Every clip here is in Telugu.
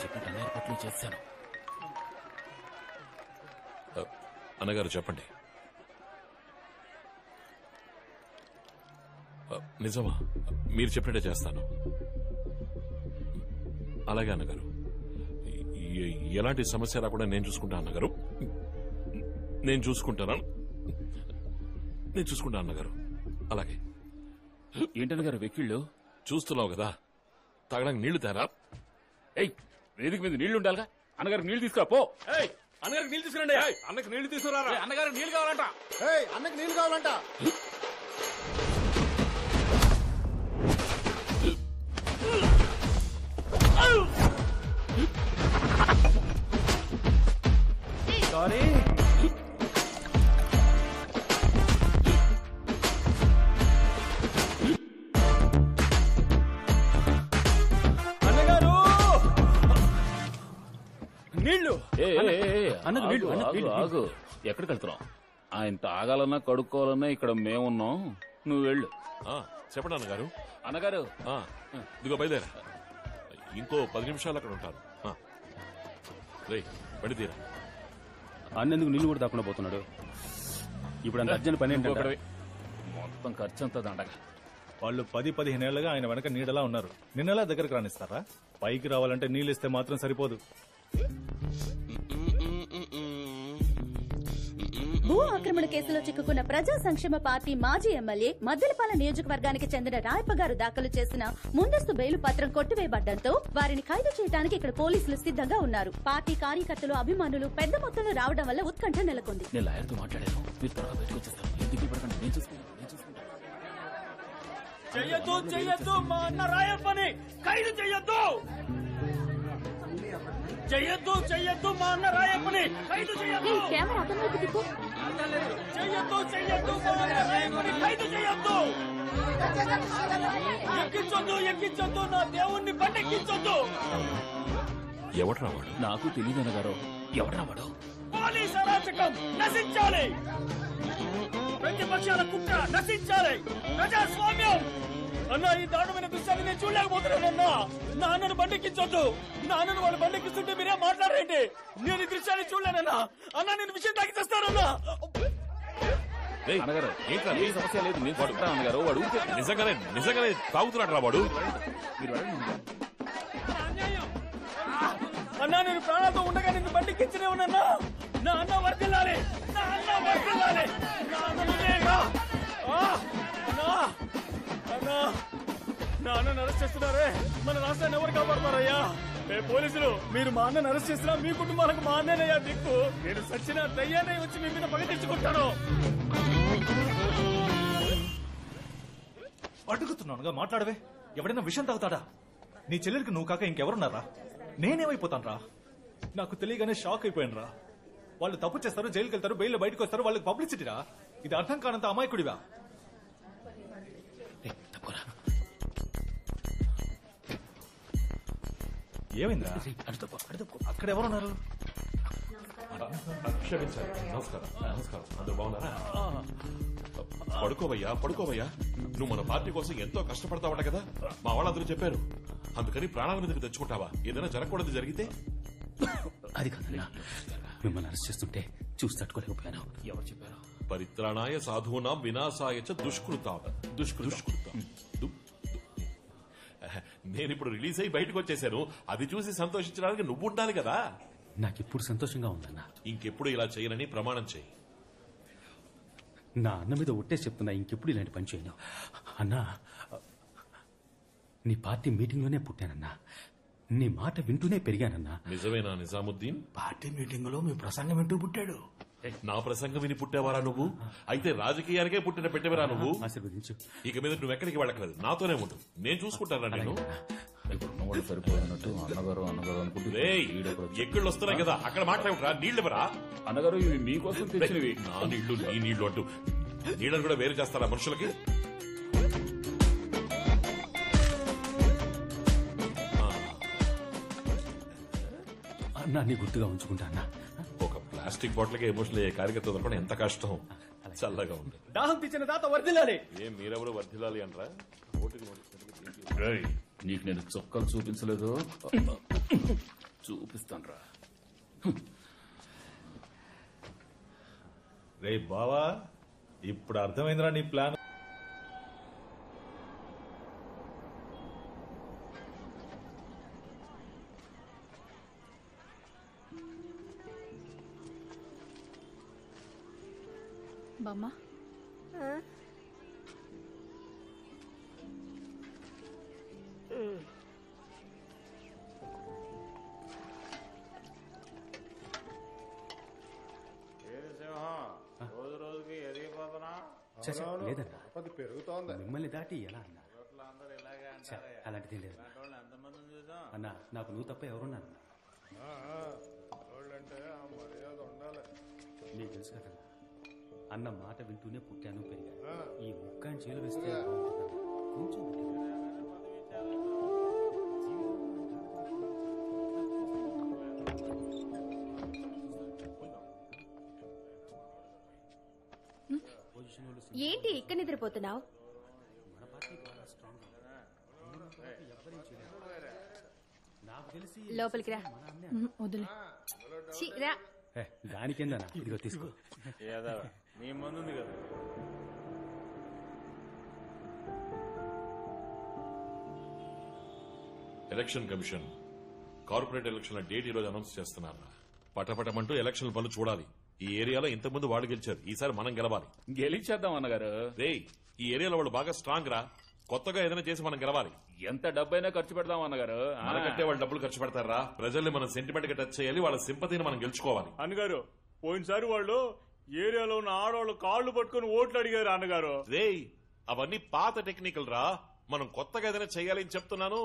చెప్పినట్టు చేశాను. అన్నగారు చెప్పండి. నిజమా? మీరు చెప్పినట్టే చేస్తాను. అలాగే అన్నగారు, ఎలాంటి సమస్య రాకుండా నేను చూసుకుంటా అన్నగారు. నేను చూసుకుంటాను అన్నగారు. అలాగే. ఏంటన్నగారు వెక్కిళ్ళు? చూస్తున్నావు కదా, తాగడానికి నీళ్లు తేరా. వేదిక మీద నీళ్లు ఉండాలిగా. అన్నగారు నీళ్లు తీసుకురా పో. అన్నగారికి నీళ్లు తీసుకురండి. అన్నకి నీళ్లు తీసుకురా. అన్నగారు నీళ్లు కావాలంట. అన్నకి నీళ్లు కావాలంట. సారీ. అన్నగారు నీళ్లు. ఆగు. ఎక్కడికి వెళ్తున్నావు? ఆయన తాగాలన్నా కడుక్కోవాలన్నా ఇక్కడ మేమున్నాం. నువ్వు వెళ్ళు. చెప్పండి అన్నగారు. అన్నగారు ఇదిగో బయలుదేరా. ఇంకో 10 నిమిషాలు అక్కడ ఉంటారు. బండి తీరా. అన్నెందుకు నీళ్ళు కూడా తప్పకుండా పోతున్నాడు? ఇప్పుడు అంత అర్జెంట్ పని ఏంటంటే మొత్తం ఖర్చు అంతా దండగా. వాళ్ళు 10-15 ఏళ్లుగా ఆయన వెనక నీడలా ఉన్నారు. నిన్నలా దగ్గరకు రానిస్తారా? పైకి రావాలంటే నీళ్ళు ఇస్తే మాత్రం సరిపోదు. భూ ఆక్రమణ కేసులో చిక్కుకున్న ప్రజా సంక్షేమ పార్టీ మాజీ ఎమ్మెల్యే మద్దెలపాల నియోజకవర్గానికి చెందిన రాయప్ప గారు దాఖలు చేసిన ముందస్తు బెయిలు పత్రం కొట్టివేయబడ్డంతో వారిని ఖైదు చేయడానికి ఇక్కడ పోలీసులు సిద్ధంగా ఉన్నారు. పార్టీ కార్యకర్తలు, అభిమానులు పెద్ద మొత్తంలో రావడం వల్ల ఉత్కంఠ నెలకొంది. నేను లాయర్తో మాట్లాడాను. మీరు త్వరగా బయటకు వచ్చేస్తాను. ఎందుకు పడకండి, నేను చూసుకుంటాను. చెయ్యొద్దు మా అన్న రాయప్పని ఖైదు చెయ్యొద్దు. చెయ్యొద్దు మా అన్న రాయప్పని ఖైదు చెయ్యొద్దు. కెమెరా అతని వైపు తిప్పు. చెయ్యొద్దు మా అన్న రాయప్పని ఖైదు చెయ్యొద్దు. ఎక్కించొద్దు నా దేవుణ్ణి బండెక్కించొద్దు. ఎవడు రావాడు? నాకు తెలియదు అన్నగారు. ఎవడు రావాడు? పోలీస్ అరాచకం నశించాలి. ప్రతిపక్షాల కుట్ర నశించాలి. ప్రజాస్వామ్యం. అన్నా, ఈ దారుణమైన దృశ్యాన్ని నేను చూడలేకపోతున్నానన్నా. నా అన్నను బండెక్కించొద్దు. నా అన్నను వాళ్ళు బండెక్కిస్తుంటే మీరే మాట్లాడండి. నేను ఈ దృశ్యాన్ని చూడలేనన్నా. అన్నా, నేను విషయం తాగి చేస్తానన్నా. అన్నగారు ఏంటి సమస్య లేదు, నేను పడుకుంటా అన్నగారు. వాడు నిజంగానే తాగుతున్నాడు రా వాడు. అన్నా, నేను ప్రాణాలతో ఉండగా నిన్ను బండెక్కించనే ఉన్నానా. నా అన్న వర్దిల్లాలి. నా అన్నను అరెస్ట్ చేస్తున్నారే. మన రాష్ట్రాన్ని ఎవరు కాపాడతారయ్యా? పోలీసులు, మీరు మా అన్నను అరెస్ట్ చేసినా మీ కుటుంబాలకు మా అన్నయ్యా దిక్కు. నేను సచ్చిన దయ్యాన్ని వచ్చి మీ మీద పగ తెచ్చుకుంటాను. అడుగుతున్నానుగా, మాట్లాడవే. ఎవడైనా విషయం తాగుతాడా? నీ చెల్లెలికి నువ్వు కాక ఇంకెవరున్నారా? నేనేమైపోతాను రా? నాకు తెలియగానే షాక్ అయిపోయాను రా. వాళ్ళు తప్పు చేస్తారు, జైలుకి వెళ్తారు, బెయిల్ బయటకు వస్తారు, వాళ్ళకి పబ్లిసిటీరా. ఇది అర్థం కానంత అమాయకుడివా? ఏమైందా? అక్కడ ఎవరున్నారు? నమస్కారం. అందరూ బాగున్నారా? పడుకోవయ్యా. నువ్వు మన పార్టీ కోసం ఎంతో కష్టపడతావట కదా, మా వాళ్ళందరూ చెప్పారు. అందుకని ప్రాణాల మీదకి తెచ్చుకుంటావా? ఏదైనా జరగకూడదు జరిగితే? అది కాదన్నా, మిమ్మల్ని అరెస్ట్ చేస్తుంటే చూసి తట్టుకోలేకపోయాను. ఎవరు చెప్పారు? పరిత్రాణాయ సాధూనాం వినాశాయ చ దుష్కృతాం. నేను ఇప్పుడు రిలీజ్ అయ్యి బయటకు వచ్చేసాను. అది చూసి సంతోషించడానికి నువ్వు ఉండాలి కదా. నాకిప్పుడు సంతోషంగా ఉందన్నా. ఇంకెప్పుడు ఇలా చేయనని ప్రమాణం చేయి. నా అన్న మీద ఒట్టేసి చెప్తున్నా, ఇంకెప్పుడు ఇలాంటి పని చేయను. అన్నా, నీ పార్టీ మీటింగ్లోనే పుట్టానన్నా. నీ మాట వింటూనే పెరిగానన్నా. నిజమేనా నిజాముద్దీన్? పార్టీ మీటింగ్ లో మీ ప్రసంగం వింటూ పుట్టాడు. నా ప్రసంగం విని పుట్టేవారా నువ్వు? అయితే రాజకీయానికే పుట్టిన పెట్టేవరా నువ్వు? ఆశీర్వదించు. ఇక మీద నువ్వు ఎక్కడికి వెళ్ళకలేదు, నాతోనే ఉండు. నేను చూసుకుంటారా నేను? సరిపోయినట్టు అన్నగారు అనుకుంటే ఎక్కళ్ళు వస్తున్నాయి కదా, అక్కడ మాట్లాడురా. నీళ్ళెవరా? అన్నగారు ఇవి మీకోసం తెచ్చినవి. నా నీళ్లు నీ నీళ్లు అంటూ నీళ్ళని కూడా వేరు చేస్తారా మనుషులకి? అన్నా, నీ గుర్తుగా ఉంచుకుంటా అన్నా. ఒక ప్లాస్టిక్ బాటిల్కి ఎమోషనల్ అయ్యే కార్యకర్త దొరకడం ఎంత కష్టం. చల్లగా ఉంది. దాహం తెచ్చిన తాత వర్దిల్లాలి. ఏం మీరెవరు వర్ధిల్లాలి అంటారా? నీకు నేను చొక్కాలు చూపించలేదు, చూపిస్తాను రా. రే బావా, ఇప్పుడు అర్థమైందిరా నీ ప్లాన్. బామ్మ రోజు రోజుకి ఎదిగిపోతున్నా. లేదన్నా, అది పెరుగుతోంది. మిమ్మల్ని దాటి ఎలా అన్నా? అలాంటిది లేదు ఎంతమందిని చూసాం అన్నా. నాకు నువ్వు తప్ప ఎవరున్నారు? వాళ్ళంటే ఆ మర్యాద ఉండాలి. నీకు తెలుసు కదన్నా, అన్న మాట వింటూనే పుట్టాను, పెరిగాను. ఈ ముక్కాని చేలు వేస్తే బాగుంటుందన్నా. కొంచెం ఏంటి ఇక్కడ నిద్రపోతున్నావు? మన పార్టీ బాగా స్ట్రాంగ్. నాకు తెలిసి లోపలికి రా. వదులు. ఛీ, రా. దానికేందన్నా, ఇదిగో తీసుకో. నీ ముందుంది కదా. ఎలక్షన్ కమిషన్ కార్పొరేట్ ఎలక్షన్ల డేట్ ఈ రోజు అనౌన్స్ చేస్తున్నారు. పటపటమంటూ ఎలక్షన్ పనులు చూడాలి. ఈ ఏరియాలో ఇంతకుముందు వాళ్ళు గెలిచారు, ఈసారి మనం గెలవాలి. గెలిచేద్దాం అన్నగారు. రేయ్, ఈ ఏరియాలో వాళ్ళు బాగా స్ట్రాంగ్ రా. కొత్తగా ఏదైనా చేసి మనం గెలవాలి. ఎంత డబ్బైనా ఖర్చు పెడదాం అన్నగారు. మనకంటే వాళ్ళు డబ్బులు ఖర్చు పెడతారా? ప్రజల్ని మనం సెంటిమెంట్ గా టచ్ చేయాలి, వాళ్ళ సింపతిని మనం గెలుచుకోవాలి. అన్నగారు, పోయినసారి వాళ్ళు ఏరియాలో ఉన్న ఆడవాళ్ళు కాళ్ళు పట్టుకుని ఓట్లు అడిగారు అన్నగారు. రేయ్, అవన్నీ పాత టెక్నికల్ రా. మనం కొత్తగా ఏదైనా చేయాలి అని చెప్తున్నాను.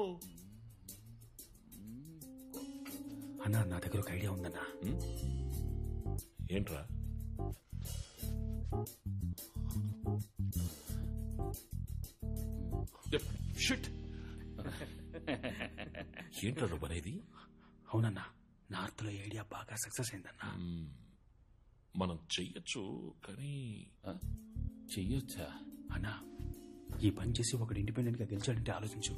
అన్నా, నా దగ్గర ఒక ఐడియా ఉందన్నా. ఏంట్రా? షిట్. ఏంట్రా నువ్వు అనేది? అవునన్నా, నార్త్ లో ఐడియా బాగా సక్సెస్ అయిందన్నా. మనం చెయ్యొచ్చు, కానీ చెయ్యొచ్చా అన్నా? ఈ పని చేసి ఒకటి ఇండిపెండెంట్ గా గెలిచాడంటే ఆలోచించు.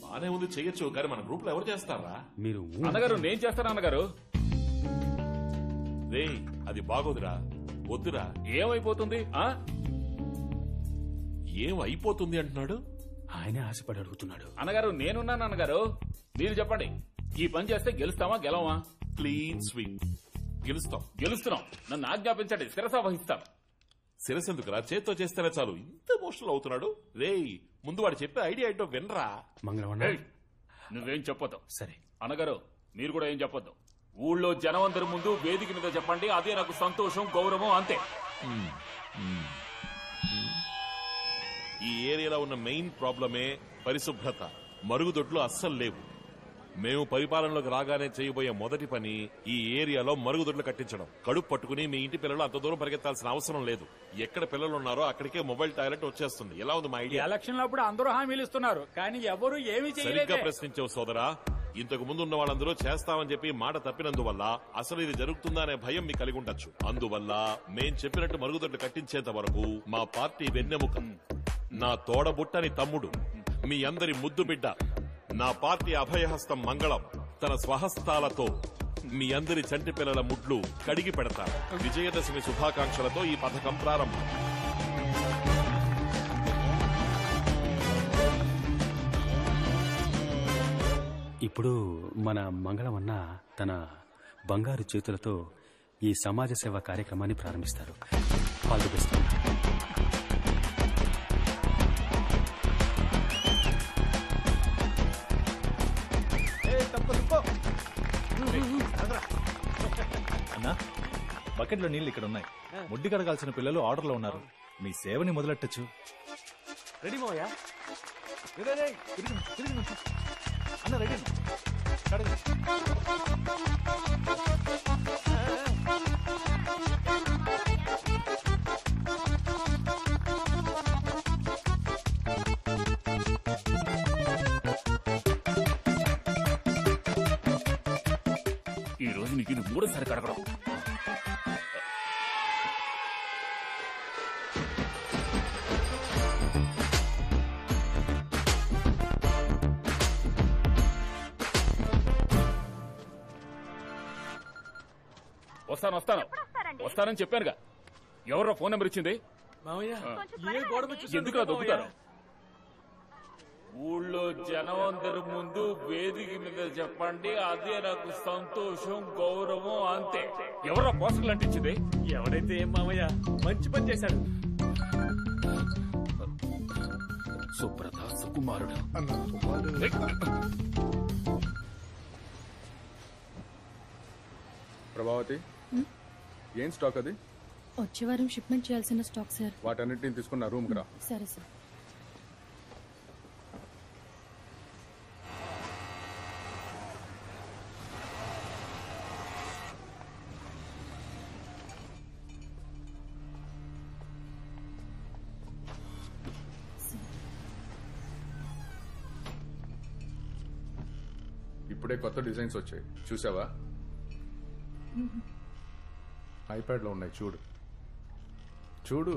బానే ఉంది, చెయ్యొచ్చు, కానీ మన గ్రూప్ లో ఎవరు చేస్తారా? మీరు అన్నగారు, నేను చేస్తాను అన్నగారు. రేయ్, అది బాగోదురా, వద్దురా. ఏమైపోతుంది? ఏం అయిపోతుంది అంటున్నాడు? ఆయనే ఆశపడి అడుగుతున్నాడు. అన్నగారు, నేనున్నాను అన్నగారు. మీరు చెప్పండి, ఈ పని చేస్తే గెలుస్తామా గెలవమా? Clean sweep. గెలుస్తాం. గెలుస్తున్నాం. నన్ను ఆజ్ఞాపించండి, శిరస వహిస్తాం. శిరసెందుకురా, చేత్తో చేస్తేనే చాలు. ఇంత ఎమోషనల్ అవుతున్నాడు. రేయ్, ముందు వాడు చెప్పే ఐడియా ఏంటో వినరా. మంగళవారం ఏయ్, నువ్వేం చెప్పొద్దు. సరే అన్నగారు, మీరు కూడా ఏం చెప్పొద్దు. ఊళ్ళో జనమందరి ముందు వేదిక మీద చెప్పండి, అదే నాకు సంతోషం, గౌరవం, అంతే. ఈ ఏరియాలో ఉన్న మెయిన్ ప్రాబ్లమే పరిశుభ్రత. మరుగుదొడ్లు అస్సలు లేవు. మేము పరిపాలనలోకి రాగానే చేయబోయే మొదటి పని ఈ ఏరియాలో మరుగుదొడ్లు కట్టించడం. కడుపు పట్టుకుని మీ ఇంటి పిల్లలు అంత దూరం పరిగెత్తాల్సిన అవసరం లేదు. ఎక్కడ పిల్లలు ఉన్నారో అక్కడికే మొబైల్ టాయిలెట్ వచ్చేస్తుంది. ఎలా ఉంది మా ఐడియా? ఎలక్షన్ అప్పుడు అందరూ హామీలు ఇస్తున్నారు, కానీ ఎవరు ఏమీ సరిగ్గా చేయలేదు. ప్రశ్నించావు సోదరా. ఇంతకు ముందు ఉన్న వాళ్ళందరూ చేస్తామని చెప్పి మాట తప్పినందువల్ల అసలు ఇది జరుగుతుందా అనే భయం మీకు కలిగి ఉండొచ్చు. అందువల్ల మేం చెప్పినట్టు మరుగుదొడ్లు కట్టించేంత వరకు మా పార్టీ వెన్నెముక, నా తోడబుట్టని తమ్ముడు, మీ అందరి ముద్దు బిడ్డ, నా పార్టీ అభయహస్తం మంగళం తన స్వహస్తాలతో మీ అందరి చంటి పిల్లల ముడ్లు కడిగి పెడతారు. విజయదశమి శుభాకాంక్షలతో ఈ పథకం ప్రారంభం. ఇప్పుడు మన మంగళం అన్న తన బంగారు చేతులతో ఈ సమాజ సేవ కార్యక్రమాన్ని ప్రారంభిస్తారు. All the best. అన్నా, బకెట్లో నీళ్లు ఇక్కడ ఉన్నాయి. ముడ్డి కడగాల్సిన పిల్లలు ఆర్డర్లో ఉన్నారు. మీ సేవని మొదలెట్టచ్చు. రెడీ మోయా? అన్న రెడీ. ఈ రోజు నీకు ఇది మూడోసారి కడగడం. వస్తాను వస్తానని చెప్పానుగా. ఎవరో ఫోన్ నెంబర్ ఇచ్చింది? ఎందుకు దొబ్బుతారు? ఊళ్ళో జనం అందరి ముందు వేదిక మీద చెప్పండి, అదే నాకు సంతోషం, గౌరవం, అంతే. ఎవరో పోస్టర్లు అంటించింది? ఎవడైతే ఏం మామయ్య, మంచి పని చేశాడు. సుబ్రత సుకుమారుడు. ప్రభావతి, ఏం స్టాక్ అది? వచ్చే వారం షిప్మెంట్ చేయాల్సిన స్టాక్ సార్. వాటన్నిటిని తీసుకున్న రూమ్కి రా. సరే సార్. ఇప్పుడే కొత్త డిజైన్స్ వచ్చాయి, చూసావా? ఐప్యాడ్ లో ఉన్నాయి, చూడు చూడు.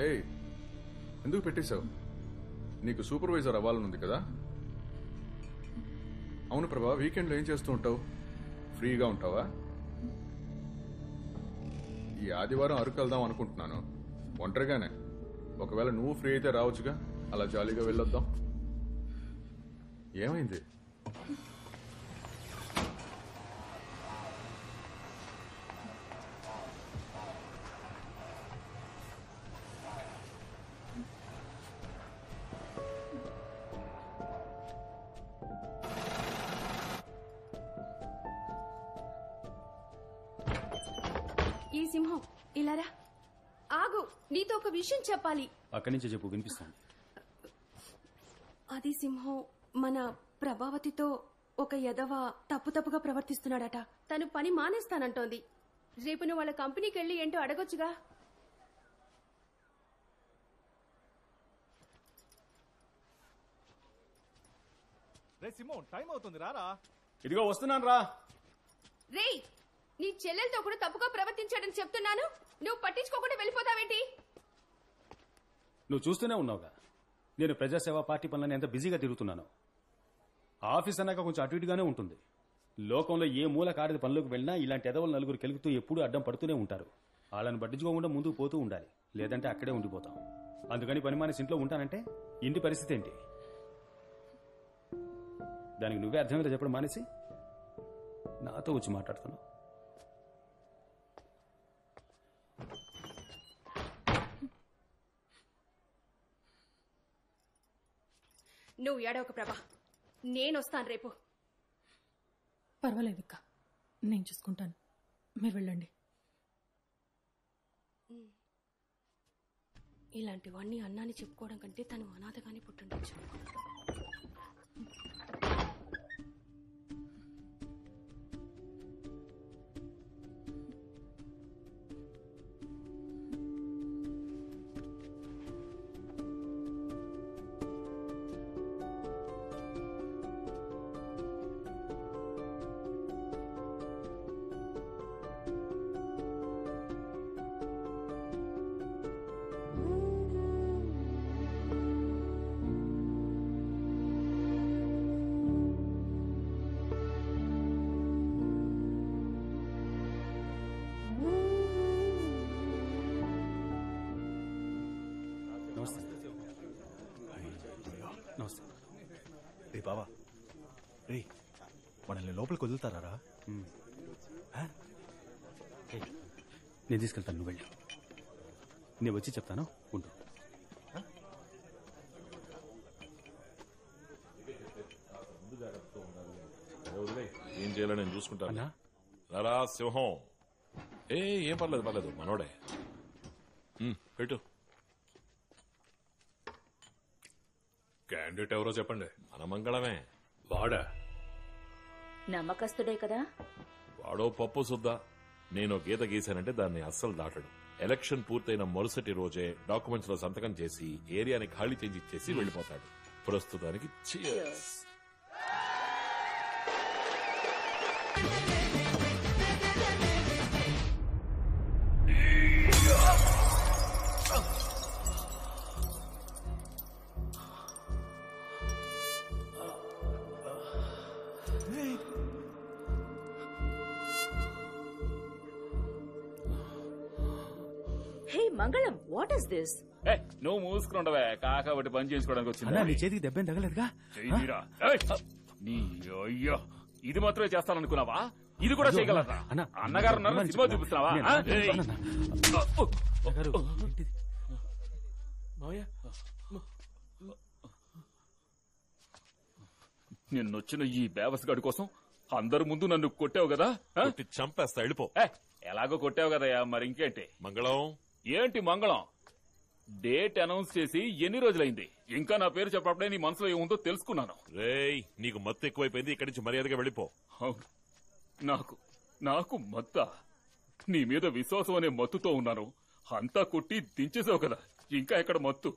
ఏయ్, ఎందుకు పెట్టేశావు? నీకు సూపర్వైజర్ అవ్వాలనుంది కదా? అవును ప్రభా, వీకెండ్లో ఏం చేస్తూ ఉంటావు? ఫ్రీగా ఉంటావా? ఈ ఆదివారం అరకు వెళ్దాం అనుకుంటున్నాను, ఒంటరిగానే. ఒకవేళ నువ్వు ఫ్రీ అయితే రావచ్చుగా, అలా జాలీగా వెళ్ళొద్దాం. ఏమైంది? ఈ సింహం ఇలారా. ఆగు, నీతో ఒక విషయం చెప్పాలి. అక్కడి నుంచి చెప్పు, వినిపిస్తాను. అది సింహం మన ప్రభావతితో ఒక యదవ తప్పుగా ప్రవర్తిస్తున్నాడట. తను పని మానేస్తానంటోంది. రేపు నువ్వు వాళ్ళ కంపెనీకి వెళ్ళి ఏంటో అడగొచ్చుగా. రే సింహం, టైం అవుతుంది, రారా. ఇదిగో వస్తున్నాను రా. రేయ్, నీ చెల్లెలతో కూడా తప్పుగా ప్రవర్తించాడని చెప్తున్నాను, నువ్వు పట్టించుకోకుండా వెళ్ళిపోతావేంటి? నువ్వు చూస్తూనే ఉన్నావుగా, నేను ప్రజాసేవా పార్టీ పనులని ఎంత బిజీగా తిరుగుతున్నాను. ఆఫీస్ అన్నాక కొంచెం అటు ఇటుగానే ఉంటుంది. లోకంలో ఏ మూల కారిది పనులకు వెళ్ళినా ఇలాంటి ఎదవలు నలుగురు కెలుగుతూ ఎప్పుడూ అడ్డం పడుతూనే ఉంటారు. వాళ్ళని పట్టించుకోకుండా ముందుకు పోతూ ఉండాలి, లేదంటే అక్కడే ఉండిపోతాం. అందుకని పని మానేసి ఇంట్లో ఉంటానంటే ఇంటి పరిస్థితి ఏంటి? దానికి నువ్వే అర్థమేదో చెప్పడం మానేసి నాతో వచ్చి మాట్లాడుతున్నావు. నువ్వు ఏడవక ప్రభా, నేనొస్తాను రేపు. పర్వాలేదు అక్క, నేను చూసుకుంటాను, మీరు వెళ్ళండి. ఇలాంటివన్నీ అన్నాన్ని చెప్పుకోవడం కంటే తను అనాథగానే పుట్టుండొచ్చు. నమస్తే. రే బావా, రే మనల్ని లోపలికి వదులుతారా? నేను తీసుకెళ్తాను, నువ్వు వెళ్ళి. నేను వచ్చి చెప్తాను, ఉండు. ఏం చేయాలో నేను చూసుకుంటాను. అన్నా, రారా సింహం. ఏం పర్లేదు మనోడే. పెట్టు. క్యాండిడేట్ ఎవరో చెప్పండి. మన మంగళమే. వాడా? నమ్మకస్తుడే కదా. వాడో పప్పు సుద్దా. నేను గీత గీశానంటే దాన్ని అస్సలు దాటడు. ఎలక్షన్ పూర్తయిన మరుసటి రోజే డాక్యుమెంట్స్ లో సంతకం చేసి ఏరియాని ఖాళీ చేసి ఇచ్చేసి వెళ్లిపోతాడు. ప్రస్తుతానికి cheers. హే మంగళం, వాట్ ఇస్ దిస్? నువ్వు మూసుకుండవే, కాకబట్టి పని చేసుకోవడానికి అన్నా నీ వచ్చింది. చేతికి దెబ్బేం తగలేదుగా? నీ అయ్యో, ఇది మాత్రమే చేస్తాననుకున్నావా? ఇది కూడా చేయగలరా? అన్నా, అన్నగారు ఉన్నారు, అన్నా, సినిమా చూపిస్తున్నావా? నేను- ఆ? అన్నా, అన్నగారు, ఏంటిది? నిన్నొచ్చిన ఈ బేవస్గాడి కోసం అందరి ముందు నన్ను కొట్టావు కదా? ఆ? కొట్టి చంపేస్తా, వెళ్ళిపో. ఎలాగో కొట్టావు కదయ్యా, మరి ఇంకేంటి? మంగళం ఏంటి మంగళం? డేట్ అనౌన్స్ చేసి ఎన్ని రోజులైంది? ఇంకా నా పేరు చెప్పప్పుడే నీ మనసులో ఏముందో తెలుసుకున్నాను. రేయ్, నీకు మత్తు ఎక్కువైపోయింది, ఇక్కడి నుంచి మర్యాదగా వెళ్ళిపో. అవును, నాకు మత్త. నీ మీద విశ్వాసం అనే మత్తుతో ఉన్నాను. అంతా కొట్టి దించేసావు కదా, ఇంకా ఎక్కడ మత్తు?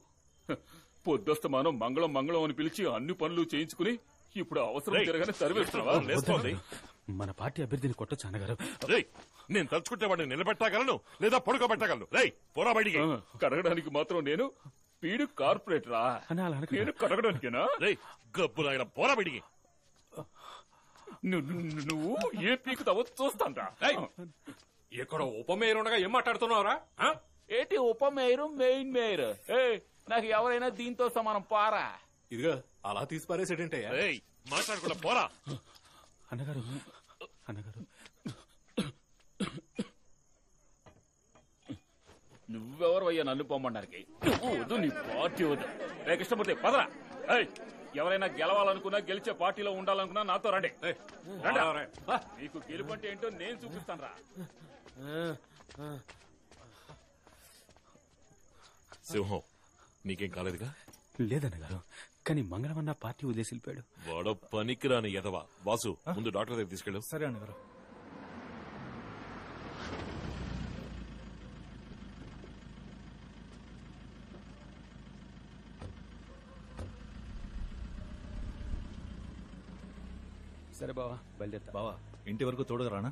పొద్దస్తమానం మంగళం మంగళం అని పిలిచి అన్ని పనులు చేయించుకుని ఇప్పుడు అవసరం తిరగానే సర్వేస్తున్నావా? లేస్తోంది. మన పార్టీ అభ్యర్థిని కొట్టొచ్చు అన్నగారు. రేయ్, నేను తలుచుకుంటే వాడిని నిలబెట్టగలను లేదా పడుకోబెట్టగలను. రేయ్, పోరా బయటికి. కడగడానికి మాత్రం నేను పీడు కార్పొరేటరా? అన్నా, అలా అనకండి. నేను కడగడానికేనా? రేయ్, గబ్బు నాయన, పోరా బయటికి. నువ్వు ఏ పీకుతావో చూస్తాంటా. ఇక్కడ ఉప మేయర్ ఉండగా ఏం మాట్లాడుతున్నావురా? ఏంటి ఉప మేయరు, మెయిన్ మేయర్? నాకు ఎవరైనా దీంతో సమానం పారా. ఇదిగా అలా తీసి పారేసేటంటే రేయ్, మాట్లాడకుండా పోరా. అన్నగారు, అన్నగారు, నువ్వెవరు అయ్యా నన్ను పొమ్మడానికి? నువ్వు వద్దు, నీ పార్టీ వద్దు. రే కృష్ణమూర్తి, పదరా. ఎవరైనా గెలవాలనుకున్నా, గెలిచే పార్టీలో ఉండాలనుకున్నా నాతో రండి. నీకు గెలుపు అంటే ఏంటో నేను చూపిస్తాను రా. సింహం, నీకేం కాలేదుగా? లేదన్నగారు, కానీ మంగళమన్న పార్టీ వదిలేసి వెళ్ళిపోయాడు. వాడో పనికిరాని ఎదవా. వాసు, ముందు డాక్టర్ దగ్గర తీసుకెళ్ళు. సరే అన్నగారు. సరే బావా, బయలుదేరుతా. బావా, ఇంటి వరకు తోడుగా రానా?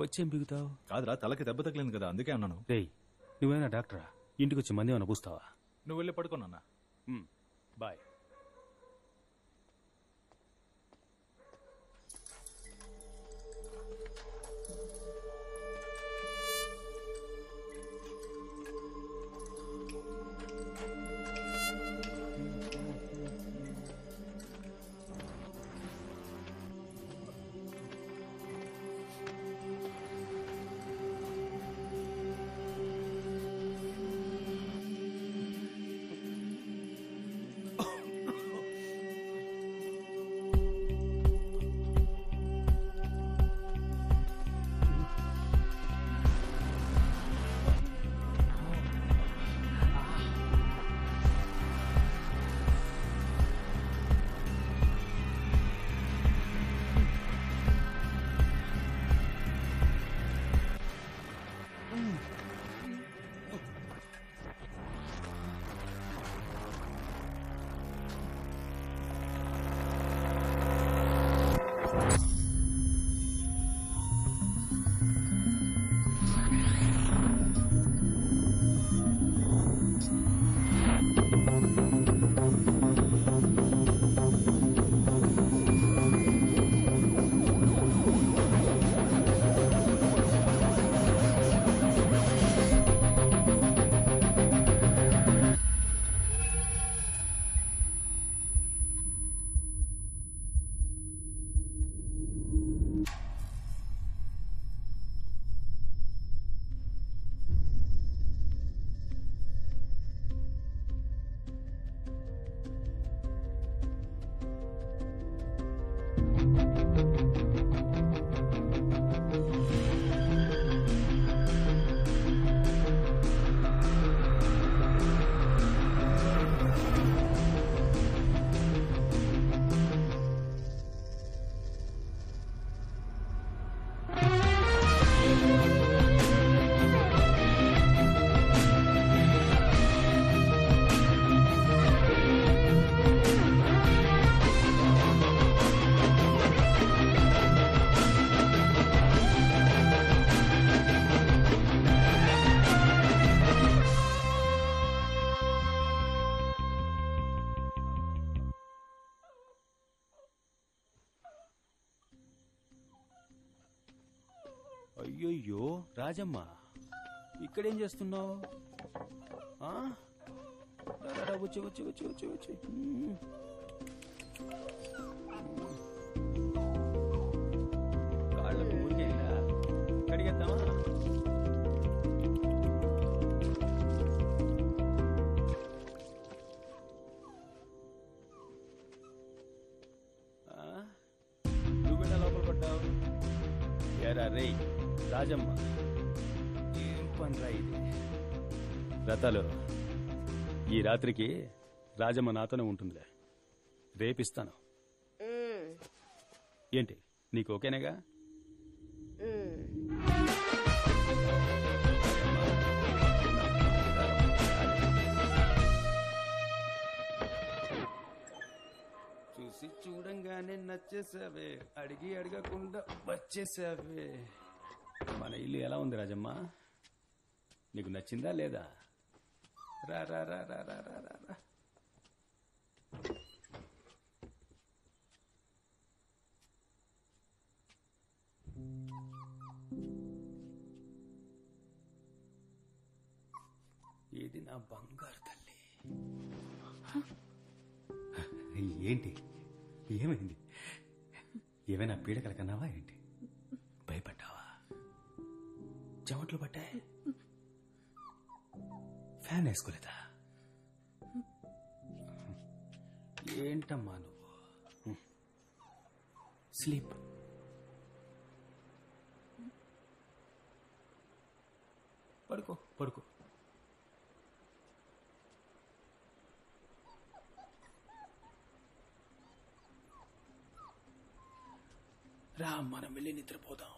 వచ్చేం బిగుతావు? కాదురా, తలకి దెబ్బ తగిలింది కదా, అందుకే అన్నాను. రేయ్, నువ్వేనా డాక్టరా? ఇంటికి వచ్చి మంది ఏమైనా పూస్తావా? నువ్వు వెళ్ళి పడుకోనన్నా. బాయ్. అయ్యయ్యో రాజమ్మ, ఇక్కడేం చేస్తున్నావు? వచ్చి వచ్చి వచ్చి వచ్చి వచ్చి కాళ్ళకు ఊరికేలా కడిగేద్దామా? నువ్వెలా లోపల పడ్డావు? ఏరా రే రాజమ్మ, ఏం పనిరా ఇది? రథాలు, ఈ రాత్రికి రాజమ్మ నాతోనే ఉంటుందిలే. రేపిస్తాను. ఏంటి, నీకు ఓకేనేగా? చూసి చూడంగానే నచ్చేసావే, అడిగి అడగకుండా వచ్చేసావే. మన ఇల్లు ఎలా ఉంది రాజమ్మ? నీకు నచ్చిందా లేదా? రా రా రా రా రా రా రా. ఇది నా బంగారు తల్లి. ఏంటి, ఏమైంది? ఏమైనా పీడకల కన్నావా ఏంటి? భయపడ్డావా? చెమట్లు పట్టాయి? ఫ్యాన్ వేసుకోలేదా? ఏంటమ్మా నువ్వు? స్లీప్. పడుకో పడుకో. రా, మనం వెళ్ళి నిద్రపోదాం.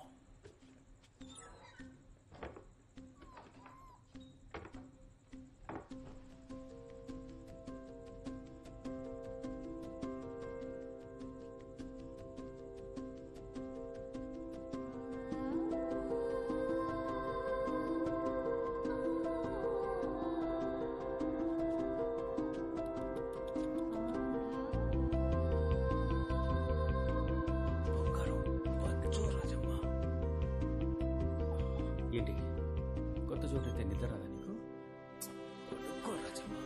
ఏంటి, కొత్త చోటైతే నిద్ర రాదా నీకు? పడుకో రాజమ్మ.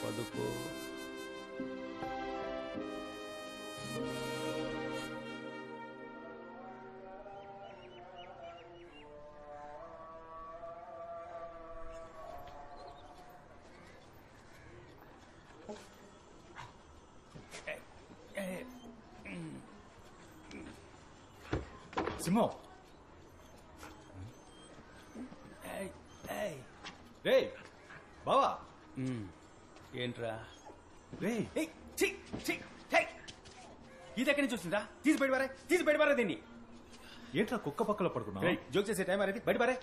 పడుకో. సింహం, రే బావా. ఏంట్రా? రే ఇది ఎక్కడి నుంచి వస్తుందా? తీసి బయటపారా, తీసి బయటపారా దీన్ని. ఏంట్రా కుక్క పక్కలో పడుకున్నా? జోక్ చేసే టైం అనేది బయటపారే.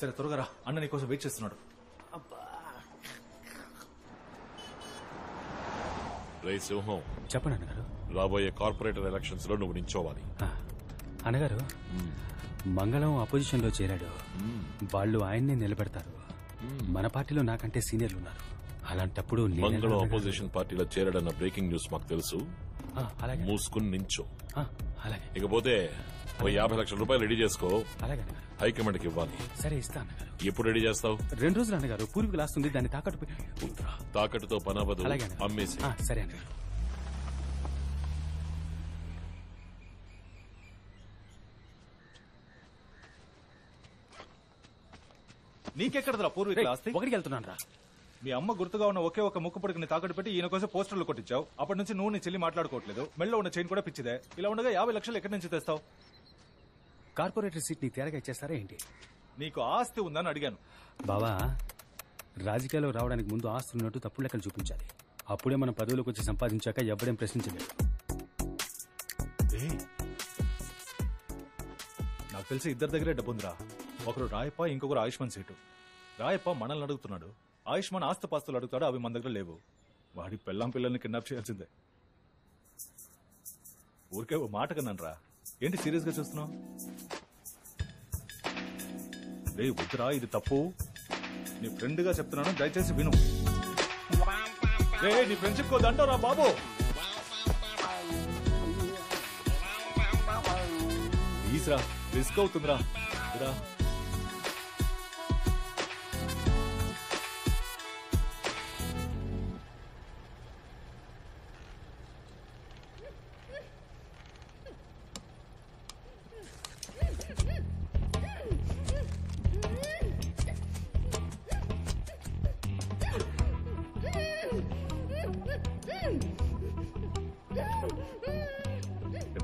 సరే త్వరగా రా, అన్న నీ కోసం వెయిట్ చేస్తున్నాడు. రే సింహం, చెప్పండి అన్నగారు. రాబోయే కార్పొరేటర్ ఎలక్షన్స్ లో నువ్వు నించోవాలి. అన్నగారు, మంగళం అపోజిషన్ లో చేరాడు. వాళ్ళు ఆయన్నే నిలబెడతారు. మన పార్టీలో నాకంటే సీనియర్లు ఉన్నారు. అలాంటప్పుడు మంగళం అపోజిషన్ పార్టీలో చేరాడన్న బ్రేకింగ్ న్యూస్ మాకు తెలుసు. మూసుకుని నించో. అలాగే. ఇకపోతే ఓ 50 లక్షల రూపాయలు రెడీ చేసుకో. అలాగే హైకమాండ్ కి ఇవ్వాలి. సరే, ఇస్తా అన్నగారు. ఎప్పుడు రెడీ చేస్తావు? 2 రోజులు అన్నగారు. పూర్వీకులు వస్తుంది, దాన్ని తాకట్టు. తాకట్టుతో పనవదు, అమ్మేసి. సరే అన్నగారు. నీకెక్కడదా పూర్వీకుల ఆస్తి? ఒకటికి వెళ్తున్నాను రా. మీ అమ్మ గుర్తుగా ఉన్న ఒకే ఒక ముక్కు పొడికిని తాకట్టు పెట్టి ఈయన కోసం పోస్టర్లు కొట్టించావు. అప్పటి నుంచి నువ్వు నీ చెల్లి మాట్లాడుకోవట్లేదు. మెళ్ళలో ఉన్న చైన్ కూడా పిచ్చిదే. ఇలా ఉండగా 50 లక్షలు ఎక్కడి నుంచి తెస్తావు? కార్పొరేటర్ సీట్ ని తేరగా ఇచ్చేస్తారా ఏంటి? నీకు ఆస్తి ఉందని అడిగాను. బావా, రాజకీయాల్లో రావడానికి ముందు ఆస్తులు ఉన్నట్టు తప్పుడు లెక్కలు చూపించాలి. అప్పుడే మనం పదవులకు వచ్చి సంపాదించాక ఎవడేం ప్రశ్నించలేదు. నాకు తెలిసి ఇద్దరి దగ్గరే డబ్బుందిరా. ఒకరు రాయప్ప, ఇంకొకరు ఆయుష్మాన్ సీటు. రాయప్ప మనల్ని అడుగుతున్నాడు, ఆయుష్మాన్ ఆస్తుపాస్తులు అడుగుతాడు. అవి మన దగ్గర లేవు. వాడి పెళ్ళాం పిల్లల్ని కిడ్నాప్ చేయాల్సిందే. ఊరికే ఓ మాట కన్నాను రా. ఏంటి సీరియస్ గా చూస్తున్నావు? రే వద్దురా, ఇది తప్పు. నీ ఫ్రెండ్ గా చెప్తున్నాను, దయచేసి విను. రే నీ ఫ్రెండ్షిప్ కో దండరా బాబు. ప్లీజ్ రా, రిస్క్ అవుతుందిరా. రా.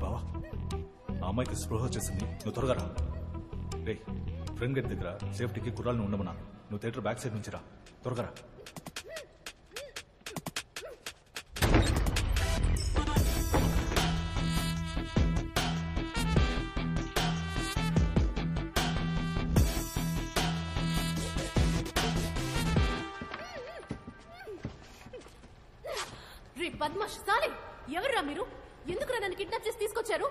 బావా, ఆ అమ్మాయికి స్పృహ వచ్చేసింది, నువ్వు త్వరగా రా. రే, ఫ్రెండ్ గేట్ దగ్గర సేఫ్టీకి కుర్రాలను ఉండమన్నాను. నువ్వు థియేటర్ బ్యాక్ సైడ్ నుంచి రా, త్వరగా రా. రే బద్మాష్ సాలే, ఎవర్రా మీరు? ఎందుకురా నన్ను కిడ్నాప్ చేసి తీసుకొచ్చారు?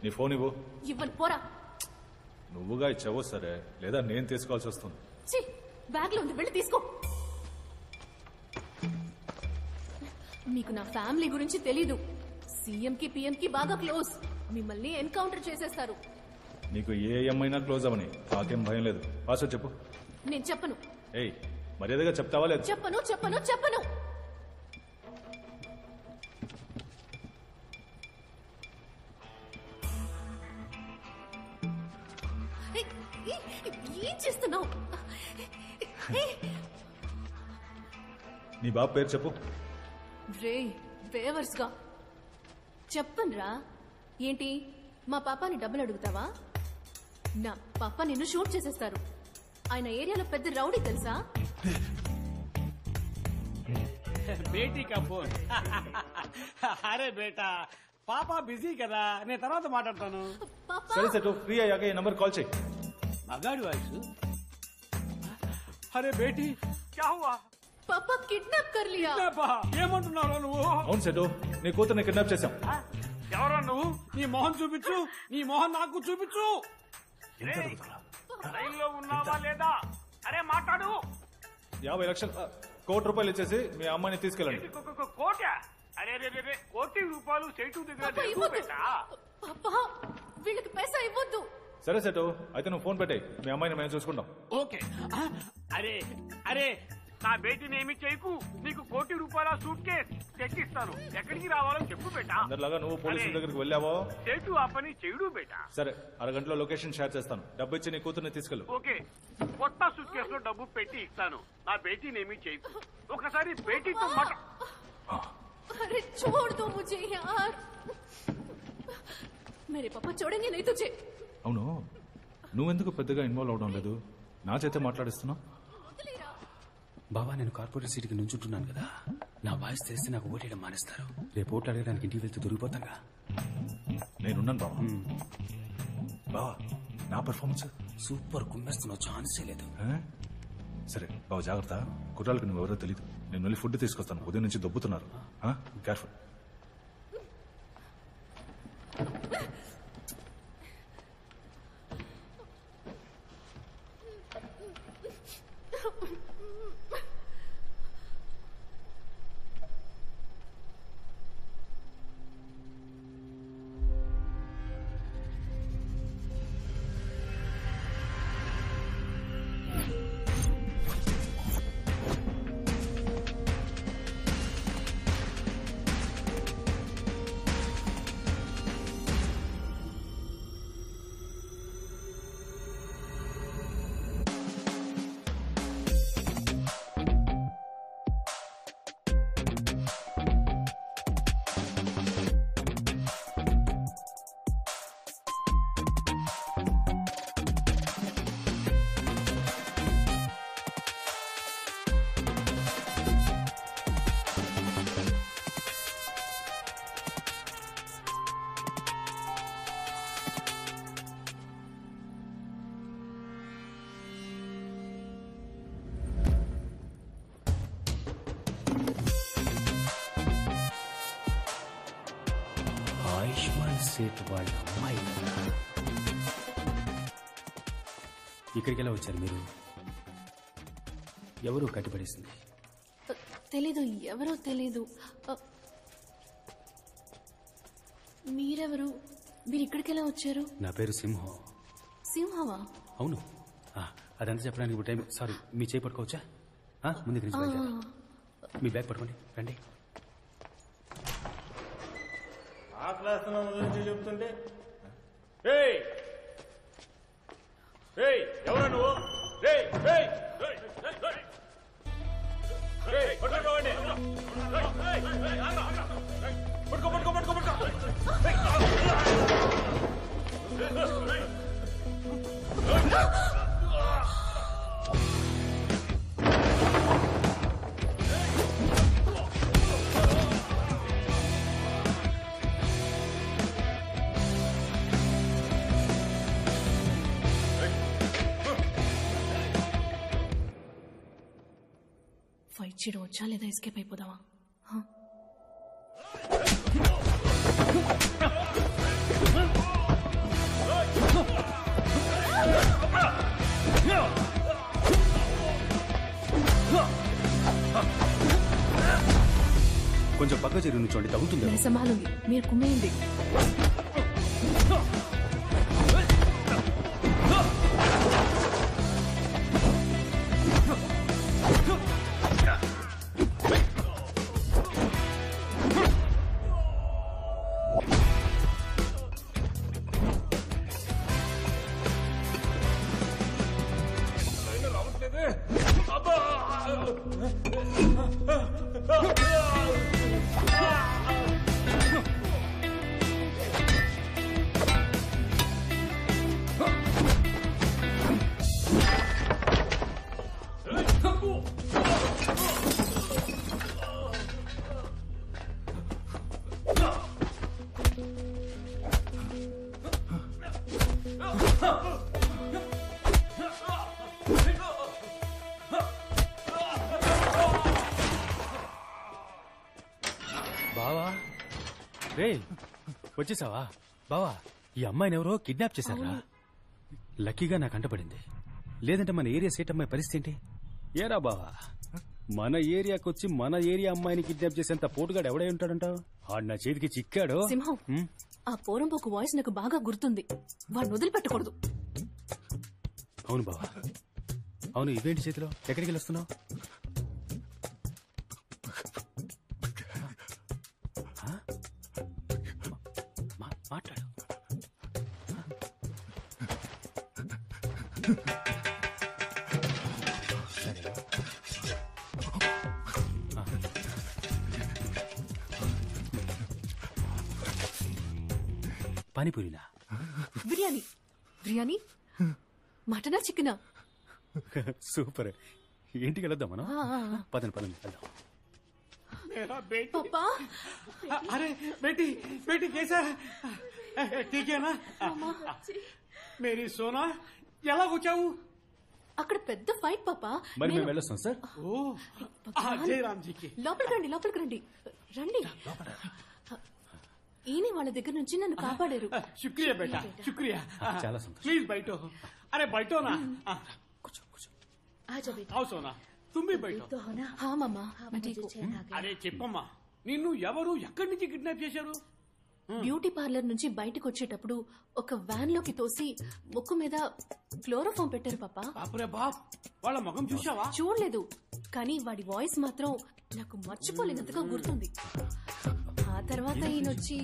నీ ఫోన్ ఇవ్వు. ఇవ్వను, పోరా. నువ్వుగా ఇచ్చావో సరే, లేదా నేను తీసుకోవాల్సి వస్తుంది. ఛీ, బ్యాగ్ లో ఉంది, వెళ్ళి తీసుకో. మీకు నా ఫ్యామిలీ గురించి తెలీదు. సీఎం కి పిఎం కి బాగా క్లోజ్. మిమ్మల్ని ఎన్కౌంటర్ చేసేస్తారు. నీకు ఏ ఏమైనా క్లోజ్ అవని, నాకేం భయం లేదు. పాస్వర్డ్ చెప్పు. నేను చెప్పను. మర్యాదగా చెప్తావా లేదు? చెప్పను చెప్పను చెప్పను. ఏం చేస్తున్నావు? నీ బాబు పేరు చెప్పు. రే బేవర్స్ గా చెప్పనురా. ఏంటి మా పాపాని డబ్బులు అడుగుతావా? నా పాప నిన్ను షూట్ చేసేస్తారు. ఆయన ఏరియాలో పెద్ద రౌడీ తెలుసా? బేటీ కా ఫోన్. అరే బేటా, పాపా బిజీ కదా, నేను తర్వాత మాట్లాడతాను. సరే సెటు, ఫ్రీ అయ్యాక ఈ నంబర్ కాల్ చేయి. మగాడి వాయిస్. అరే బేటీ, క్యా హువా? పాపా కిడ్నాప్ కర్ లియా. ఏమంటున్నావు నువ్వు? అవును సెటు, నీ కూతుర్ని కిడ్నాప్ చేశాం. ఎవరా నువ్వు? నీ మొహం చూపించు, నీ మొహం నాకు చూపించు. లైన్ లో ఉన్నావా లేదా? అరే మాట్లాడు. 50 లక్షలు, ₹1,00,00,000 ఇచ్చేసి మీ అమ్మాయిని తీసుకెళ్ళండి. కోట? అరే ₹1,00,00,000 సేటు దగ్గర పాపా, వీళ్ళకి పైసా ఇవ్వద్దు. సరే సెటు, అయితే నువ్వు ఫోన్ పెట్టాయి, మీ అమ్మాయిని మేము చూసుకుంటాం. ఓకే. అరే అరే, నా బేటీని ఏమి చేయకు. నీకు ₹1,00,00,000 సూట్ కేస్ తెచ్చిస్తాను. ఎక్కడికి రావాలో చెప్పు బేటా. అందరిలాగా నువ్వు పోలీసుల దగ్గరికి వెళ్ళావో? సేటు ఆ పని చెయ్యడు బేటా. సరే, అరగంటలో లొకేషన్ షేర్ చేస్తాను. డబ్బు ఇచ్చి నీ కూతుర్ని తీసుకెళ్ళు. ఓకే, కొత్త సూట్ కేసులో డబ్బు పెట్టి ఇస్తాను. నా బేటీని ఏమి చేయకు. ఒకసారి బేటీతో మాట. अरे छोड़ दो मुझे यार, मेरे पापा छोड़ेंगे नहीं तुझे. అవును, నువ్వెందుకు పెద్దగా ఇన్వాల్వ్ అవడం లేదు? నా చేతే మాట్లాడిస్తున్నావు. బాబా, నేను కార్పొరేట్ సీట్కి నుంచుంటున్నాను కదా, నా వాయిస్ తెలిస్తే నాకు ఓటేయడం మానేస్తారు. రేపు ఓట్లు అడగడానికి ఇంటికి వెళ్తే దొరికిపోతాగా. నేనున్నాను బాబా. బావా, నా పర్ఫార్మెన్స్ సూపర్, కుమ్మేస్తున్నావు, ఛాన్సే లేదు. సరే బాబా, జాగ్రత్త. కుర్రాళ్ళకి నువ్వెవరో తెలియదు. నేను వెళ్ళి ఫుడ్ తీసుకొస్తాను. ఉదయం నుంచి దొబ్బుతున్నారు. కేర్ఫుల్. సేట్ వాళ్ళ అమ్మాయి. ఇక్కడికి ఎలా వచ్చారు మీరు? ఎవరు కట్టిపడేసింది? తెలీదు, ఎవరో తెలీదు. మీరెవరు? మీరు ఇక్కడికి ఎలా వచ్చారు? నా పేరు సింహం. సింహమా? అవును. అదంతా చెప్పడానికి ఇప్పుడు టైం. సారీ, మీ చేయి పట్టుకోవచ్చా? ముందుకు నుంచి బయలుదేరు. మీ బ్యాగ్ పట్టుకోండి, రండి. ఆ క్లాస్ గురించి చెప్తుంటే ఎవరా నువ్వు? ఫైట్ చేయడం వచ్చా లేదా ఎస్కేప్ అయిపోదావా? కొంచెం పక్క చెరువు నుంచోండి, తగ్గుతుంది. సంభాలుంది, మీరు కుమ్మేయండి. బావా, రే వచ్చేసావా? బావా, ఈ అమ్మాయిని ఎవరో కిడ్నాప్ చేశారా? లక్కీగా నాకు అంటపడింది, లేదంటే మన ఏరియా సేట్ అమ్మాయి పరిస్థితి ఏంటి? ఏరా బావా, మన ఏరియాకి వచ్చి మన ఏరియా అమ్మాయిని కిడ్నాప్ చేసేంత పోటుగాడు ఎవడై ఉంటాడంటావు? ఆడు నా చేతికి చిక్కాడు. సింహం, ఆ పోరంబోకు వాయిస్ నాకు బాగా గుర్తుంది. వాడిని వదిలిపెట్టకూడదు. అవును బావా, అవును. ఇవేంటి చేతిలో? ఎక్కడికి వెళ్ళొస్తున్నావు? మాట్లాడు. పానీపూరినా? బిర్యానీ. బిర్యానీ? మటనా చికెనా? సూపర్. ఇంటికి వెళ్దాం మనం. పదండి పదండి వెళ్దాం. पापा, अरे बेटी बेटी कैसा ठीक है ना? मेरी सोना ఎలా వచ్చావు? అక్కడ పెద్ద ఫైట్ పాపా. మరి మేము వెళ్ళొస్తాం సార్. ఓ జయరామ్జీకి. లోపలికి రండి, లోపలికి రండి. రండి. ఈయన వాళ్ళ దగ్గర నుంచి నన్ను కాపాడారు. శుక్రియా బేటా, శుక్రియా. చాలా సంతోషం. ప్లీజ్ బయటో. అరే బయటో నా. కూర్చో కూర్చో. ఆజా బేటా. आओ सोना, तुम भी बैठो. హా మామా. అరే చెప్పమ్మా, నిన్ను ఎవరు ఎక్కడి నుంచి కిడ్నాప్ చేశారు? బ్యూటీ పార్లర్ నుంచి బయటకు వచ్చేటప్పుడు ఒక వ్యాన్ లోకి తోసి ముక్కు మీద క్లోరోఫామ్ పెట్టారు పాపా. బాపురే బాప్, వాళ్ళ ముఖం చూసావా? చూడలేదు, కానీ వాడి వాయిస్ మాత్రం నాకు మర్చిపోలేనంతగా గుర్తుంది. ఆ తర్వాత ఈయనొచ్చి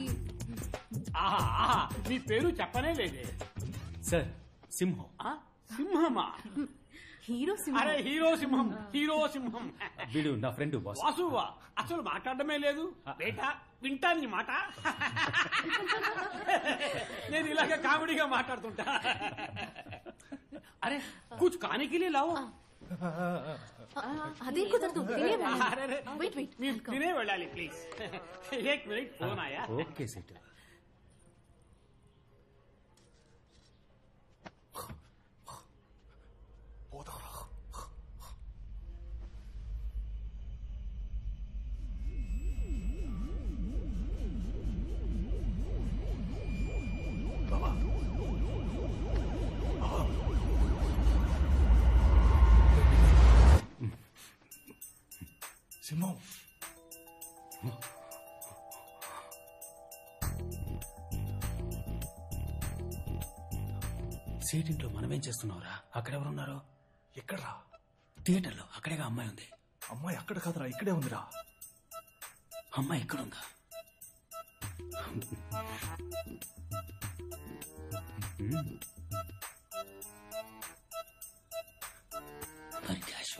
నీ పేరు చెప్పనే లేదే. సార్, సింహం. సింహమా? హీరో సింహం. అరే హీరో సింహం, హీరో సింహం. వీడు నా ఫ్రెండ్ బాస్. వాసువా? అసలు మాట్లాడమే లేదు బేటా, వింటాను నీ మాట. నేను ఇలాగే కామెడీగా మాట్లాడుతుంటా. అరే కుछ खाने के लिए लाओ. అదే కుదరదు, వెయిట్ వెయిట్. మీరు తినే వెళ్ళాలి ప్లీజ్. एक मिनट फोन आया. Okay set. సింహం, సేటింట్లో మనమేం చేస్తున్నావురా? అక్కడెవరున్నారు? ఎక్కడ్రా? థియేటర్లో. అక్కడేగా అమ్మాయి ఉంది. అమ్మాయి అక్కడ కాదురా, ఇక్కడే ఉందిరా. అమ్మాయి ఎక్కడుందా? మరి క్యాష్?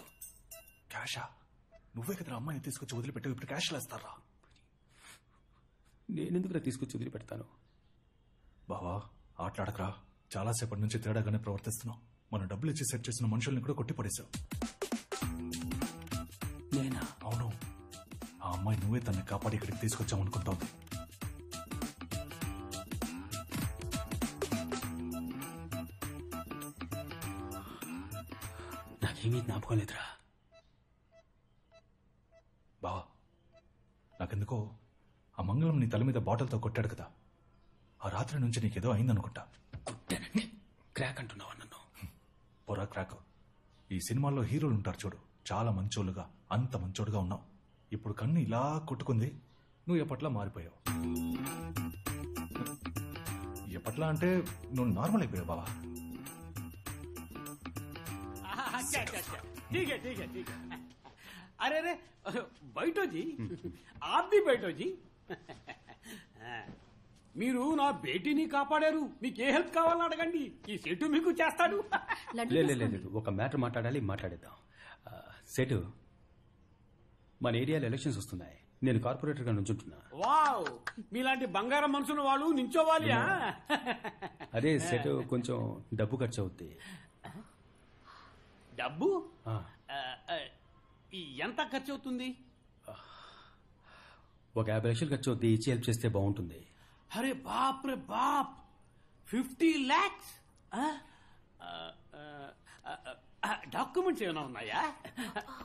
క్యాషా? నువ్వే కదరా అమ్మాయిని తీసుకొచ్చి వదిలిపెట్టావు, ఇప్పుడు క్యాష్ లేస్తారా? నేనెందుకురా తీసుకొచ్చి వదిలిపెడతాను? బావా ఆటలాడకరా, చాలాసేపటి నుంచి తేడాగానే ప్రవర్తిస్తున్నావు. మనం డబ్బులు ఇచ్చి సెట్ చేసిన మనుషుల్ని కూడా కొట్టిపడేశావు. నేనా? అవును, ఆ అమ్మాయి నువ్వే తనని కాపాడి ఇక్కడికి తీసుకొచ్చావు అనుకుంటోంది. నాకేమీ జ్ఞాపకం లేదురా. బావా నాకెందుకో ఆ మంగళం నీ తల మీద బాటిల్తో కొట్టాడు కదా, ఆ రాత్రి నుంచి నీకేదో అయిందనుకుంటా. కొట్టానంటే క్రాక్ అంటున్నావా నన్ను? పొరా క్రాక్. ఈ సినిమాల్లో హీరోలు ఉంటారు చూడు, చాలా మంచోళ్ళుగా, అంత మంచోడుగా ఉన్నావు. ఇప్పుడు కన్ను ఇలా కొట్టుకుంది, నువ్వు ఎప్పట్లా మారిపోయావు. ఎప్పట్లా అంటే నువ్వు నార్మల్ అయిపోయావు బావా. अरे अरे बैठो जी, आप भी बैठो जी. మీరు నా బేటీని కాపాడారు, మీకు ఏ హెల్ప్ కావాలని అడగండి, ఈ సెటు మీకు చేస్తాడు. లేదు, ఒక మ్యాటర్ మాట్లాడేద్దాం. సెటు, మన ఏరియాలో ఎలక్షన్స్ వస్తున్నాయి. నేను కార్పొరేటర్ గా నుంచుంటున్నా. వావ్, మీలాంటి బంగారం మనుషులు వాళ్ళు నించోవాలి. అదే సెటు, కొంచెం డబ్బు ఖర్చు అవుద్ది. డబ్బు ఎంత ఖర్చు అవుతుంది? ఒక 50 లక్షలు ఖర్చు అవుద్ది. ఇచ్చి హెల్ప్ చేస్తే బాగుంటుంది. అరే బాప్ రే బాప్, 50 lakhs. డాక్యుమెంట్స్ ఏమైనా ఉన్నాయా?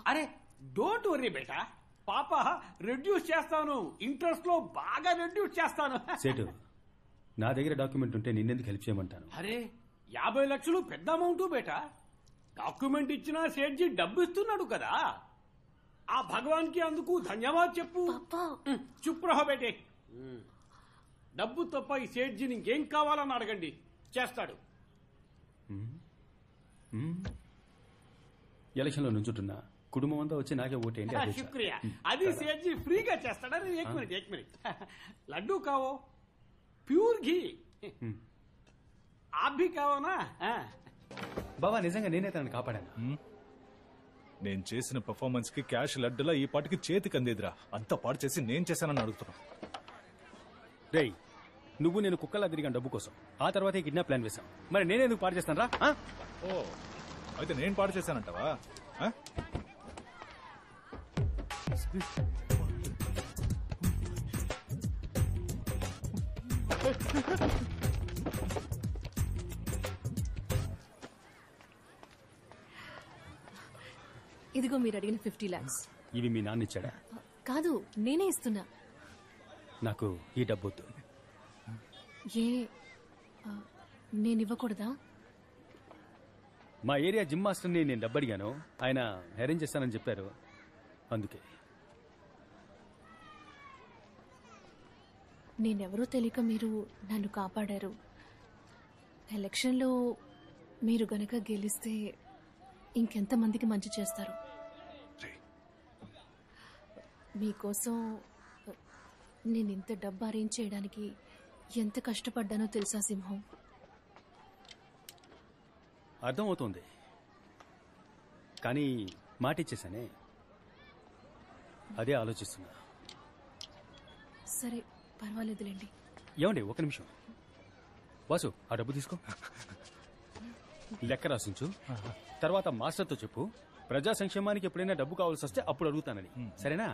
అరే డోంట్ వరీ బేటా, పాప రెడ్యూస్ చేస్తాను, ఇంట్రెస్ట్ లో బాగా రెడ్యూస్ చేస్తాను. సేటు, నా దగ్గర డాక్యుమెంట్ ఉంటే నిన్నెందుకు హెల్ప్ చేయమంటాను? అరే 50 లక్షలు పెద్ద అమౌంట్ బేటా. డాక్యుమెంట్ ఇచ్చినా సేట్జీ డబ్బు ఇస్తున్నాడు కదా, ఆ భగవాన్ కి అందుకు ధన్యవాద్ చెప్పు. చుప్ రహో బేటే. డబ్బు తప్ప ఈ సేట్జీని ఇంకేం కావాలని అడగండి, చేస్తాడు. ఎలక్షన్ లో నుంచుంటున్నా, కుటుంబం అంతా వచ్చి నాకే ఓటేయండి. శుక్రియా. అది సేట్జీ ఫ్రీగా చేస్తాడా? ఏక్ మినిట్. లడ్డూ కావో, ప్యూర్ ఘీ. आप भी కావో నా? బాబా నిజంగా నేనే తనని కాపాడాను. నేను చేసిన పర్ఫార్మెన్స్ కి క్యాష్ లడ్డులా ఈ పాటికి చేతికి అందేదిరా. అంతా పాడు చేసి నేను చేశానని అడుగుతున్నా. రేయ్, నువ్వు నేను కుక్కలా తిరిగాను డబ్బు కోసం. ఆ తర్వాత ఈ కిడ్నాప్ ప్లాన్ వేశాం. మరి నేనేందుకు పాడు చేస్తాను రా? ఓ, అయితే నేను పాడు చేశానంటావా? ఇదిగో మీరు అడిగిన 50 lakhs. ఇవి మీ నాన్న ఇచ్చాడా? కాదు, నేనే ఇస్తున్నా. నాకు ఈ డబ్బు వద్దు. ఏ నేను ఇవ్వకూడదా? మా ఏరియా జిమ్ మాస్టర్ని నేను డబ్బు అడిగాను, ఆయన అరేంజ్ చేస్తానని చెప్పారు. అందుకే. నేనెవరో తెలియక మీరు నన్ను కాపాడారు. ఎలక్షన్లో మీరు గనక గెలిస్తే ఇంకెంతమందికి మంచి చేస్తారు. మీకోసం నేను ఇంత డబ్బు అరేంజ్ చేయడానికి ఎంత కష్టపడ్డానో తెలుసా సింహం? అర్థమవుతోంది, కానీ మాట ఇచ్చేసానే, అదే ఆలోచిస్తున్నా. సరే పర్వాలేదులేండి. ఏమండి, ఒక నిమిషం. వాసు, ఆ డబ్బు తీసుకో, లెక్క రాసించు. తర్వాత మాస్టర్తో చెప్పు, ప్రజా సంక్షేమానికి ఎప్పుడైనా డబ్బు కావాల్సి వస్తే అప్పుడు అడుగుతానని. సరేనా?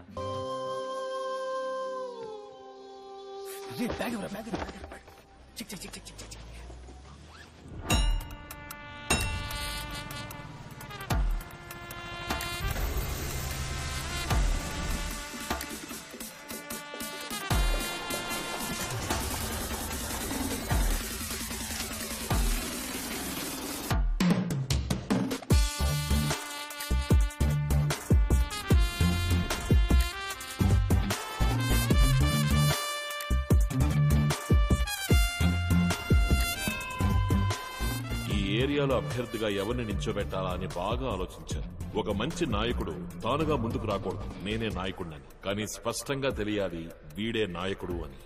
ఏరియాలో అభ్యర్థిగా ఎవరిని నించోబెట్టాలా అని బాగా ఆలోచించాను. ఒక మంచి నాయకుడు తానుగా ముందుకు రాకూడదు, నేనే నాయకుడినని. కానీ స్పష్టంగా తెలియాలి వీడే నాయకుడు అని.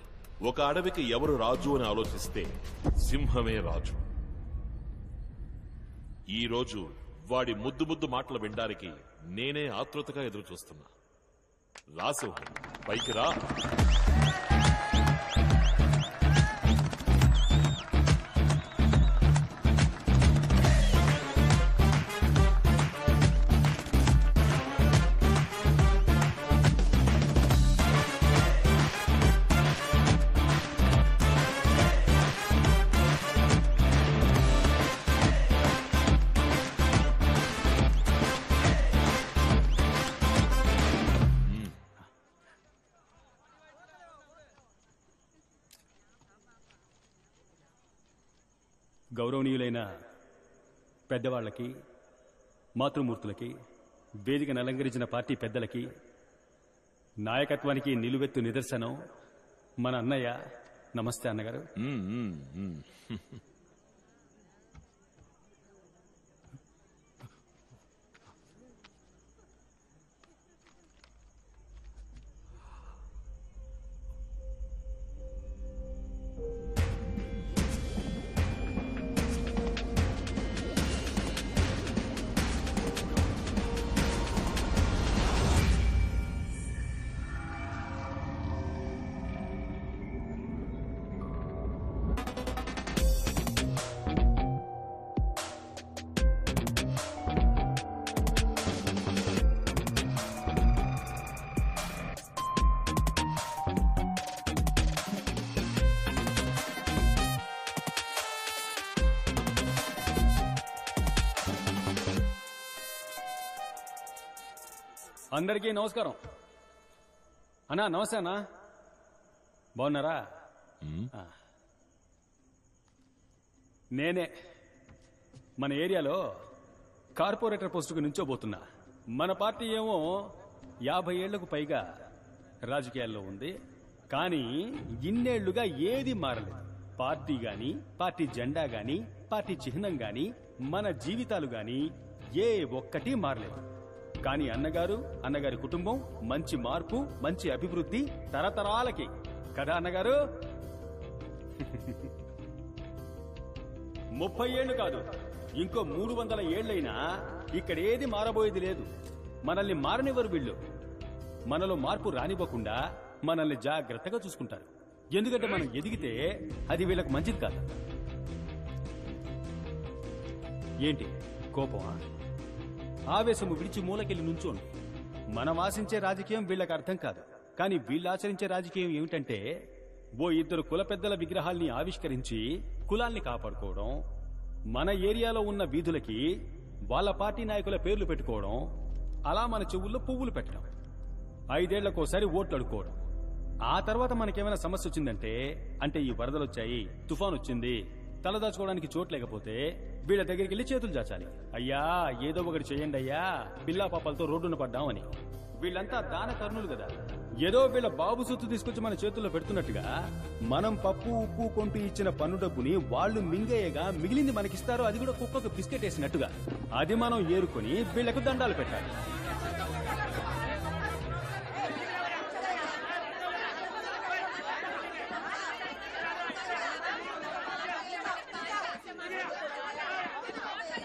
ఒక అడవికి ఎవరు రాజు అని ఆలోచిస్తే సింహమే రాజు. ఈ రోజు వాడి ముద్దు ముద్దు మాటలు వినడానికి నేనే ఆతృతగా ఎదురు చూస్తున్నా. రాసింహం పైకి రా. గౌరవనీయులైన పెద్దవాళ్లకి, మాతృమూర్తులకి, వేదికను అలంకరించిన పార్టీ పెద్దలకి, నాయకత్వానికి నిలువెత్తు నిదర్శనం మన అన్నయ్య. నమస్తే అన్నగారు. అందరికీ నమస్కారం. అన్నా నమస్తే అన్నా, బాగున్నారా? నేనే మన ఏరియాలో కార్పొరేటర్ పోస్టుకు నుంచోబోతున్నా. మన పార్టీ ఏమో 50 ఏళ్లకు పైగా రాజకీయాల్లో ఉంది, కానీ ఇన్నేళ్లుగా ఏది మారలేదు. పార్టీ గాని, పార్టీ జెండా గాని, పార్టీ చిహ్నం గాని, మన జీవితాలు గాని ఏ ఒక్కటి మారలేదు. కానీ అన్నగారి కుటుంబం మంచి మార్పు, మంచి అభివృద్ధి తరతరాలకి కదా అన్నగారు. 30 ఏళ్లు కాదు, ఇంకో 300 ఏళ్లైనా ఇక్కడ ఏది మారబోయేది లేదు. మనల్ని మారనివ్వరు వీళ్ళు. మనలో మార్పు రానివ్వకుండా మనల్ని జాగ్రత్తగా చూసుకుంటారు. ఎందుకంటే మనం ఎదిగితే అది వీళ్ళకు మంచిది కాదు. ఏంటి కోపమా? ఆవేశము విడిచి మూలకెళ్లి నుంచోండి. మనం ఆశించే రాజకీయం వీళ్ళకి అర్థం కాదు. కానీ వీళ్ళు ఆచరించే రాజకీయం ఏమిటంటే, ఓ 2 కుల పెద్దల విగ్రహాల్ని ఆవిష్కరించి కులాల్ని కాపాడుకోవడం, మన ఏరియాలో ఉన్న వీధులకి వాళ్ళ పార్టీ నాయకుల పేర్లు పెట్టుకోవడం, అలా మన చెవుల్లో పువ్వులు పెట్టడం, 5 ఏళ్లకోసారి ఓట్లు అడుకోవడం. ఆ తర్వాత మనకేమైనా సమస్య వచ్చిందంటే, అంటే ఈ వరదలొచ్చాయి, తుఫాన్ వచ్చింది, తలదాచుకోవడానికి చోటు లేకపోతే వీళ్ళ దగ్గరికి వెళ్ళి చేతులు చాచాలి. అయ్యా ఏదో ఒకటి చేయండి అయ్యా, పిల్లా పాపలతో రోడ్డున పడ్డామని. వీళ్ళంతా దాన కర్ణులు కదా. ఏదో వీళ్ళ బాబు సొత్తు తీసుకొచ్చి మన చేతుల్లో పెడుతున్నట్టుగా మనం పప్పు ఉప్పు కొంటూ ఇచ్చిన పన్ను డబ్బుని వాళ్ళు మింగేయగా మిగిలింది మనకిస్తారు. అది కూడా కుక్కకు బిస్కెట్ వేసినట్టుగా. అది మనం ఏరుకొని వీళ్లకు దండాలు పెట్టాలి.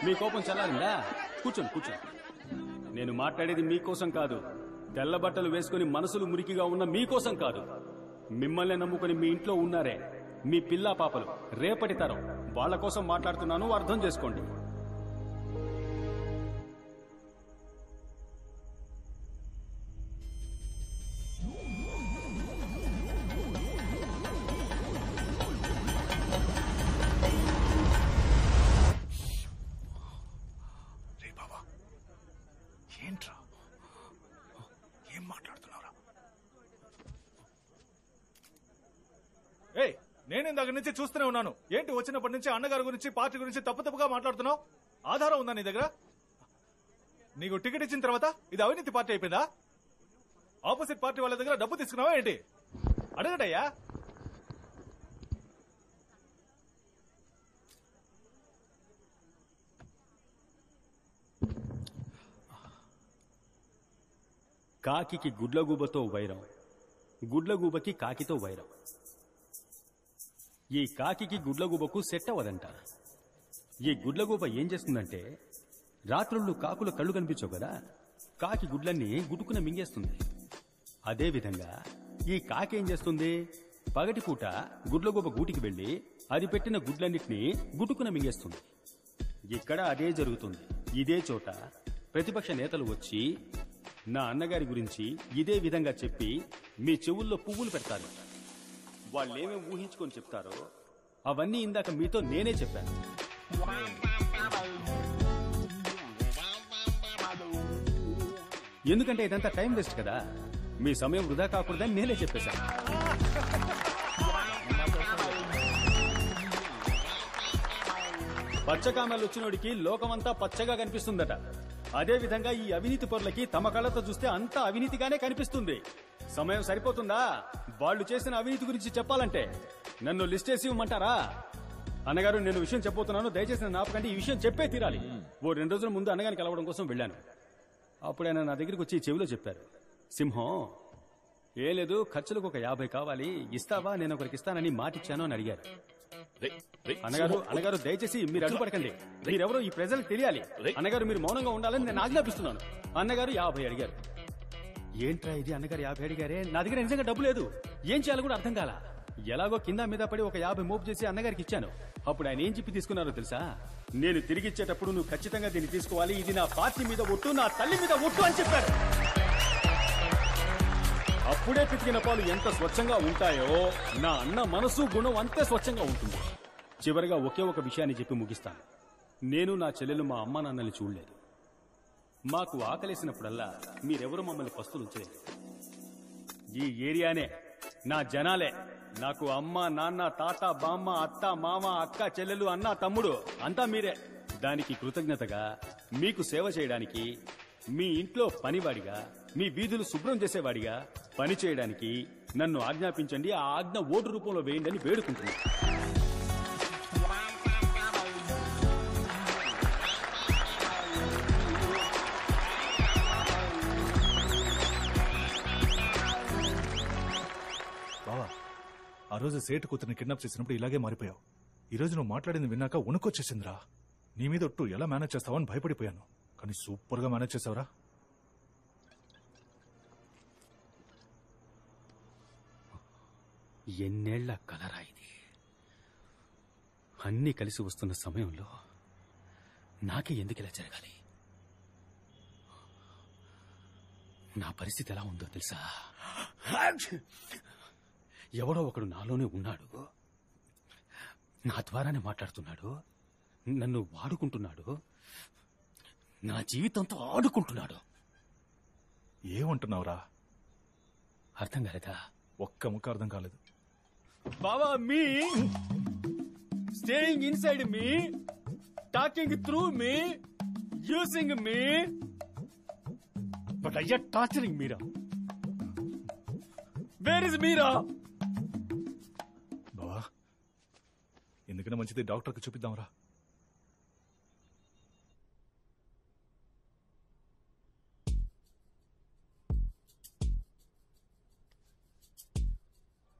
మీ కోపం చల్లారిందా? కూర్చోండి. నేను మాట్లాడేది మీకోసం కాదు, తెల్ల బట్టలు వేసుకుని మనసులు మురికిగా ఉన్న మీకోసం కాదు. మిమ్మల్ని నమ్ముకుని మీ ఇంట్లో ఉన్నారే మీ పిల్లా పాపలు, రేపటి తరం, వాళ్ల కోసం మాట్లాడుతున్నాను. అర్థం చేసుకోండి. నేను ఇందాక నుంచి చూస్తూనే ఉన్నాను. ఏంటి వచ్చినప్పటి నుంచి అన్నగారి గురించి, పార్టీ గురించి తప్పుగా మాట్లాడుతున్నావు? ఆధారం ఉందా నీ దగ్గర? నీకు టికెట్ ఇచ్చిన తర్వాత ఇది అవినీతి పార్టీ అయిపోయిందా? ఆపోజిట్ పార్టీ వాళ్ళ దగ్గర డబ్బు తీసుకున్నావా ఏంటి? అడగటయ్యా. కాకికి గుడ్లగూబతో వైరం, గుడ్లగూబకి కాకితో వైరం. ఈ కాకికి గుడ్లగూబకు సెట్ అవ్వదంట. ఈ గుడ్లగూబ ఏం చేస్తుందంటే, రాత్రుళ్ళు కాకుల కళ్ళు కనిపించవు కదా, కాకి గుడ్లన్నీ గుట్టుకున మింగేస్తుంది. అదేవిధంగా ఈ కాకి ఏం చేస్తుంది, పగటిపూట గుడ్లగూబ గూటికి వెళ్లి అది పెట్టిన గుడ్లన్నిటినీ గుట్టుకున మింగేస్తుంది. ఇక్కడ అదే జరుగుతుంది. ఇదే చోట ప్రతిపక్ష నేతలు వచ్చి నా అన్నగారి గురించి ఇదే విధంగా చెప్పి మీ చెవుల్లో పువ్వులు పెడతారు. వాళ్ళేమేం ఊహించుకొని చెప్తారో అవన్నీ ఇందాక మీతో నేనే చెప్పాను. ఎందుకంటే ఇదంతా టైం వేస్ట్ కదా, మీ సమయం వృధా కాకూడదని నేనే చెప్పేశాను. పచ్చకామలు వచ్చినోడికి లోకమంతా పచ్చగా కనిపిస్తుందట. అదే విధంగా ఈ అవినీతి పరులకి తమ కళ్ళతో చూస్తే అంతా అవినీతిగానే కనిపిస్తుంది. సమయం సరిపోతుందా వాళ్ళు చేసిన అవినీతి గురించి చెప్పాలంటే? నన్ను లిస్ట్ చేసి ఇవ్వమంటారా? అన్నగారు, నేను విషయం చెప్పబోతున్నాను, దయచేసి నన్ను ఆపకండి. ఈ విషయం చెప్పే తీరాలి. ఓ 2 రోజుల ముందు అన్నగారిని కలవడం కోసం వెళ్ళాను. అప్పుడు ఆయన నా దగ్గరికి వచ్చి చెవిలో చెప్పారు, సింహం ఏ లేదు, ఖర్చులకు ఒక 50 కావాలి, ఇస్తావా? నేను ఒకరికి ఇస్తానని మాటిచ్చాను అని అడిగారు. అన్నగారు దయచేసి మీరు అడ్డుపడకండి. మీరెవరో ఈ ప్రజలకు తెలియాలి. అన్నగారు, మీరు మౌనంగా ఉండాలని నేను ఆజ్ఞాపిస్తున్నాను. అన్నగారు 50 అడిగారు. ఏంట్రా ఇది, అన్నగారు 50 అడిగారే, నా దగ్గర నిజంగా డబ్బు లేదు, ఏం చేయాలో కూడా అర్థం కాల. ఎలాగో కింద మీద పడి ఒక 50 మోపు చేసి అన్నగారికి ఇచ్చాను. అప్పుడు ఆయన ఏం చెప్పి తీసుకున్నారో తెలుసా? నేను తిరిగి ఇచ్చేటప్పుడు నువ్వు ఖచ్చితంగా దీన్ని తీసుకోవాలి, ఇది నా పార్టీ మీద ఒట్టు, నా తల్లి మీద ఒట్టు అని చెప్పారు. అప్పుడే పితికిన పాలు ఎంత స్వచ్ఛంగా ఉంటాయో నా అన్న మనసు గుణం అంతే స్వచ్ఛంగా ఉంటుంది. చివరిగా ఒకే ఒక విషయాన్ని చెప్పి ముగిస్తాను. నేను నా చెల్లెలు మా అమ్మా నాన్నల్ని చూడలేదు. మాకు ఆకలేసినప్పుడల్లా మీరెవరూ మమ్మల్ని పస్తులుంచలేదు. ఈ ఏరియానే, నా జనాలే నాకు అమ్మ, నాన్న, తాత, బామ్మ, అత్త, మామ, అక్క, చెల్లెలు, అన్న, తమ్ముడు అంతా మీరే. దానికి కృతజ్ఞతగా మీకు సేవ చేయడానికి, మీ ఇంట్లో పనివాడిగా, మీ వీధులు శుభ్రం చేసేవాడిగా పని చేయడానికి నన్ను ఆజ్ఞాపించండి. ఆ ఆజ్ఞ ఓటు రూపంలో వేయండి అని వేడుకుంటున్నాను. బావా, ఆ రోజు సేటు కూతురిని కిడ్నాప్ చేసినప్పుడు ఇలాగే మారిపోయావు. ఈ రోజు నువ్వు మాట్లాడింది విన్నాక ఉనుకొచ్చేసిందిరా. నీ మీద ఒట్టు ఎలా మేనేజ్ చేస్తావని భయపడిపోయాను, కానీ సూపర్ గా మేనేజ్ చేసావురా. ఎన్నేళ్ల కలరా ఇది. అన్నీ కలిసి వస్తున్న సమయంలో నాకే ఎందుకు ఇలా జరగాలి? నా పరిస్థితి ఎలా ఉందో తెలుసా? ఎవడో ఒకడు నాలోనే ఉన్నాడు, నా ద్వారానే మాట్లాడుతున్నాడు, నన్ను వాడుకుంటున్నాడు, నా జీవితంతో ఆడుకుంటున్నాడు. ఏమంటున్నావురా? అర్థం కాలేదా? ఒక్క ముక్క అర్థం కాలేదు. బావా, me staying inside me, talking through me, using me, but అయ్యా torturing Meera. Where is Meera? బావా, ఎందుకన్నా మంచిది డాక్టర్కి చూపిద్దాంరా.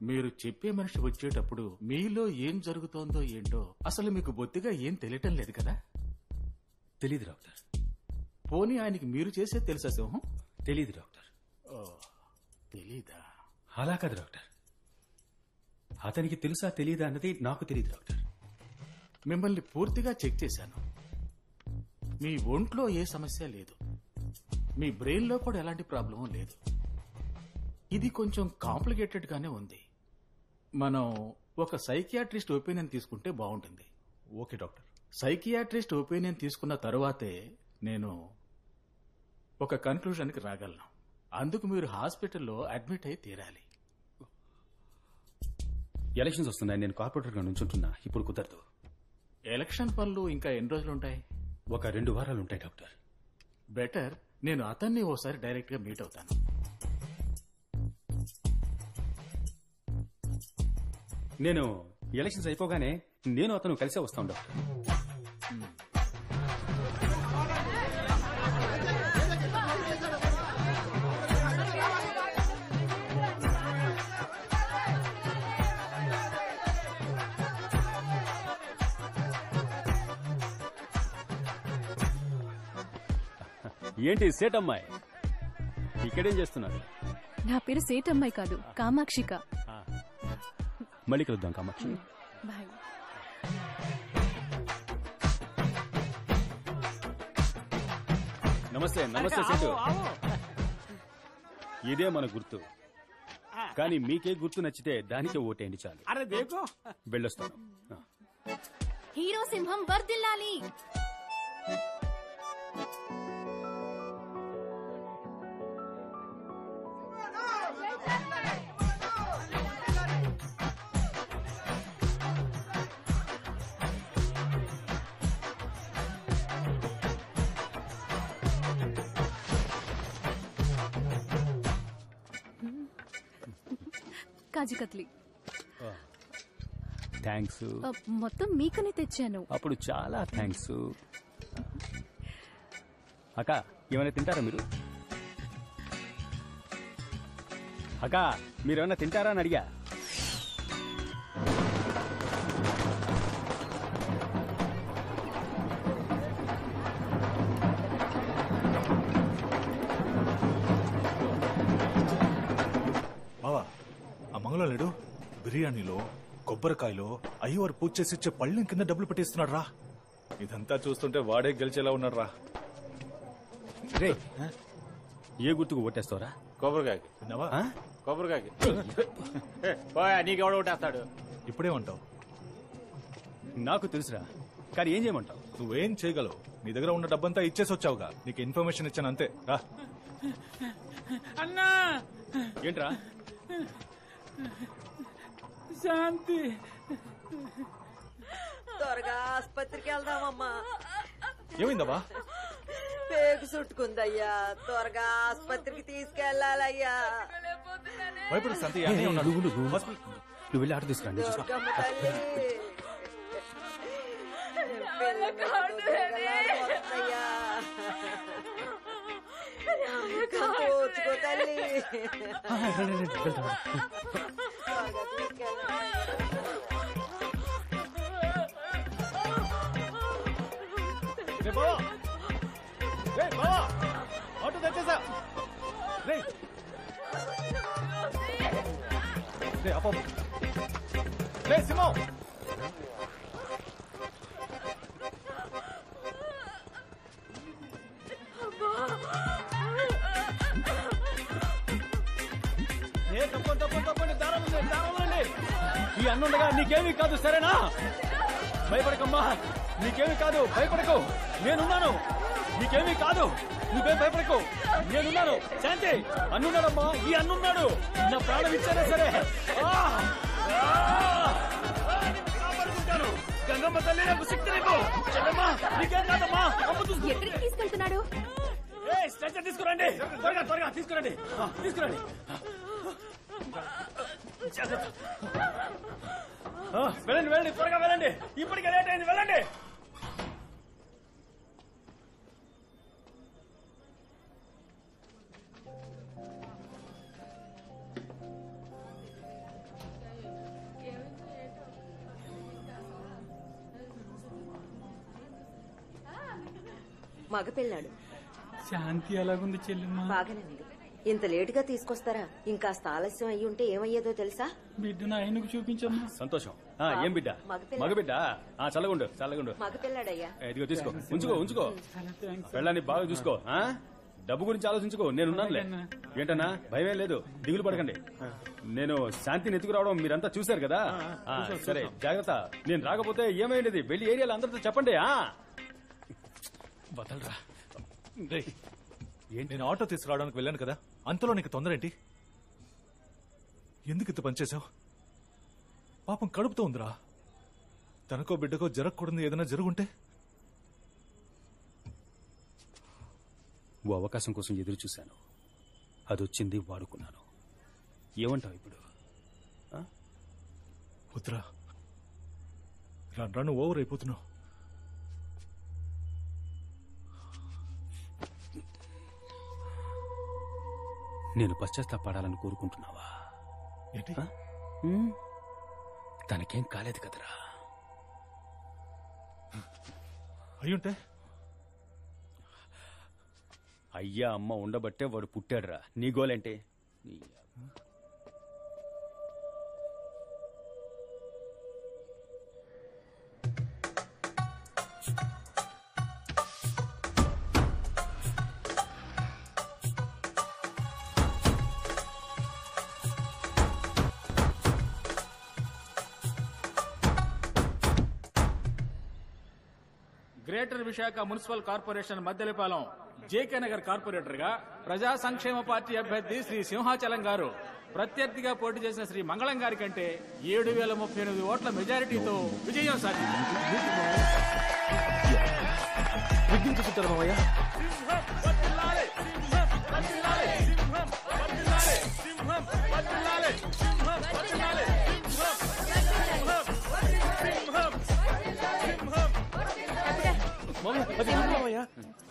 మీరు చెప్పే మనిషి వచ్చేటప్పుడు మీలో ఏం జరుగుతోందో ఏంటో అసలు మీకు బొత్తిగా ఏం తెలియటం లేదు కదా? తెలీదు డాక్టర్. పోనీ ఆయనకి మీరు చేసే తెలుసా సింహం? తెలీదు డాక్టర్. తెలీదా? అలా కాదు డాక్టర్, అతనికి తెలుసా తెలీదా అన్నది నాకు తెలీదు డాక్టర్. మిమ్మల్ని పూర్తిగా చెక్ చేశాను. మీ ఒంట్లో ఏ సమస్య లేదు, మీ బ్రెయిన్ లో కూడా ఎలాంటి ప్రాబ్లం లేదు. ఇది కొంచెం కాంప్లికేటెడ్ గానే ఉంది. మనం ఒక సైకియాట్రిస్ట్ ఒపీనియన్ తీసుకుంటే బాగుంటుంది. Okay doctor. సైకియాట్రిస్ట్ ఒపీనియన్ తీసుకున్న తరువాతే నేను ఒక కన్క్లూజన్కి రాగలను. అందుకు మీరు హాస్పిటల్లో అడ్మిట్ అయి తీరాలి. ఎలక్షన్స్ వస్తున్నాయి, నేను కార్పొరేటర్గా నుంచుంటున్నా, ఇప్పుడు కుదరదు. ఎలక్షన్ పనులు ఇంకా ఎన్ని రోజులుంటాయి? ఒక 2 వారాలు ఉంటాయి డాక్టర్. బెటర్ నేను అతన్ని ఓసారి డైరెక్ట్ గా మీట్ అవుతాను. నేను ఎలక్షన్స్ అయిపోగానే నేను అతను కలిసే వస్తాను డాక్టర్. ఏంటి సేటమ్మాయి ఇక్కడేం చేస్తున్నారు? నా పేరు సేటమ్మాయి కాదు, కామాక్షిక. మళ్ళీ కలుద్దాం కామాక్షి. బాయ్. నమస్తే నమస్తే సేటు. ఇదే మన గుర్తు, కానీ మీకే గుర్తు నచ్చితే దానికే ఓటేయండి చాలు. వెళ్ళొస్తాను. హీరో సింహం వర్ధిల్లాలి. కాజీ కత్లీ. థ్యాంక్స్. మొత్తం మీకనే తెచ్చాను. అప్పుడు చాలా థ్యాంక్స్. అక్క ఏమైనా తింటారా మీరు? అక్క మీరేమైనా తింటారా అని అడిగా. బావా ఆ మంగళం లేడు, బిర్యానీలో కొబ్బరికాయలో అయ్యవారు పూజ చేసి ఇచ్చే పళ్ళెం కింద డబ్బులు పెట్టిస్తున్నాడు రా. ఇదంతా చూస్తుంటే వాడే గెలిచేలా ఉన్నాడు రా. రే ఏ గుర్తుకు ఓటేస్తావరా? కొబ్బరికాయకి. విన్నావా? కొబ్బరికాయకి. నీకెవడ ఓటేస్తాడు? ఇప్పుడేమంటావు? నాకు తెలుసురా, కానీ ఏం చేయమంటావు? నువ్వేం చేయగలవు? నీ దగ్గర ఉన్న డబ్బంతా ఇచ్చేసి వచ్చావుగా. నీకు ఇన్ఫర్మేషన్ ఇచ్చాను అంతే. రా. అన్నా ఏంట్రా? శాంతి. త్వరగా ఆసుపత్రికి వెళ్దామమ్మా. ఏమైందమ్మా? పేగు చుట్టుకుందయ్యా, త్వరగా ఆసుపత్రికి తీసుకెళ్లాలయ్యా. భయపడు సంతి. నువ్వు వెళ్ళి ఆట తీసుకురండి. దుర్గమ్మ తల్లి, వస్తయ్యా. కూర్చుకో తల్లి. ఆటో తెచ్చేసా. రే అప్ప. రే సింహం. తప్పండి దారండి. ఈ అన్నుండగా నీకేమీ కాదు, సరేనా? భయపడకమ్మా, నీకేమీ కాదు, భయపడకు, నేనున్నాను. నీకేమీ కాదు, నువ్వేం భయపడకు, నేనున్నాను. శాంతి అన్నున్నాడమ్మా, ఈ అన్నున్నాడు. నా ప్రాణం ఇచ్చానే సరే. గంగమ్మ తల్లి నాకు శక్తి నీకు. చెల్లమ్మా నీకేం కాదమ్మా. ఎక్కడికి తీసుకెళ్తున్నాడు? స్ట్రెచర్ తీసుకురండి, త్వరగా తీసుకురండి. వెళ్ళండి, త్వరగా వెళ్ళండి. ఇప్పటికే లేట్ అయింది, వెళ్ళండి. మగపిల్లాడు. శాంతి ఎలాగుంది చెల్లెమ్మా? బాగానే ఉంది. ఇంత లేటుగా తీసుకొస్తారా? ఇంకాస్త ఆలస్యం అయ్యి ఉంటే ఏమయ్యేదో తెలుసా? బిడ్డను ఆయనకు చూపించమ్మా. సంతోషం. ఏం బిడ్డ? మగబిడ్డ. చల్లగుండు. మగపిల్లాడయ్యా. ఇదిగో తీసుకో, ఉంచుకో. పెళ్ళాన్ని బాగా చూసుకో. డబ్బు గురించి ఆలోచించుకో, నేనున్నానులే. ఏంటన్నా భయమే లేదు, దిగులు పడకండి. నేను శాంతిని ఎత్తుకురావడం మీరంతా చూశారు కదా. సరే జాగ్రత్త. నేను రాకపోతే ఏమైంది? వెళ్ళి ఏరియాలో అందరితో చెప్పండి. వదలరా. నేను ఆటో తీసుకురావడానికి వెళ్ళాను కదా, అంతలో నీకు తొందర ఏంటి? ఎందుకు ఇంత పనిచేశావు? పాపం కడుపుతో ఉందిరా. తనకో బిడ్డకో జరగకూడదు ఏదైనా జరుగుంటే? ఓ అవకాశం కోసం ఎదురు చూశాను, అదొచ్చింది, వాడుకున్నాను. ఏమంటావు ఇప్పుడు? వద్దురా, రాను ఓవర్ అయిపోతున్నావు. నేను పశ్చాత్తాపడాలని కోరుకుంటున్నావా? ఏంటి? తనకేం కాలేదు కదరా. అయ్యా అమ్మ ఉండబట్టే వాడు పుట్టాడురా. నీ గోలేంటి? Greater Visakha municipal corporation Maddilapalem JK Nagar corporator గా ప్రజా సంక్షేమ పార్టీ అభ్యర్థి శ్రీ సింహాచలం గారు ప్రత్యర్థిగా పోటీ చేసిన శ్రీ మంగళం గారి కంటే 7,038 ఓట్ల మెజారిటీతో విజయం సాధించారు.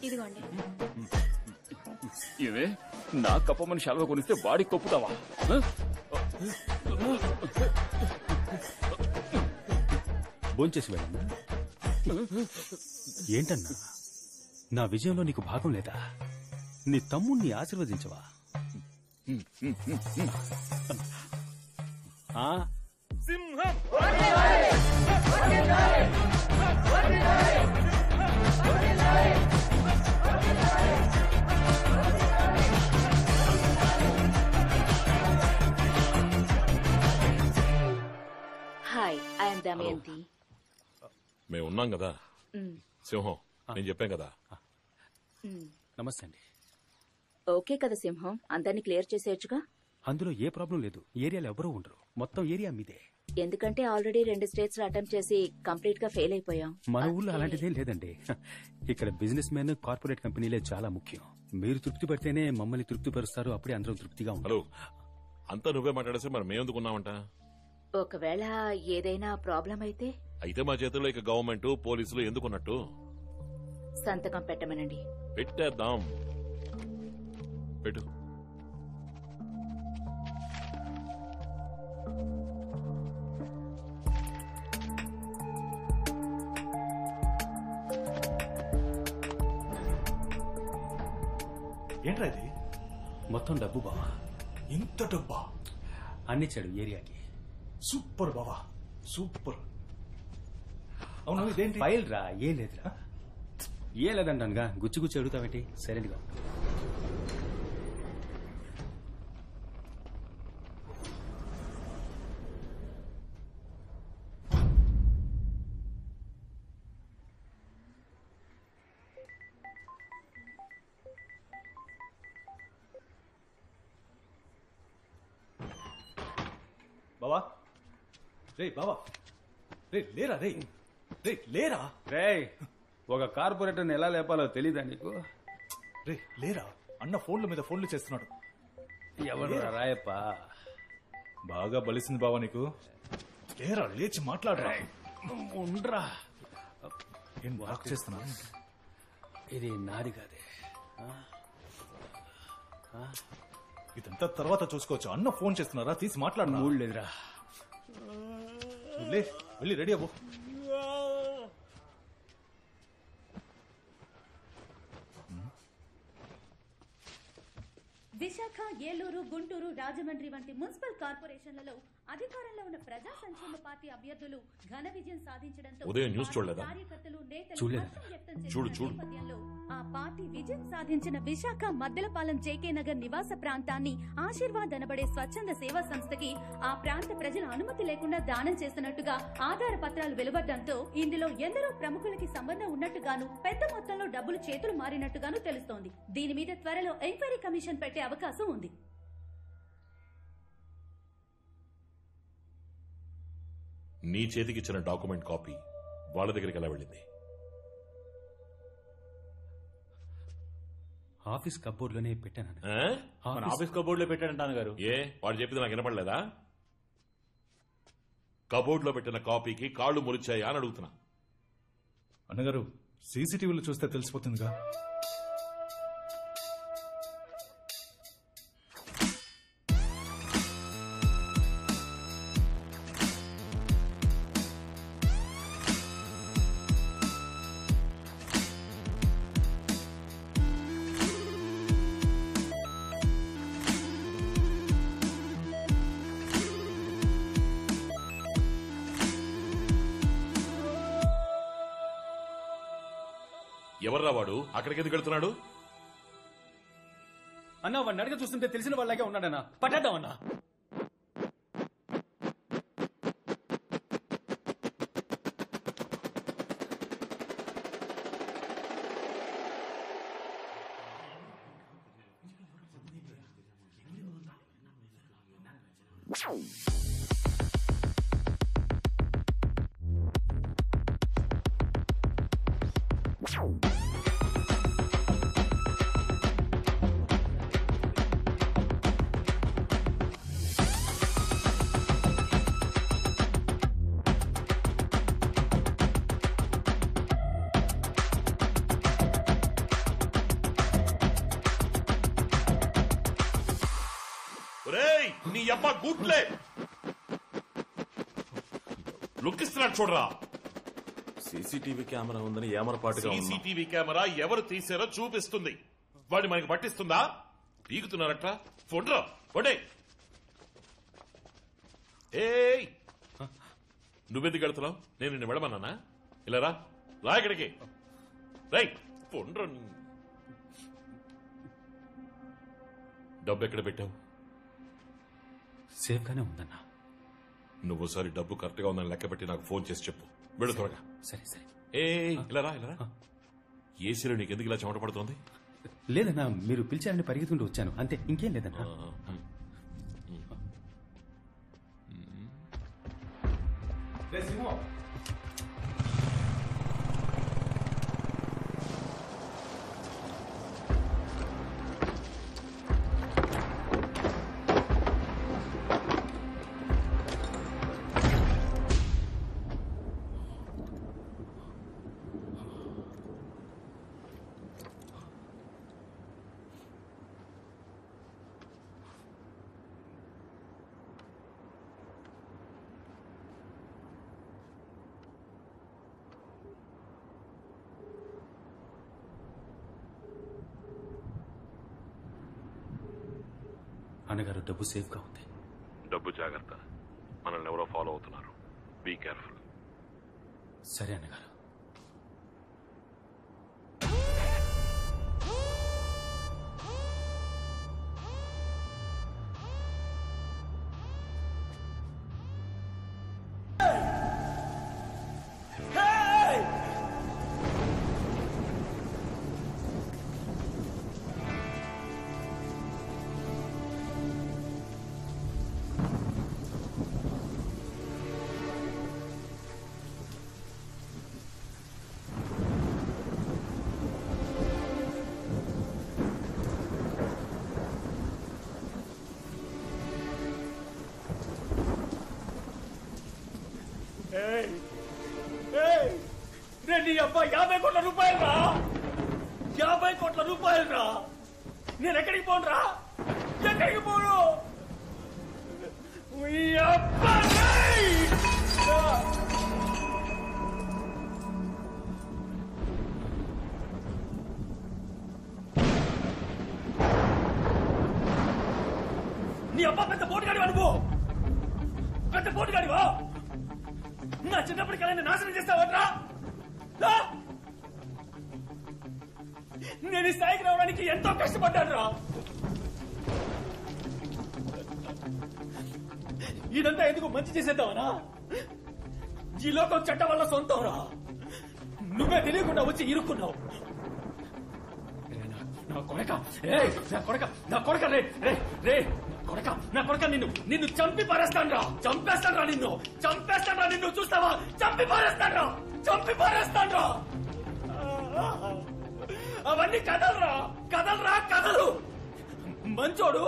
ఇదిగోండి. ఇవే నా కప్పమని శాలువ కొనిస్తే వాడికి కొప్పుతావా? భోంచేసి వెళ్ళమ్మా. ఏంటన్నా, నా విజయంలో నీకు భాగం లేదా? నీ తమ్ముణ్ణి ఆశీర్వదించవా? సింహం హాయ్, ఐఎమ్ దమయంతి. మేము ఉన్నాం కదా సింహం, నేను చెప్పాం కదా. నమస్తే అండి. ఓకే కదా సింహం, అందరినీ క్లియర్ చేసేయచ్చుగా? అందులో ఏ ప్రాబ్లం లేదు. ఏరియాలో ఎవరూ ఉండరు. మొత్తం ఏరియా మీదే. ఎందుకంటే ఆల్రెడీ 2 స్టేట్స్ లో అటెంప్ట్ చేసి కంప్లీట్ గా ఫెయిల్ అయిపోయాం. మన ఊళ్ళో అలాంటిదేం లేదండి. ఇక్కడ బిజినెస్ మ్యాన్, కార్పొరేట్ కంపెనీలే చాలా ముఖ్యం. మీరు తృప్తి పడితేనే మమ్మల్ని తృప్తి పరుస్తారు. అప్పుడే అందరం తృప్తిగా ఉంటారు. అంతా నువ్వే మాట్లాడేసి మరి మేమెందుకున్నామంట? ఒకవేళ ఏదైనా ప్రాబ్లం అయితే మా చేతుల్లో ఇక గవర్నమెంట్, పోలీసులు ఎందుకున్నట్టు? సంతకం పెట్టమనండి. పెట్టేద్దాం. పెట్టు. ఏంట్రా ఇది? మొత్తం డబ్బు బావా. ఇంత డబ్బా? అన్నిచ్చాడు ఏరియాకి. సూపర్ బావా, సూపర్. అవును, ఇదేంటి? ఫైల్ రా. ఏం లేదురా. ఏ లేదంటానుగా. గుచ్చి గుచ్చి అడుగుతావేంటి? సరేగా. బావా, రే బావా, రే లేరా, రే రే లేరా. రే, ఒక కార్పొరేటర్ని ఎలా లేపాలో తెలీదా నీకు? రే లేరా, అన్న ఫోన్ల మీద ఫోన్లు చేస్తున్నాడు. ఎవరు రాయప్ప? బాగా బలిసింది బావా నీకు. లేరా, లేచి మాట్లాడరా. ఉండ్రా. ఏం వాక్ చేస్తున్నా? ఇది నాది కాదే. ఇదంతా తర్వాత చూసుకోవచ్చు. అన్న ఫోన్ చేస్తున్నారా, తీసి మాట్లాడినా? మూడు లేదురా. లే, వెళ్ళి రెడీ అవ్వు. విశాఖ, ఏలూరు, గుంటూరు, రాజమండ్రి వంటి మున్సిపల్ కార్పొరేషన్లలో అధికారంలో ఉన్న ప్రజా సంక్షేమ పార్టీ అభ్యర్థులు ఘన విజయం సాధించడంతో ఉదయం న్యూస్ చూడలేదా? కార్యకర్తలు, నేతలు చూడలేదు. హర్షం వ్యక్తం చేసిన చూడు. నేపథ్యంలో ఆ పార్టీ విజయం సాధించిన విశాఖ మద్దెలపాలెం జేకే నగర్ నివాస ప్రాంతాన్ని ఆశీర్వాద్ అనబడే స్వచ్ఛంద సేవా సంస్థకి ఆ ప్రాంత ప్రజల అనుమతి లేకుండా దానం చేస్తున్నట్టుగా ఆధార పత్రాలు వెలువడ్డంతో ఇందులో ఎందరో ప్రముఖులకి సంబంధం ఉన్నట్టుగాను, పెద్ద మొత్తంలో డబ్బులు చేతులు మారినట్టుగాను తెలుస్తోంది. దీని మీద త్వరలో ఎంక్వైరీ కమిషన్ పెట్టే అవకాశం ఉంది. నీ చేతికిచ్చిన డాక్యుమెంట్ కాపీ వాళ్ళ దగ్గరికి ఎలా వెళ్ళింది? ఆఫీస్ కబోర్డ్లోనే పెట్టాను. మన ఆఫీస్ కబోర్డ్ లో పెట్టాడంటాను గారు. ఏ, వాడు చెప్పింది నాకు వినపడలేదా? కబోర్డ్ లో పెట్టిన కాపీకి కాళ్ళు మురిచాయా అని అడుగుతున్నా. అన్నగారు, సీసీటీవీలో చూస్తే తెలిసిపోతుందిగా. ఎవర్రా వాడు? అక్కడికి ఎందుకు వెళ్తున్నాడు? అన్నా వాడిని అడగ చూస్తుంటే తెలిసిన వాళ్ళకే ఉన్నాడన్నా. పట్టేద్దాం అన్నా. నీ అబ్బా గూట్లే లుక్కిస్తున్నాడు చూడరా. సీసీటీవీ కెమెరా ఉందని ఏమరపాటుగా ఉంది. సీసీటీవీ కెమెరా ఎవరు తీసారో చూపిస్తుంది. వాడిని మనకి పట్టిస్తుందా? పీకుతున్నారట్రా. ఫోడ్రా ఫోడే. ఏయ్ నువ్వెందుకు వెళ్తున్నావు? నేను నిన్ను వెళ్ళమన్నానా? ఇలా రా ఇక్కడికి. రై ఫోడ్రా. డబ్బు ఎక్కడ పెట్టావు? సేఫ్ గానే ఉందన్నా. నువ్వుసారి డబ్బు కరెక్ట్ గా ఉందని లెక్క పెట్టి నాకు ఫోన్ చేసి చెప్పు. వెళ్ళు త్వరగా. సరే సరే. ఇలా రా ఏసీలో నీకెందుకు ఇలా చెమట పడుతోంది? లేదన్నా, మీరు పిలిచారని పరిగెత్తుకుంటూ వచ్చాను అంతే, ఇంకేం లేదన్నా. అన్నగారు డబ్బు సేఫ్ గా ఉంది. డబ్బు జాగ్రత్త. మనల్ని ఎవరో ఫాలో అవుతున్నారు. Be careful. సరే అన్నగారు. నీ అబ్బా 50 కోట్ల రూపాయలు రా. 50 కోట్ల రూపాయలు రా. నేను ఎక్కడికి పోను రా? ఎక్కడికి పోను? నీ అబ్బా పెద్ద పోటుగాడివా నువ్వు? పెద్ద పోటుగాడివా? నా చిన్నప్పటి కళని నాశనం చేస్తావట్రా? నేను ఈ స్థాయికి రావడానికి ఎంతో కష్టపడ్డాను రా. ఇదంతా ఎందుకు మంచి చేసేద్దామనా? ఈ లోకం చట్టం వల్ల సొంతం రా. నువ్వే తెలియకుండా వచ్చి ఇరుక్కున్నావు. నా కొడక నిన్ను చంపి పారేస్తాను రా. చంపేస్తాను రా నిన్ను. చూస్తావా? చంపి పారేస్తాను రా. అవన్నీ కథలు. మంచోడు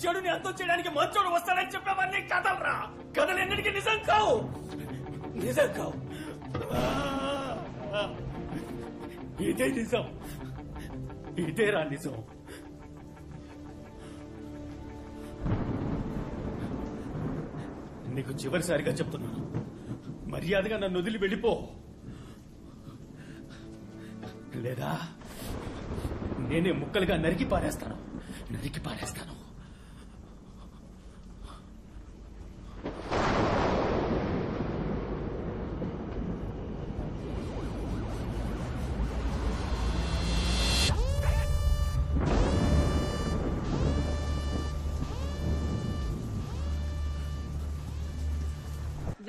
చెడుని అంతం చేయడానికి మంచోడు వస్తాడని చెప్పేవన్నీ కథలురా. కథలు ఎన్నిటికీ నిజం కావు. ఇదే నిజం. ఇదేరా నిజం. నీకు చివరిసారిగా చెప్తున్నాను, మర్యాదగా నన్ను వదిలి వెళ్ళిపో. లేదా నేనే ముక్కలుగా నరికి పారేస్తాను.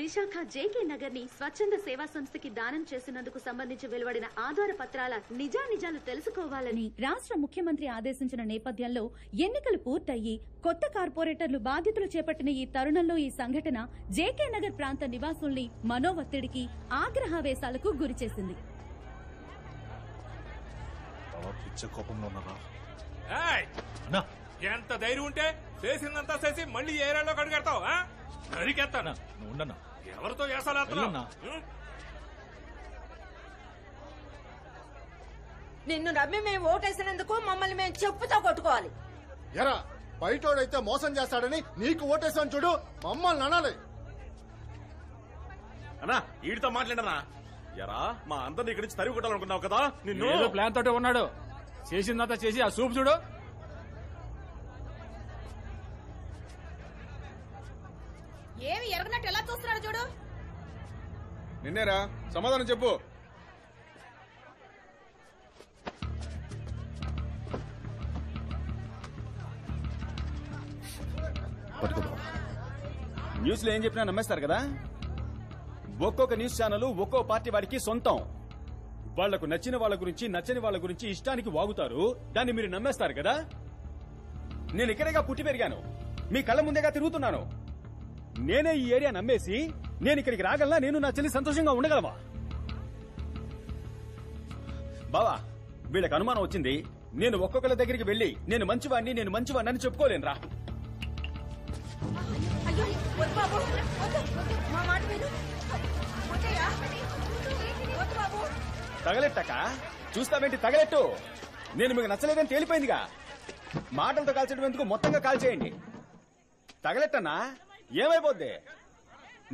విశాఖ జేకే నగర్ ని స్వచ్ఛంద సేవా సంస్థకి దానం చేసినందుకు సంబంధించి వెలువడిన ఆధార పత్రాల నిజానిజాలు తెలుసుకోవాలని రాష్ట్ర ముఖ్యమంత్రి ఆదేశించిన నేపథ్యంలో ఎన్నికలు పూర్తయి కొత్త కార్పొరేటర్లు బాధ్యతలు చేపట్టిన ఈ తరుణంలో ఈ సంఘటన జేకే నగర్ ప్రాంత నివాసుల్ని మనోవత్తిడికి ఆగ్రహావేశాలకు గురిచేసింది. ఎంత ధైర్యం ఉంటే చేసిందంతా చేసి మళ్ళీ ఏరియాలో కడుగెడతావు? నరికెత్తానా? ఉండన్నా, ఎవరితో చేసాలా? నిన్ను నమ్మి మేము ఓటేసినందుకు మమ్మల్ని మేము చెప్పుతో కొట్టుకోవాలి. ఎరా బయటోడైతే మోసం చేస్తాడని నీకు ఓటేసాను చూడు, మమ్మల్ని అనాలి. అన్నా వీడితో మాట్లాడనా? ఎరా మా అందరిని ఇక్కడి నుంచి తరిగి కొట్టాలనుకున్నావు కదా? నిన్ను ఏదో ప్లాన్ తోటే ఉన్నాడు. చేసిందంతా చేసి ఆ సూప్ చూడు. ఏమి ఎరగనట్టు ఎలా చూస్తున్నాడు చూడు. నిన్నేరా, సమాధానం చెప్పు. న్యూస్ లో ఏం చెప్పినా నమ్మేస్తారు కదా. ఒక్కొక్క న్యూస్ ఛానల్ ఒక్కో పార్టీ వారికి సొంతం. వాళ్లకు నచ్చిన వాళ్ళ గురించి నచ్చని వాళ్ళ గురించి ఇష్టానికి వాగుతారు. దాన్ని మీరు నమ్మేస్తారు కదా. నేను ఇక్కడేగా పుట్టి పెరిగాను, మీ కళ్ళ ముందేగా తిరుగుతున్నాను. నేనే ఈ ఏరియా నమ్మేసి నేను ఇక్కడికి రాగలనా? నేను నా చెల్లి సంతోషంగా ఉండగలవా? బావా, వీళ్ళకి అనుమానం వచ్చింది. నేను ఒక్కొక్కరి దగ్గరికి వెళ్లి నేను మంచివాడిని అని చెప్పుకోలేనురా. తగలెట్టక చూస్తావేంటి? తగలెట్టు. నేను మీకు నచ్చలేదని తేలిపోయిందిగా. మాటలతో కాల్చడం ఎందుకు, మొత్తంగా కాల్చేయండి. తగలెట్టన్నా ఏమైపోద్ది?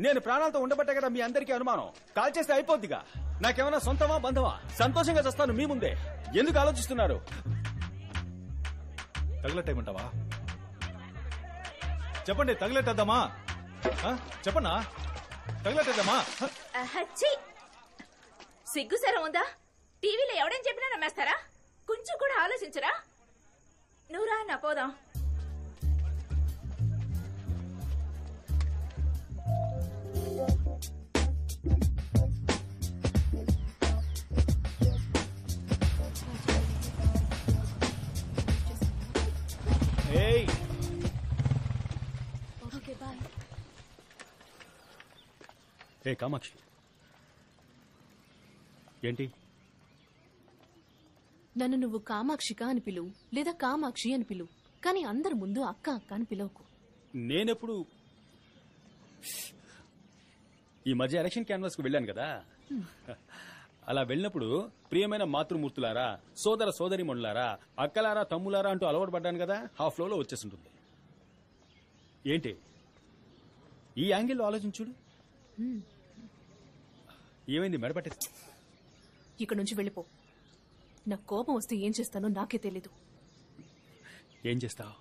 నేను ప్రాణాలతో ఉండబట్టే కదా మీ అందరికీ అనుమానం. కాల్చేస్తే అయిపోద్దిగా. నాకేమన్నా సొంతమా బంధమా? సంతోషంగా చేస్తాను మీ ముందే. ఎందుకు ఆలోచిస్తున్నారు? తగలెట్టేయమంటావా? చెప్పండి, తగలెట్టేద్దామా? చెప్పన్నా, తగలెట్టేద్దామా? సిగ్గుసరం ఉందా? టీవీలో ఎవడేం చెప్పినా నమ్మేస్తారా? కొంచెం కూడా ఆలోచించరా? నువ్వు రా నా పోదాం. ఏ కామాక్షి, ఏంటి? నన్ను నువ్వు కామాక్షిక అని పిలువు, లేదా కామాక్షి అని పిలువు, కానీ అందరి ముందు అక్క అక్క అని పిలవకు. నేనెప్పుడు ఈ మధ్య ఎలక్షన్ క్యాన్వాస్ కు వెళ్ళాను కదా. అలా వెళ్ళినప్పుడు ప్రియమైన మాతృమూర్తులారా, సోదర సోదరిమణులారా, అక్కలారా, తమ్ములారా అంటూ అలవాటు పడ్డాను కదా. ఆ ఫ్లోలో వచ్చేసింటుంది. ఏంటి ఈ యాంగిల్లో ఆలోచించుడు. ఏమైంది? మెడపట్టేసి ఇక్కడ నుంచి వెళ్ళిపో. నాకు కోపం వస్తే ఏం చేస్తానో నాకే తెలీదు. ఏం చేస్తావు?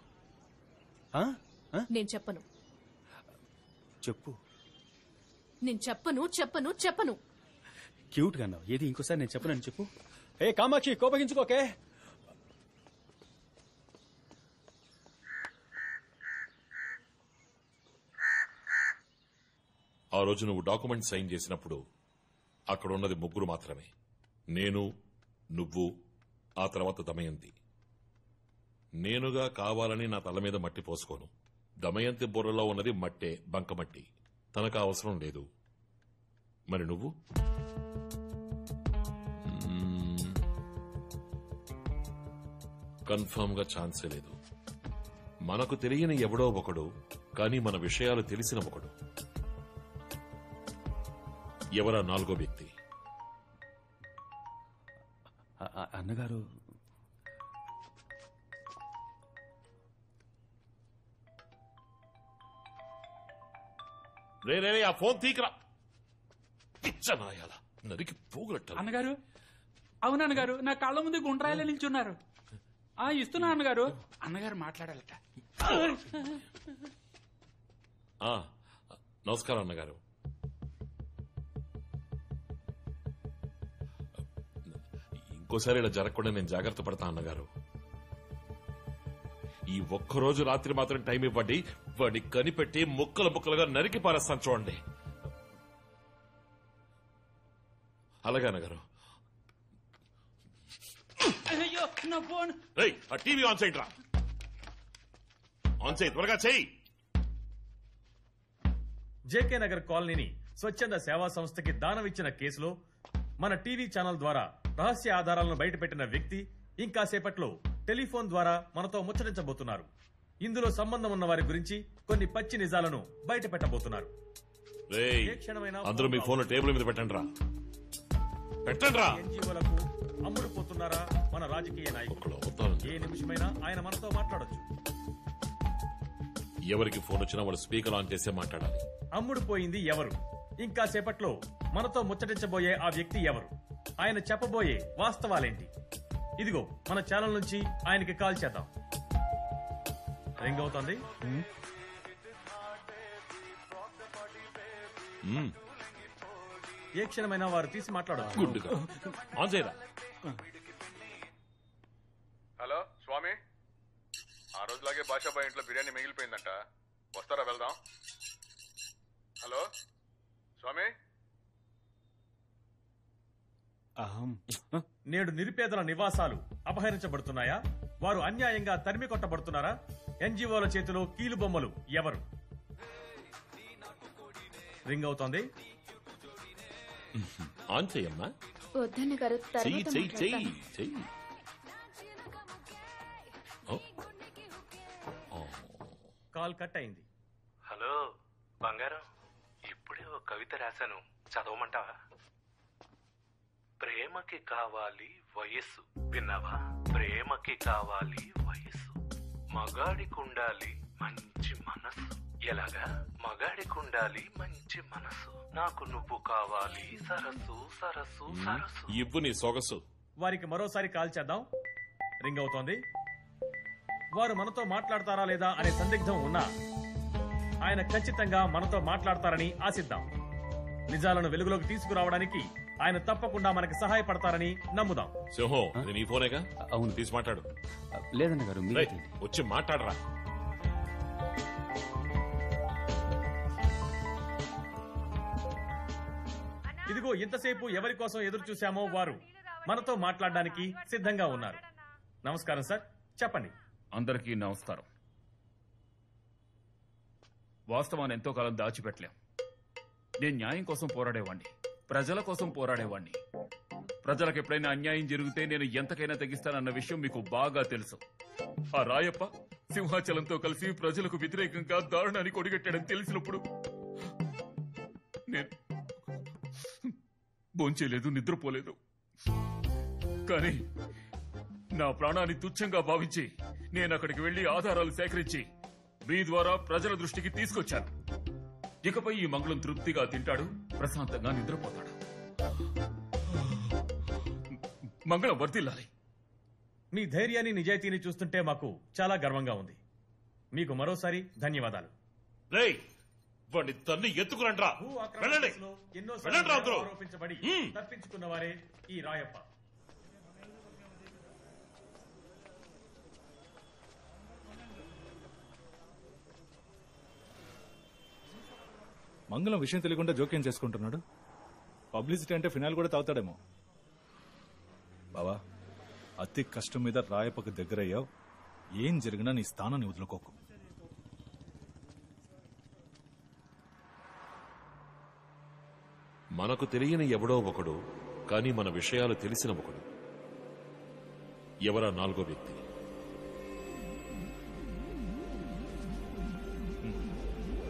నేను చెప్పను. చెప్పు. నేను చెప్పను. క్యూట్ గా అన్నావు. ఏది ఇంకోసారి నేను చెప్పనని చెప్పు. ఏ కామాక్షి, కోపగించుకోకే. ఆ రోజు నువ్వు డాక్యుమెంట్ సైన్ చేసినప్పుడు అక్కడ ఉన్నది ముగ్గురు మాత్రమే. నేను, నువ్వు, ఆ తర్వాత దమయంతి. నేనుగా కావాలని నా తల మీద మట్టి పోసుకోను. దమయంతి బుర్రలో ఉన్నది మట్టే, బంకమట్టి. తనకు అవసరం లేదు. మరి నువ్వు? కన్ఫర్మ్ గా ఛాన్సే లేదు. మనకు తెలియని ఎవడో ఒకడు, కానీ మన విషయాలు తెలిసిన ఒకడు. ఎవరా నాలుగో వ్యక్తి? అన్నగారు, రే ఆ ఫోన్ తీకరా. పిచ్చనాయాల నరికి పోగులట్ట. అన్నగారు, అవునన్నగారు, నా కళ్ళ ముందు గుండ్రాయిలో నిల్చున్నారు. ఇస్తున్నా అన్నగారు. అన్నగారు మాట్లాడాలట. నమస్కారం అన్నగారు. ఇంకోసారి ఇలా జరగకుండా నేను జాగ్రత్త పడతా అన్నగారు. ఈ ఒక్కరోజు రాత్రి మాత్రం టైం ఇవ్వండి. వాడిని కనిపెట్టి ముక్కలుగా నరికి పారేస్తాను చూడండి. అలాగే అన్నగారు. అయ్యో నా ఫోన్. రేయ్, ఆ టీవీ ఆన్ చేయండి రా. ఆన్ చేయి, త్వరగా చేయి. జేకే నగర్ కాలనీని స్వచ్ఛంద సేవా సంస్థకి దానమిచ్చిన కేసులో మన టీవీ ఛానల్ ద్వారా రహస్య ఆధారాలను బయటపెట్టిన వ్యక్తి ఇంకాసేపట్లో టెలిఫోన్ ద్వారా మనతో ముచ్చటించబోతున్నారు. ఇందులో సంబంధం ఉన్న వారి గురించి కొన్ని పచ్చి నిజాలను బయట పెట్టబోతున్నారు. రేయ్, అందరూ మీ ఫోన్ టేబుల్ మీద పెట్టండి రా. పెట్టండి రా. ఎన్జీఓలకు అమ్ముడుపోతున్నారా మన రాజకీయ నాయకులు? ఏ నిమిషమైనా ఆయన మనతో మాట్లాడొచ్చు. ఎవరికి ఫోన్ వచ్చినా వాళ్ళు స్పీకర్ ఆన్ చేసే మాట్లాడాలి. అమ్ముడుపోయింది ఎవరు? ఇంకా సేపట్లో మనతో ముచ్చటించబోయే ఆ వ్యక్తి ఎవరు? ఆయన చెప్పబోయే వాస్తవాలేంటి? ఇదిగో మన ఛానల్ నుంచి ఆయనకి కాల్ చేద్దాం. రింగ్ అవుతోంది. ఏ క్షణమైనా వారు తీసి మాట్లాడవచ్చు. ఆన్ చేయరా. హలో స్వామి, ఆ రోజులాగే బాషాబాయ్ ఇంట్లో బిర్యానీ మిగిలిపోయిందంట, వస్తారా వెళ్దాం? హలో స్వామి. నేడు నిరుపేదల నివాసాలు అపహరించబడుతున్నాయా? వారు అన్యాయంగా తరిమి కొట్టబడుతున్నారా? ఎన్జీఓల చేతిలో కీలు బొమ్మలు ఎవరు? రింగ్ అవుతోంది. ఆన్ చెయ్యమ్మా. వద్దన్న గారు చెయ్యి చెయ్యి చెయ్యి చెయ్యి. కాల్ కట్ అయింది. హలో బంగారం, ఇప్పుడే ఒక కవిత రాశాను, చదవమంటావా? ప్రేమకి కావాలి వయస్సు, విన్నావా? ప్రేమకి కావాలి వయస్సు, మగాడికుండాలి మంచి మనసు. ఎలాగా? మగాడికుండాలి మంచి మనసు, నాకు నువ్వు కావాలి సరస్సు సరస్సు సరస్సు. ఇవ్వు నీ సొగసు. వారికి మరోసారి కాల్ చేద్దాం. రింగ్ అవుతోంది. వారు మనతో మాట్లాడతారా లేదా అనే సందిగ్ధం ఉన్నా ఆయన ఖచ్చితంగా మనతో మాట్లాడతారని ఆశిద్దాం. నిజాలను వెలుగులోకి తీసుకురావడానికి ఆయన తప్పకుండా మనకి సహాయపడతారని నమ్ముదాం. సింహం, ఇది నీ ఫోనేగా? అవును, తీసి మాట్లాడు. లేదన్న గారు, వచ్చి మాట్లాడరా. ఇదిగో ఇంతసేపు ఎవరి కోసం ఎదురు చూశామో వారు మనతో మాట్లాడడానికి సిద్ధంగా ఉన్నారు. నమస్కారం సార్, చెప్పండి. అందరికీ నమస్కారం. వాస్తవాన్ని ఎంతో కాలం దాచిపెట్టలేం. నేను న్యాయం కోసం పోరాడేవాణ్ణి, ప్రజల కోసం పోరాడేవాణ్ణి. ప్రజలకు ఎప్పుడైనా అన్యాయం జరిగితే నేను ఎంతకైనా తెగిస్తానన్న విషయం మీకు బాగా తెలుసు. ఆ రాయప్ప సింహాచలంతో కలిసి ప్రజలకు వ్యతిరేకంగా దారుణాన్ని కొడిగట్టాడని తెలిసినప్పుడు నేను భోంచేయలేదు, నిద్రపోలేదు. కానీ నా ప్రాణాన్ని తుచ్చంగా భావించి నేను అక్కడికి వెళ్లి ఆధారాలు సేకరించి మీ ద్వారా ప్రజల దృష్టికి తీసుకొచ్చాను. ఇకపై ఈ మంగళం తృప్తిగా తింటాడు, ప్రశాంతంగా నిద్రపోతాడు. మంగళం వర్ధిల్లాలి. మీ ధైర్యాన్ని నిజాయితీని చూస్తుంటే మాకు చాలా గర్వంగా ఉంది. మీకు మరోసారి ధన్యవాదాలు. వాడిని తన్ని ఎత్తుకురండ్రా. ఆరోపించబడి తప్పించుకున్న వారే ఈ రాయప్ప. మంగళం విషయం తెలియకుండా జోక్యం చేసుకుంటున్నాడు. పబ్లిసిటీ అంటే ఫినాల్ కూడా తాగుతాడేమో. బావా, అతి కష్టం మీద రాయప్పకు దగ్గరయ్యావు. ఏం జరిగినా నీ స్థానాన్ని వదులుకోకు. మనకు తెలియని ఎవడో ఒకడు, కానీ మన విషయాలు తెలిసిన ఒకడు. ఎవరా నాలుగో వ్యక్తి?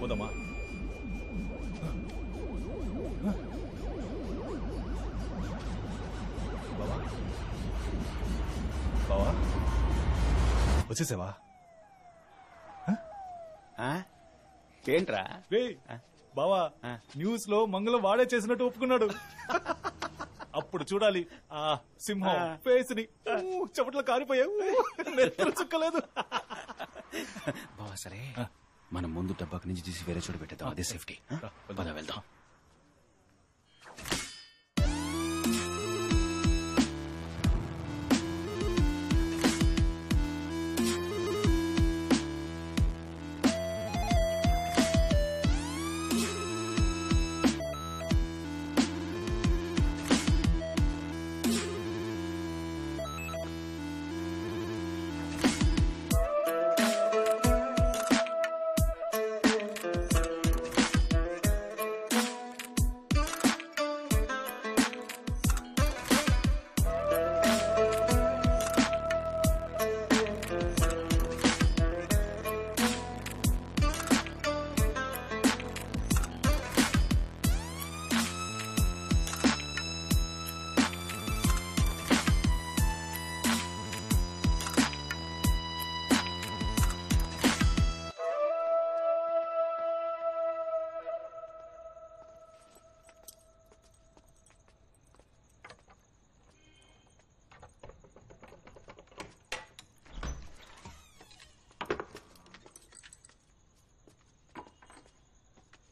పోదమ్మా. బావా, వచ్చేసావా? ఏంట్రా బావా, న్యూస్ లో మంగళం వాడే చేసినట్టు ఒప్పుకున్నాడు. అప్పుడు చూడాలి ఆ సింహం ఫేస్ ని. చెమట్లో కారిపోయావు, నెత్తలు చుక్కలేదు. బావా సరే, మనం ముందు డబ్బాకి నుంచి తీసి వేరే చోటు పెట్టేద్దాం, అదే సేఫ్టీ. పద వెళ్దాం.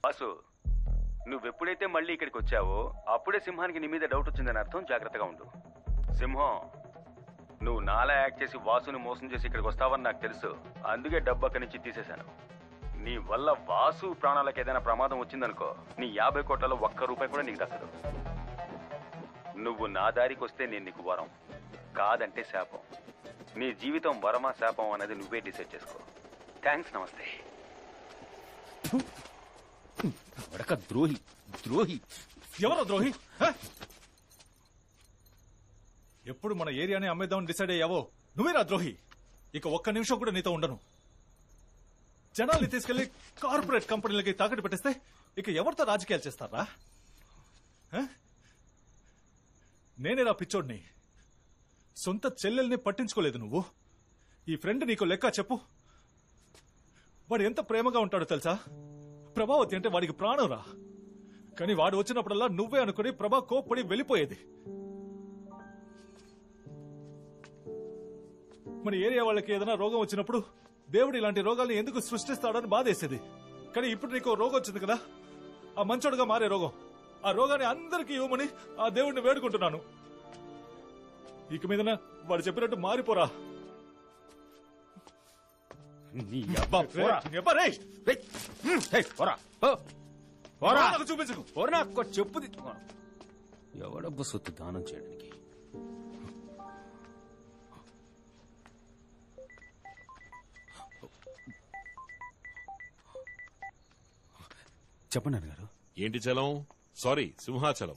వాసు, నువ్వెప్పుడైతే మళ్ళీ ఇక్కడికి వచ్చావో అప్పుడే సింహానికి నీ మీద డౌట్ వచ్చిందని అర్థం. జాగ్రత్తగా ఉండు. సింహం, నువ్వు నాలా యాక్ట్ చేసి వాసుని మోసం చేసి ఇక్కడికి వస్తావని నాకు తెలుసు. అందుకే డబ్బు అక్కడి నుంచి తీసేశాను. నీ వల్ల వాసు ప్రాణాలకు ఏదైనా ప్రమాదం వచ్చిందనుకో, నీ 50 కోట్లలో ₹1 కూడా నీకు దక్కదు. నువ్వు నా దారికి వస్తే నేను నీకు వరం, కాదంటే శాపం. నీ జీవితం వరమా శాపం అనేది నువ్వే డిసైడ్ చేసుకో. థ్యాంక్స్, నమస్తే. ద్రోహి ద్రోహి ఎవరో ద్రోహి? ఎప్పుడు మన ఏరియాని అమ్మేద్దామని డిసైడ్ అయ్యావో నువ్వేరా ద్రోహి. ఇక ఒక్క నిమిషం కూడా నీతో ఉండను. జనాల్ని తీసుకెళ్లి కార్పొరేట్ కంపెనీలకి తాకట్టు పెట్టేస్తే ఇక ఎవరితో రాజకీయాలు చేస్తారా? నేనేరా పిచ్చోడ్ని. సొంత చెల్లెల్ని పట్టించుకోలేదు నువ్వు. ఈ ఫ్రెండ్ నీకు లెక్క చెప్పు. వాడు ఎంత ప్రేమగా ఉంటాడో తెలుసా? ప్రభావతి అంటే వాడికి ప్రాణం రా. కానీ వాడు వచ్చినప్పుడల్లా నువ్వే అనుకుని ప్రభా కోప్పడి వెళ్ళిపోయేది. మన ఏరియా వాళ్ళకి ఏదైనా రోగం వచ్చినప్పుడు దేవుడు ఇలాంటి రోగాల్ని ఎందుకు సృష్టిస్తాడని బాధేసేది. కానీ ఇప్పుడు నీకు రోగం వచ్చింది కదా, ఆ మంచోడుగా మారే రోగం. ఆ రోగాన్ని అందరికీ ఇవ్వమని ఆ దేవుడిని వేడుకుంటున్నాను. ఇక మీదన వాడు చెప్పినట్టు మారిపోరా. చూపించకు. చెప్పు. ఎవడబ్బ సొత్తు దానం చేయడానికి? చెప్పండి అన్నగారు. ఏంటి చలం? సారీ, సింహాచలం.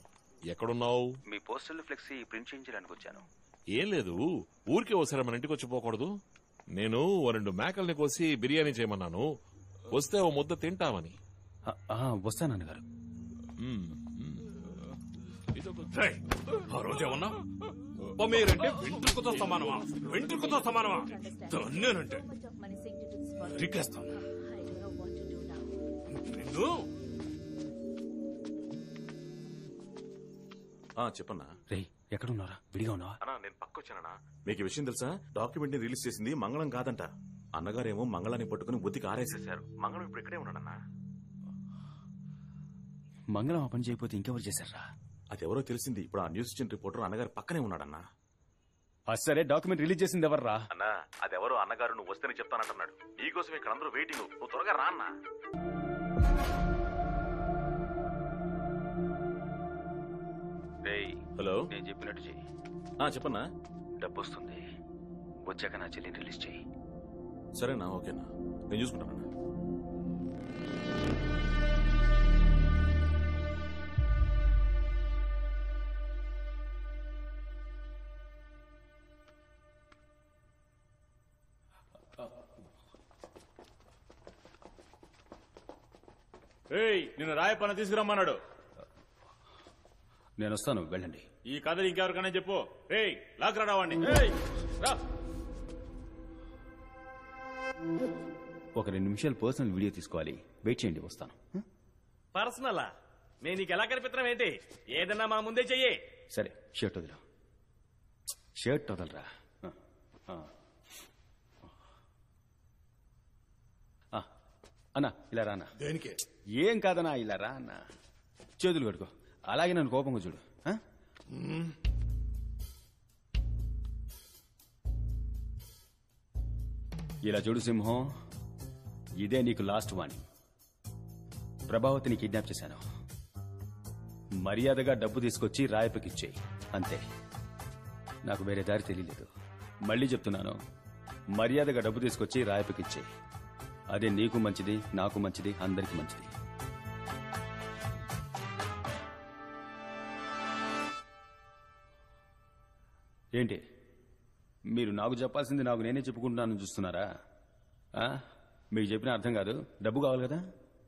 ఎక్కడున్నావు? మీ పోస్టల్ ఫ్లెక్సీ ప్రింట్ చేయించడానికి వచ్చాను. ఏం లేదు, ఊరికే ఒకసారి మన ఇంటికి వచ్చి పోకూడదు? నేను 2 మేకల్ని కోసి బిర్యానీ చేయమన్నాను, వస్తే ఓ ముద్ద తింటామని. వస్తానన్నగారు. ఆ రోజేమన్నా మీరంటే వెంట్రుకతో సమానమా? వెంట్రుకతో సమానమా? దన్నేనంటే రికేస్తాను నిన్ను. చెప్పన్నా. రే, ఎక్కడున్నారా? విడిగా ఉన్నావా? అన్నా, నేను పక్కొచ్చానన్నా. మీకు ఈ విషయం తెలుసా? డాక్యుమెంట్ ని రిలీజ్ చేసింది మంగళం కాదంట. అన్నగారేమో మంగళాన్ని పట్టుకుని బుద్ధికి ఆరేసేశారు. మంగళం ఇప్పుడు ఇక్కడే ఉన్నాడన్నా. మంగళం ఆ పని చేయకపోతే ఇంకెవరు చేశారా? అది ఎవరో తెలిసింది. ఇప్పుడు ఆ న్యూస్ ఇచ్చిన రిపోర్టర్ అన్నగారు పక్కనే ఉన్నాడన్నా. సరే, డాక్యుమెంట్ రిలీజ్ చేసింది ఎవర్రా? అన్నా, అదెవరో అన్నగారు నువ్వు వస్తేనే చెప్తానంటున్నాడు. నీకోసం ఇక్కడ అందరూ వెయిటింగ్. నువ్వు త్వరగా రా అన్నా. హలో, నేను చెప్పినట్టు చెయ్యి. చెప్పన్నా. డబ్బు వస్తుంది, వచ్చాక నా చెల్లిని రిలీజ్ చెయ్యి. సరేనా? ఓకేనా, నేను చూసుకుంటానన్నా. నిన్ను రాయపన్న తీసుకురమ్మన్నాడు. నేను వస్తాను, వెళ్ళండి. ఈ కథ ఇంకెవరికైనా చెప్పు. లాక్ రావాడిని. ఒక 2 నిమిషాలు పర్సనల్ వీడియో తీసుకోవాలి. వెయిట్ చేయండి, వస్తాను. పర్సనలా? నేను నీకు ఎలా కనిపిస్తున్నాం ఏంటి? ఏదన్నా మా ముందే చెయ్యి. సరే, షర్ట్ వదిలా. షర్ట్ వదలరా. అన్నా, ఇలా రా అన్న. దేనికి? ఏం కాదన్నా, ఇలా రా అన్న. చేతులు కట్టుకో. అలాగే నన్ను కోపంగా చూడు. ఇలా చూడు సింహం, ఇదే నీకు లాస్ట్ వార్నింగ్. ప్రభావతిని కిడ్నాప్ చేశాను. మర్యాదగా డబ్బు తీసుకొచ్చి రాయపకిచ్చేయి, అంతే. నాకు వేరే దారి తెలియలేదు. మళ్ళీ చెప్తున్నాను, మర్యాదగా డబ్బు తీసుకొచ్చి రాయపకిచ్చేయి. అదే నీకు మంచిది, నాకు మంచిది, అందరికీ మంచిది. ఏంటి మీరు నాకు చెప్పాల్సింది నాకు నేనే చెప్పుకుంటున్నాను చూస్తున్నారా? మీకు చెప్పిన అర్థం కాదు. డబ్బు కావాలి కదా,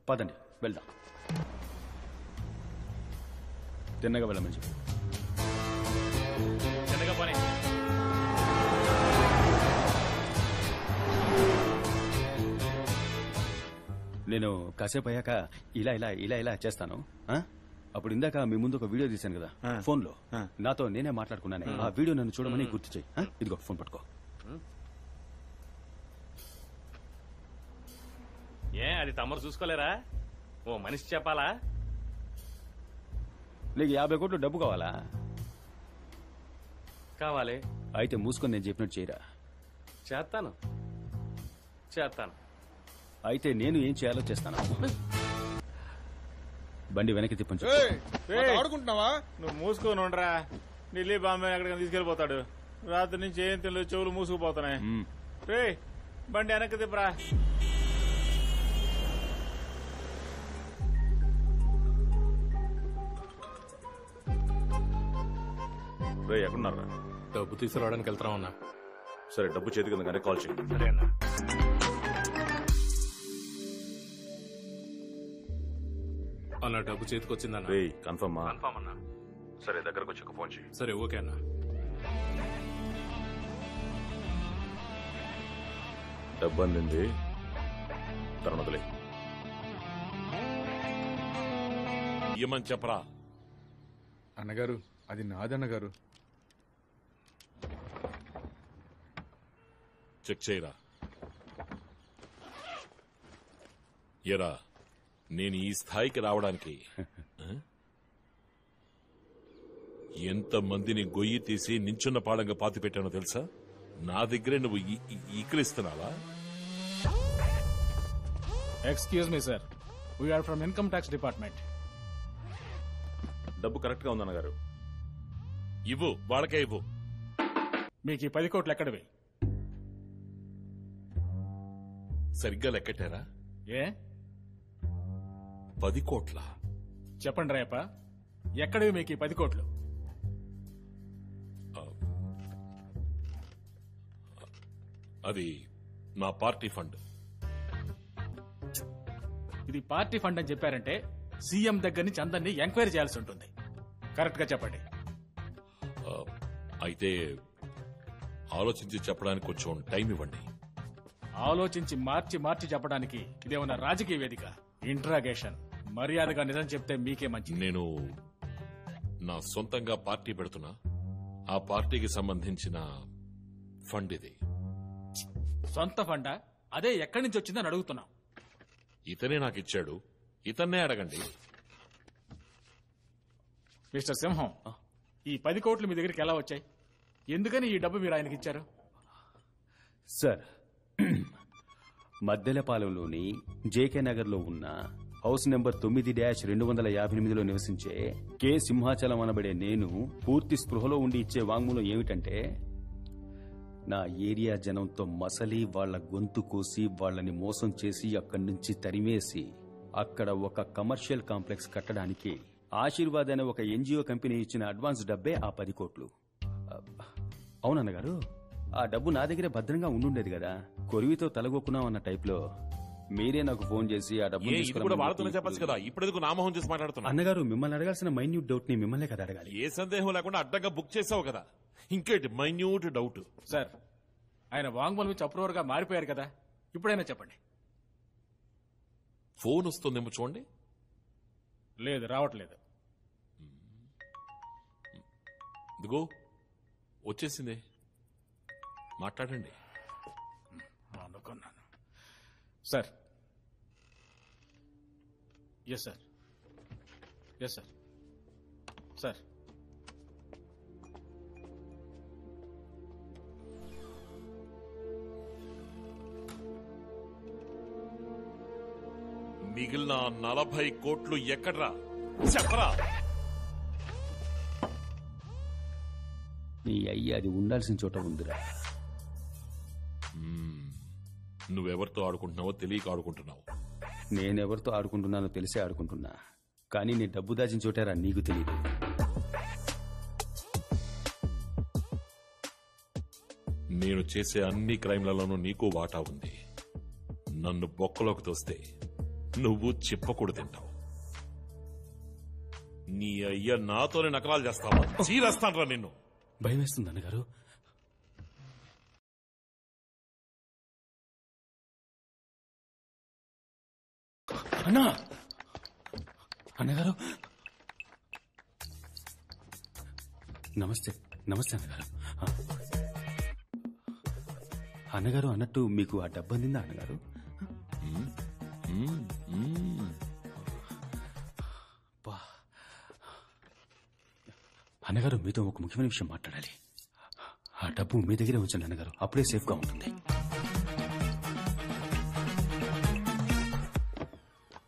పదండి వెళ్దాం. తిన్నగా వెళ్ళమని చెప్పు. నేను కాసేపు అయ్యాక ఇలా ఇలా ఇలా ఇలా చేస్తాను. అప్పుడు ఇందాక మీ ముందు ఒక వీడియో తీశాను కదా ఫోన్లో, నాతో నేనే మాట్లాడుకున్నాను. ఆ వీడియో నన్ను చూడమని గుర్తు చేయి. ఇదిగో ఫోన్ పట్టుకో. అది తమరు చూసుకోలేరా? ఓ మనిషి చెప్పాలా? నీకు 50 కోట్లు డబ్బు కావాలా? కావాలి. అయితే మూసుకొని నేను చెప్పినట్టు చేయరా. చేస్తాను. అయితే నేను ఏం చేయాలో చేస్తాను. బండి వెనక్కి తిప్పండి. ఆడుకుంటున్నావా? నువ్వు మూసుకొని ఉండరా. ఢిల్లీ బాంబే ఎక్కడికైనా తీసుకెళ్లిపోతాడు. రాత్రి నుంచి ఏం తెలియదు, చెవులు మూసుకుపోతున్నాయి. రే బండి వెనక్కి తిప్పరా. రే ఎక్కడున్నారా? డబ్బు తీసుకురావడానికి వెళ్తా ఉన్నా. సరే డబ్బు చేతికి ఉందగానే కాల్ చేయి. సరే అన్న. అన్న డబ్బు చేతికి వచ్చిందన్న. రే కన్ఫర్మా? కన్ఫర్మ్ అన్న. సరే దగ్గరకు వచ్చాక ఫోన్ చేయి. సరే ఓకే అన్న. డబ్బు అందింది, తరుణదులే. ఏమని చెప్పరా? అన్నగారు అది నాదన్నగారు. చెక్ చేయరా. ఎరా నేను ఈ స్థాయికి రావడానికి ఎంత మందిని గొయ్యి తీసి నించున్న పాడంగా పాతి పెట్టానో తెలుసా? నా దగ్గరే నువ్వు ఈకలిస్తున్నావా? Excuse me sir, we are from income tax department. డబ్బు కరెక్ట్ గా ఉందన్నగారు. ఇవ్వు, వాళ్ళకే ఇవ్వు. మీకు ఈ 10 కోట్లు ఎక్కడివి? సరిగ్గా లెక్కటారా? ఏ 10 కోట్ల? చెప్పండి రేప, ఎక్కడివి మీకు ఈ 10 కోట్లు? అది నా పార్టీ ఫండ్. ఇది పార్టీ ఫండ్ అని చెప్పారంటే సీఎం దగ్గర నుంచి అందరినీ ఎంక్వైరీ చేయాల్సి ఉంటుంది. కరెక్ట్ గా చెప్పండి. అయితే ఆలోచించి చెప్పడానికి కొంచెం టైం ఇవ్వండి. ఆలోచించి మార్చి చెప్పడానికి ఇదేమన్నా రాజకీయ వేదిక? ఇంట్రాగేషన్. మర్యాదగా నిజం చెప్తే మీకే మంచిది. నేను నా సొంతంగా పార్టీ పెడుతున్నా. ఆ పార్టీకి సంబంధించిన ఫండ్ ఇది. సొంత ఫండా? అదే ఎక్కడి నుంచి వచ్చిందని అడుగుతున్నాం. ఇతనే నాకు ఇచ్చాడు, ఇతన్నే అడగండి. మిస్టర్ సింహం, ఈ 10 కోట్లు మీ దగ్గరికి ఎలా వచ్చాయి? ఎందుకని ఈ డబ్బు మీరు ఆయనకి ఇచ్చారు? సార్, మద్దెలపాలెంలోని జేకే నగర్లో ఉన్న హౌస్ నెంబర్ 9-258లో నివసించే కె సింహాచలం అనబడే నేను పూర్తి స్పృహలో ఉండి ఇచ్చే వాంగ్మూలం ఏమిటంటే, నా ఏరియా జనంతో మసలి వాళ్ల గొంతు కోసి వాళ్లని మోసం చేసి అక్కడి నుంచి తరిమేసి అక్కడ ఒక కమర్షియల్ కాంప్లెక్స్ కట్టడానికి ఆశీర్వాద్ అనే ఒక ఎన్జిఓ కంపెనీ ఇచ్చిన అడ్వాన్స్ డబ్బే ఆ 10 కోట్లు. అవునన్నగారు, ఆ డబ్బు నా దగ్గర భద్రంగా ఉండుండేది కదా. కొరివితో తలగొక్కున్నాం అన్న టైప్లో మీరే నాకు ఫోన్ చేసి ఆ డబ్బు చెప్పచ్చు కదా. ఇప్పుడు నామోహం చేసి మాట్లాడుతున్నా. అన్నగారు, మిమ్మల్ని అడగాల్సిన మైన్యూట్ డౌట్ ని మిమ్మల్నే కదా అడగాలి. ఏ సందేహం లేకుండా అడ్డంగా బుక్ చేసావు కదా, ఇంకేంటి మైన్యూట్ డౌట్? సార్, ఆయన వాంగ్మూలం నుంచి అప్రూవర్ గా మారిపోయారు కదా, ఇప్పుడైనా చెప్పండి. ఫోన్ వస్తుందేమో చూడండి. లేదు, రావట్లేదు. ఇదిగో వచ్చేసింది, మాట్లాడండి. అనుకున్నాను. Sir. Yes sir. Yes sir. Sir, మిగిలిన 40 కోట్లు ఎక్కడ్రా చెప్పరా? నీ అయ్యి అది ఉండాల్సిన చోట ఉందిరా. నువ్వెవరితో ఆడుకుంటున్నావో తెలియక ఆడుకుంటున్నావు. నేనెవరితో ఆడుకుంటున్నానో తెలిసే ఆడుకుంటున్నా. కానీ నీ డబ్బు దాచిన చోటారా నీకు తెలియదు. నేను చేసే అన్ని క్రైమ్లలోనూ నీకు వాటా ఉంది. నన్ను బొక్కలోకి తోస్తే నువ్వు చిప్పకూడు తింటావు. నీ అయ్య నాతోనే నకలాలు చేస్తావా? చీరేస్తానరా నిన్ను. భయం వేస్తుంది అన్నగారు. అన్నా, అన్నగారు. నమస్తే. నమస్తే అన్నగారు. అన్నగారు, అన్నట్టు మీకు ఆ డబ్బు అందిందా అన్నగారు? అన్నగారు మీతో ఒక ముఖ్యమైన విషయం మాట్లాడాలి. ఆ డబ్బు మీ దగ్గరే ఉంచండి అన్నగారు, అప్పుడే సేఫ్గా ఉంటుంది.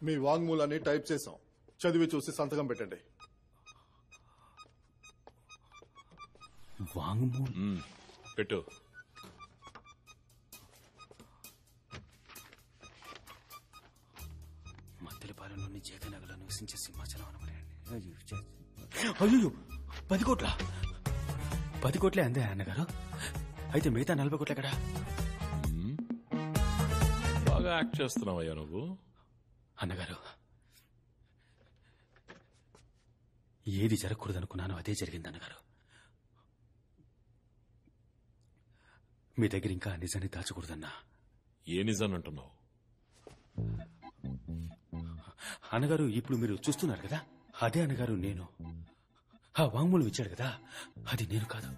మీ వాంగ్మూలాన్ని టైప్ చేశాం, చదివి చూసి సంతకం పెట్టండి. వాంగ్మూలం పెట్టు. మద్దెలపాలెంలోని జగనగర్లో నివసించే సింహాచలం అనబడే. అయ్యో 10 కోట్ల 10 కోట్లే అందే అన్నగారు. అయితే మిగతా 40 కోట్లు ఎక్కడా? బాగా యాక్ట్ చేస్తున్నావయ్యా నువ్వు. అన్నగారు, ఏది జరగకూడదనుకున్నానో అదే జరిగింది అన్నగారు. మీ దగ్గర ఇంకా నిజాన్ని దాచకూడదన్నా. ఏ నిజాన్ని అంటున్నావు? అన్నగారు, ఇప్పుడు మీరు చూస్తున్నారు కదా, అదే అన్నగారు నేను. ఆ వాంగ్మూలం ఇచ్చాడు కదా, అది నేను కాదు.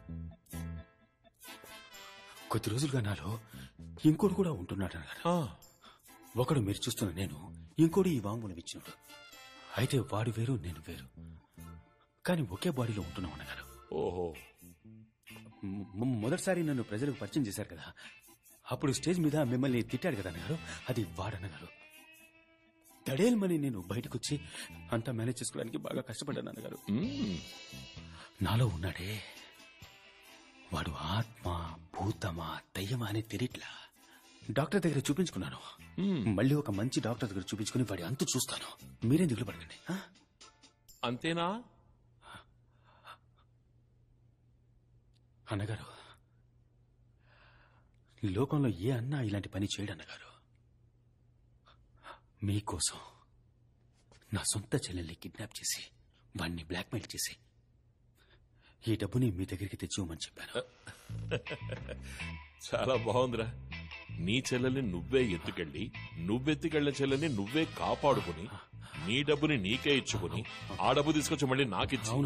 కొద్ది రోజులుగా నాలో ఇంకోటి కూడా ఉంటున్నాడు అన్నగారు. ఒకడు మీరు చూస్తున్న నేను, ఇంకోటి ఈ వాంగ్మూలం ఇచ్చినాడు. అయితే వాడు వేరు, నేను వేరు, కానీ ఒకే బాడీలో ఉంటున్నాం అన్నగారు. ఓహో. మొదటిసారి నన్ను ప్రజలకు పరిచయం చేశారు కదా, అప్పుడు స్టేజ్ మీద మిమ్మల్ని తిట్టాడు కదా అన్నగారు, అది వాడన్నగారు. తడేల్మని నేను బయటకొచ్చి అంతా మేనేజ్ చేసుకోవడానికి బాగా కష్టపడ్డాను అన్నగారు. నాలో ఉన్నాడే వాడు ఆత్మ, భూతమా, దయ్యమా అని తెలియట్లా. డాక్టర్ దగ్గర చూపించుకున్నాను. మళ్ళీ ఒక మంచి డాక్టర్ దగ్గర చూపించుకుని వాడి అంతు చూస్తాను. మీరేం దిగులు పడకండి. అంతేనా అన్నగారు? లోకంలో ఏ అన్నా ఇలాంటి పని చేయడు అన్నగారు. మీకోసం నా సొంత చెల్లెల్ని కిడ్నాప్ చేసి వాణ్ణి బ్లాక్మెయిల్ చేసి ఈ డబ్బుని మీ దగ్గరికి తెచ్చివ్వమని చెప్పాను. చాలా బాగుందిరా. నీ చెల్లెల్ని నువ్వే ఎత్తుకెళ్ళి, నువ్వెత్తుకెళ్లిన చెల్లెల్ని నువ్వే కాపాడుకుని, నీ డబ్బుని నీకే ఇచ్చుకుని, ఆ డబ్బు తీసుకొచ్చి మళ్ళీ నాకిచ్చి.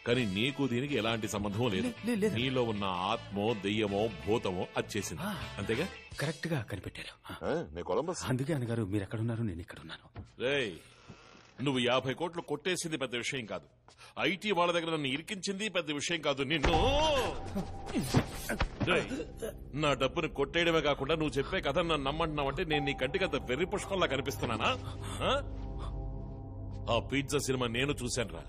కానీ నీకు దీనికి ఎలాంటి సంబంధం లేదు. నీలో ఉన్న ఆత్మో, దెయ్యమో, భూతమో అది చేసింది. అంతేగా? కరెక్ట్ గా కనిపెట్టారు. అందుకే అన్నగారు మీరు ఎక్కడున్నారు, నేను ఇక్కడున్నాను. రేయ్, నువ్వు 50 కోట్లు కొట్టేసింది పెద్ద విషయం కాదు. ఐటీ వాళ్ళ దగ్గర నన్ను ఇరికించింది పెద్ద విషయం కాదు. నిన్ను నా డబ్బుని కొట్టేయడమే కాకుండా నువ్వు చెప్పే కథ నన్ను నమ్మంటున్నావంటే నేను నీ కంటికి అంత వెర్రి పుష్పంలా కనిపిస్తున్నానా? ఆ పిజ్జా సినిమా నేను చూశానురా.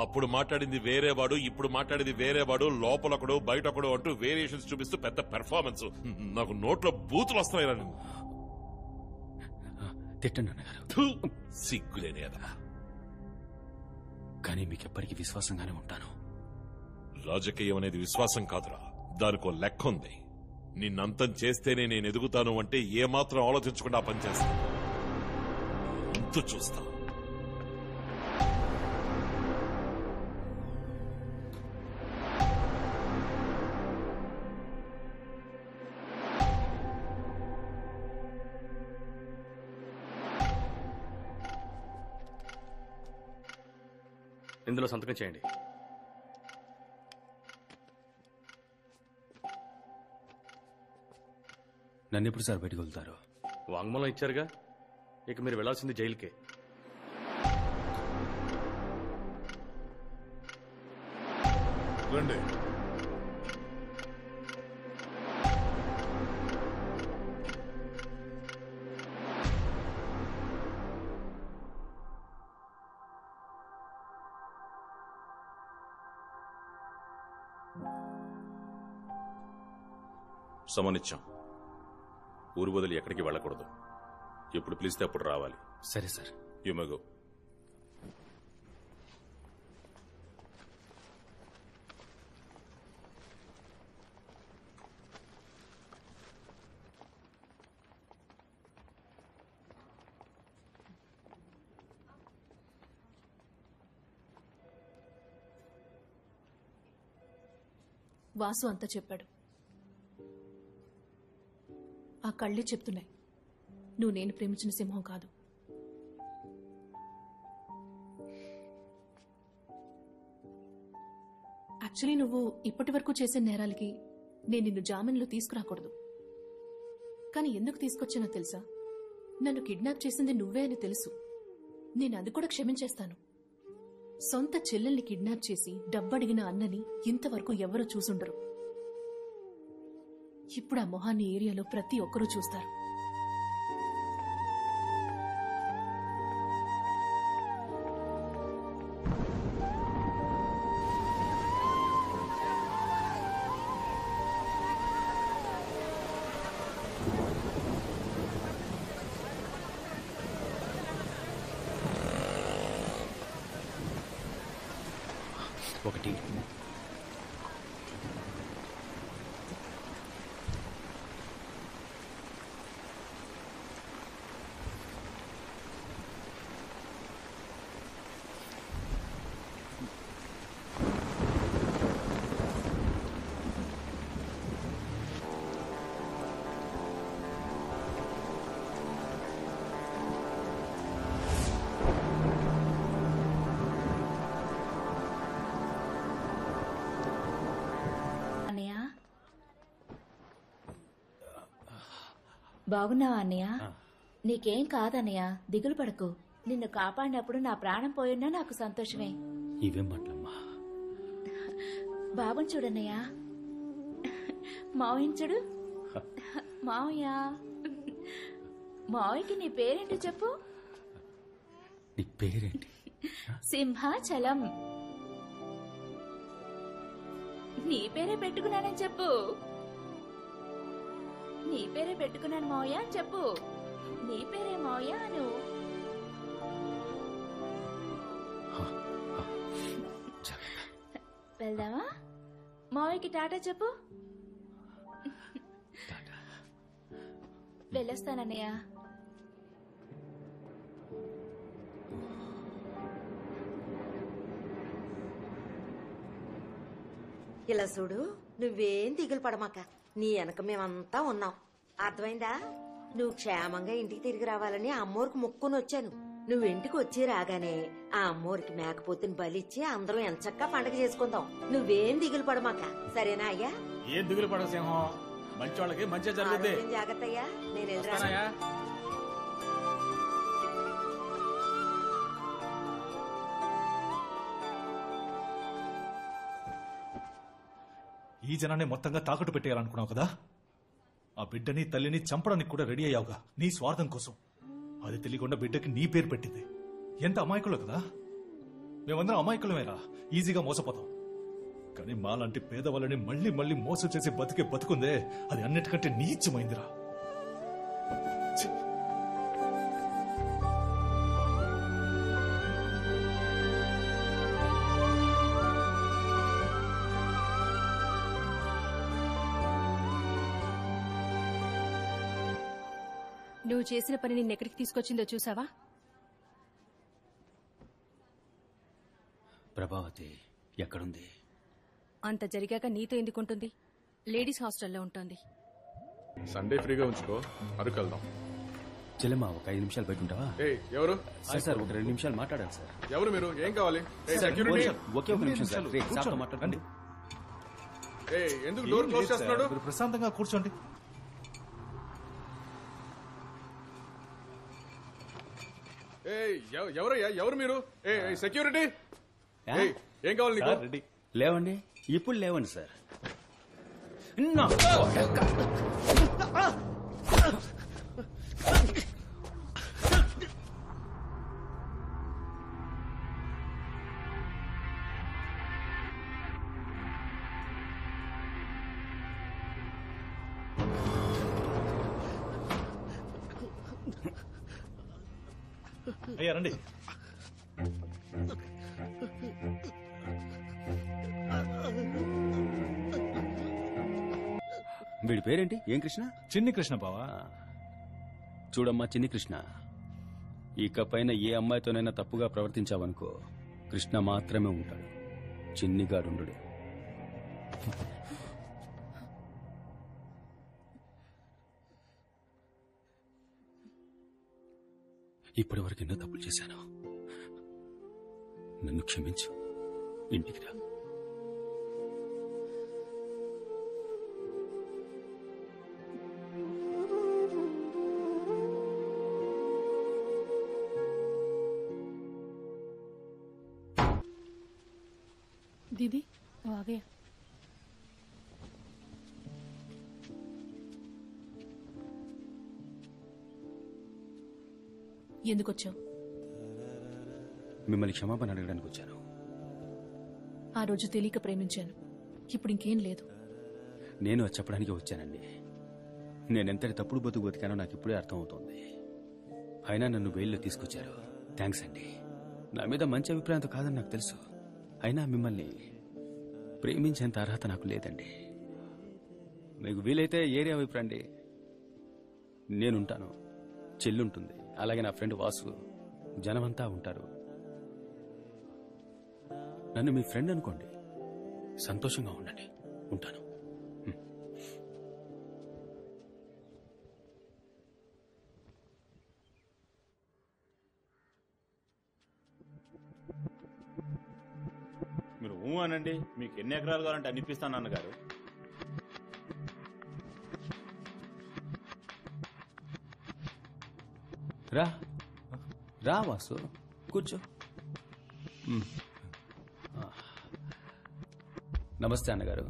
అప్పుడు మాట్లాడింది వేరేవాడు, ఇప్పుడు మాట్లాడింది వేరేవాడు, లోపలొకడు బయటొకడు అంటూ వేరియేషన్స్ చూపిస్తూ పెద్ద పెర్ఫార్మెన్స్. నాకు నోట్లో బూతులు వస్తున్నాయి. నేను తిట్టండి అన్నగారు. సిగ్గులేని అదమా. కానీ మీకు ఎప్పటికీ విశ్వాసంగానే ఉంటాను. రాజకీయం అనేది విశ్వాసం కాదురా, దానికో లెక్క ఉంది. నిన్నంతం చేస్తేనే నేను ఎదుగుతాను అంటే ఏమాత్రం ఆలోచించకుండా పనిచేస్తాను. అంతు చూస్తా. ఇందులో సంతకం చేయండి. నన్ను ఎప్పుడు సార్ బయటకు వెళ్తారు? వాంగ్మూలం ఇచ్చారుగా, ఇక మీరు వెళ్లాల్సింది జైలుకే. రండి. సమనిచ్చాం. ఊరు వదిలి ఎక్కడికి వెళ్ళకూడదు. ఎప్పుడు పిలిస్తే అప్పుడు రావాలి. సరే sir. You may go. Vasu అంతా చెప్పాడు. ఆ కళ్ళే చెప్తున్నాయి నువ్వు నేను ప్రేమించిన సింహం కాదు. యాక్చువల్లీ నువ్వు ఇప్పటి వరకు చేసిన నేరాలకి నేను నిన్ను జామీన్లో తీసుకురాకూడదు. కానీ ఎందుకు తీసుకొచ్చానో తెలుసా? నన్ను కిడ్నాప్ చేసింది నువ్వే అని తెలుసు. నేను అది కూడా క్షమించేస్తాను. సొంత చెల్లెల్ని కిడ్నాప్ చేసి డబ్బడిగిన అన్నని ఇంతవరకు ఎవరూ చూసుండరు. ఇప్పుడు ఆ మొహాన్ని ఏరియాలో ప్రతి ఒక్కరూ చూస్తారు. ఒకటి బాగున్నావా అన్నయ్య? నీకేం కాదన్నయ్య, దిగులు పడకు. నిన్ను కాపాడినప్పుడు నా ప్రాణం పోయినా నాకు సంతోషమే. ఇవేం మాటలమ్మా? బాబుని చూడన్నయ్య, మావయ్యని చూడు. మావయ్య, మావయ్యకి నీ పేరేంటో చెప్పు. నీ పేరేంటి? సింహాచలం. నీ పేరే పెట్టుకున్నానని చెప్పు. నీ పేరే పెట్టుకున్నాను మావయ్య అని చెప్పు. నీ పేరే మావయ్య అను. వెళ్దామా? మావయ్యకి టాటా చెప్పు. వెళ్ళొస్తానన్నయ్య. ఇలా చూడు, నువ్వేం దిగులు పడమాక. నీ వెనక మేమంతా ఉన్నాం, అర్థమైందా? నువ్వు క్షేమంగా ఇంటికి తిరిగి రావాలని అమ్మోరికి మొక్కుని వచ్చాను. నువ్వు ఇంటికి వచ్చి రాగానే ఆ అమ్మోరికి మేకపోతుని బలిచ్చి అందరం ఎంచక్కా పండగ చేసుకుందాం. నువ్వేం దిగులు పడమాక, సరేనా అయ్యా? ఏం దిగులు పడక సింహం, మంచి వాళ్ళకి మంచి జరుగుతుంది. జాగ్రత్త అయ్యా, నేను వెళ్ళరా. ఈ జనాన్ని మొత్తంగా తాకట్టు పెట్టేయాలనుకున్నావు కదా? ఆ బిడ్డని తల్లిని చంపడానికి కూడా రెడీ అయ్యావుగా నీ స్వార్థం కోసం. అది తెలియకుండా బిడ్డకి నీ పేరు పెట్టింది. ఎంత అమాయకులు కదా. మేమందరం అమాయకులమేరా, ఈజీగా మోసపోతాం. కానీ మాలాంటి పేదవాళ్ళని మళ్ళీ మళ్ళీ మోసం చేసి బతికే బతుకుందే, అది అన్నిటికంటే నీచమైందిరా. నువ్వు చేసిన పని నిన్నెక్కడికి తీసుకొచ్చిందో చూసావా? ప్రభావతి ఎక్కడుంది? అంత జరిగాక నీతో ఎందుకుంటుంది? లేడీస్ హాస్టల్లో ఉంటుంది. సండే ఫ్రీగా ఉంచుకో, అరకు వెళ్దాం. చెల్లెమ్మా, ఒక 5 నిమిషాలు బయట ఉంటావా? ఎవరు సార్ ఒక 2 నిమిషాలు మాట్లాడాలి సార్. ఎవరు మీరు? ఏం కావాలి? ఒకే ఒక నిమిషం సార్, సార్తో మాట్లాడండి. ఎందుకు డోర్ క్లోజ్ చేస్తున్నాడు? ప్రశాంతంగా కూర్చోండి. ఎవరయ్యా? ఎవరు మీరు? సెక్యూరిటీ, ఏం కావాలి నీకు? లేవండి, ఇప్పుడు లేవండి సార్. అయ్యా రండి. వీడి పేరేంటి? ఏం కృష్ణ? చిన్ని కృష్ణ బావా. చూడమ్మా చిన్ని కృష్ణ, ఇకపైన ఏ అమ్మాయితోనైనా తప్పుగా ప్రవర్తించావనుకో, కృష్ణ మాత్రమే ఉంటాడు, చిన్నిగాడుండు. ఇప్పటి వరకు ఎన్నో తప్పులు చేశాను, నన్ను క్షమించు, ఇంటికి రా. दीदी वो आ गया। ఎందుకు వచ్చావు? మిమ్మల్ని క్షమాపణ అడగడానికి వచ్చాను. ఆ రోజు తెలియక ప్రేమించాను, ఇప్పుడు ఇంకేం లేదు. నేను అది చెప్పడానికి వచ్చానండి. నేనెంతటి తప్పుడు బతుకానో నాకు ఇప్పుడే అర్థమవుతోంది. అయినా నన్ను బెయిల్లో తీసుకొచ్చారు. థ్యాంక్స్ అండి. నా మీద మంచి అభిప్రాయంతో కాదని నాకు తెలుసు. అయినా మిమ్మల్ని ప్రేమించేంత అర్హత నాకు లేదండి. మీకు వీలైతే ఏరియా వైపు రండి, నేనుంటాను. చెల్లుంటుంది, అలాగే నా ఫ్రెండ్ వాసు, జనమంతా ఉంటారు. నన్ను మీ ఫ్రెండ్ అనుకోండి, సంతోషంగా ఉండండి. ఉంటాను. మీరు అనండి, మీకు ఎన్ని ఎకరాలు కావాలంటే అన్ని ఇప్పిస్తాను అన్నగారు. రా రా వాసు, కూర్చో. నమస్తే అన్నగారు.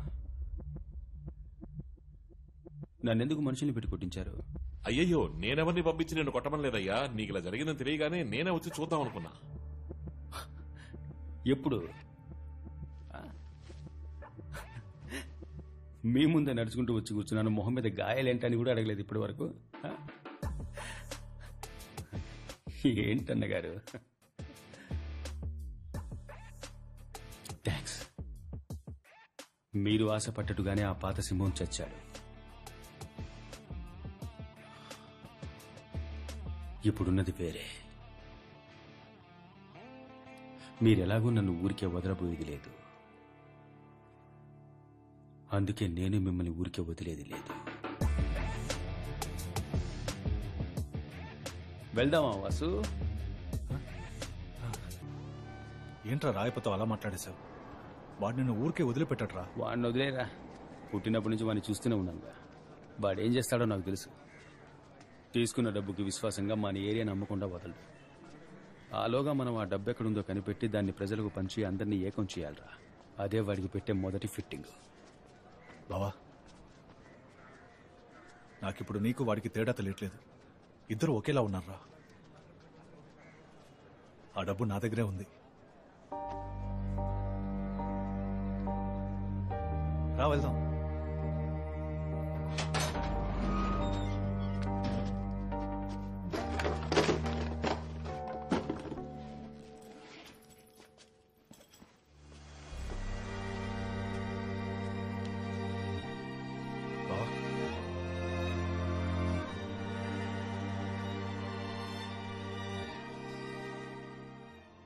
నన్నెందుకు మనుషుల్ని పెట్టి కొట్టించారు? అయ్యయ్యో, నేనెవరిని పంపించి నేను కొట్టమని లేదయ్యా. నీకు ఇలా జరిగిందని తెలియగానే నేనే వచ్చి చూద్దాం అనుకున్నా. ఎప్పుడు? మీ ముందే నడుచుకుంటూ వచ్చి కూర్చున్నాను. మొహం మీద గాయాలేంటని కూడా అడగలేదు ఇప్పటి వరకు. ఏంటన్నగారు? థ్యాంక్స్. మీరు ఆశపట్టట్టుగానే ఆ పాత సింహం చచ్చాడు. ఇప్పుడున్నది వేరే. మీరెలాగూ నన్ను ఊరికే వదలబోయేది లేదు, అందుకే నేను మిమ్మల్ని ఊరికే వదిలేది లేదు. వెళ్దామా వాసు? ఏంట్రా రాయపతో అలా మాట్లాడేశావు? వాడు నిన్ను ఊరికే వదిలిపెట్టట్రా. వాడిని వదిలేరా, పుట్టినప్పటి నుంచి వాడిని చూస్తూనే ఉన్నానుగా. వాడేం చేస్తాడో నాకు తెలుసు. తీసుకున్న డబ్బుకి విశ్వాసంగా మన ఏరియాని అమ్మకుండా వదలడు. ఆలోగా మనం ఆ డబ్బు ఎక్కడుందో కనిపెట్టి దాన్ని ప్రజలకు పంచి అందరినీ ఏకం చేయాలరా. అదే వాడికి పెట్టే మొదటి ఫిట్టింగ్. బావా, నాకిప్పుడు నీకు వాడికి తేడా తెలియట్లేదు. ఇద్దరు ఒకేలా ఉన్నారా. ఆ డబ్బు నా దగ్గరే ఉంది. రా వెళ్దాం.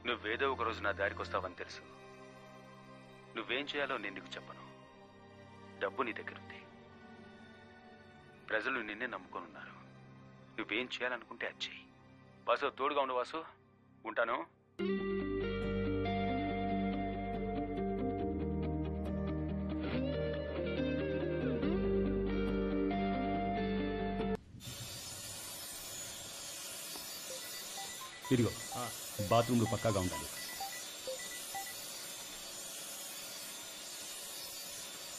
నువ్వేదో ఒక రోజు నా దారికి వస్తావని తెలుసు. నువ్వేం చేయాలో నేను నీకు చెప్పను. డబ్బు నీ దగ్గరుంది, ప్రజలు నిన్నే నమ్ముకొనున్నారు. నువ్వేం చేయాలనుకుంటే అది చెయ్యి. వాసు, తోడుగా ఉండు వాసు. ఉంటాను. ఇదిగో బాత్రూంలు పక్కాగా ఉండాలి.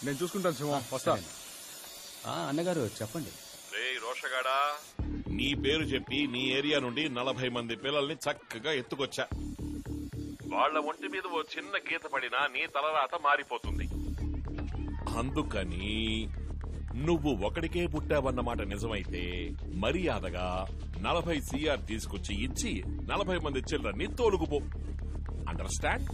నేను చూసుకుంటాను సింహం, వస్తా. అన్నగారు చెప్పండి. రే రోషగాడా, నీ పేరు చెప్పి నీ ఏరియా నుండి 40 మంది పిల్లల్ని చక్కగా ఎత్తుకొచ్చా. వాళ్ల ఒంటి మీద ఓ చిన్న గీత పడినా నీ తలరాత మారిపోతుంది. అందుకని నువ్వు ఒకడికే పుట్టావన్నమాట నిజమైతే మర్యాదగా 40 CR తీసుకొచ్చి ఇచ్చి 40 మంది చిల్డ్రన్ని తోలుకుపో. అండర్స్టాండ్?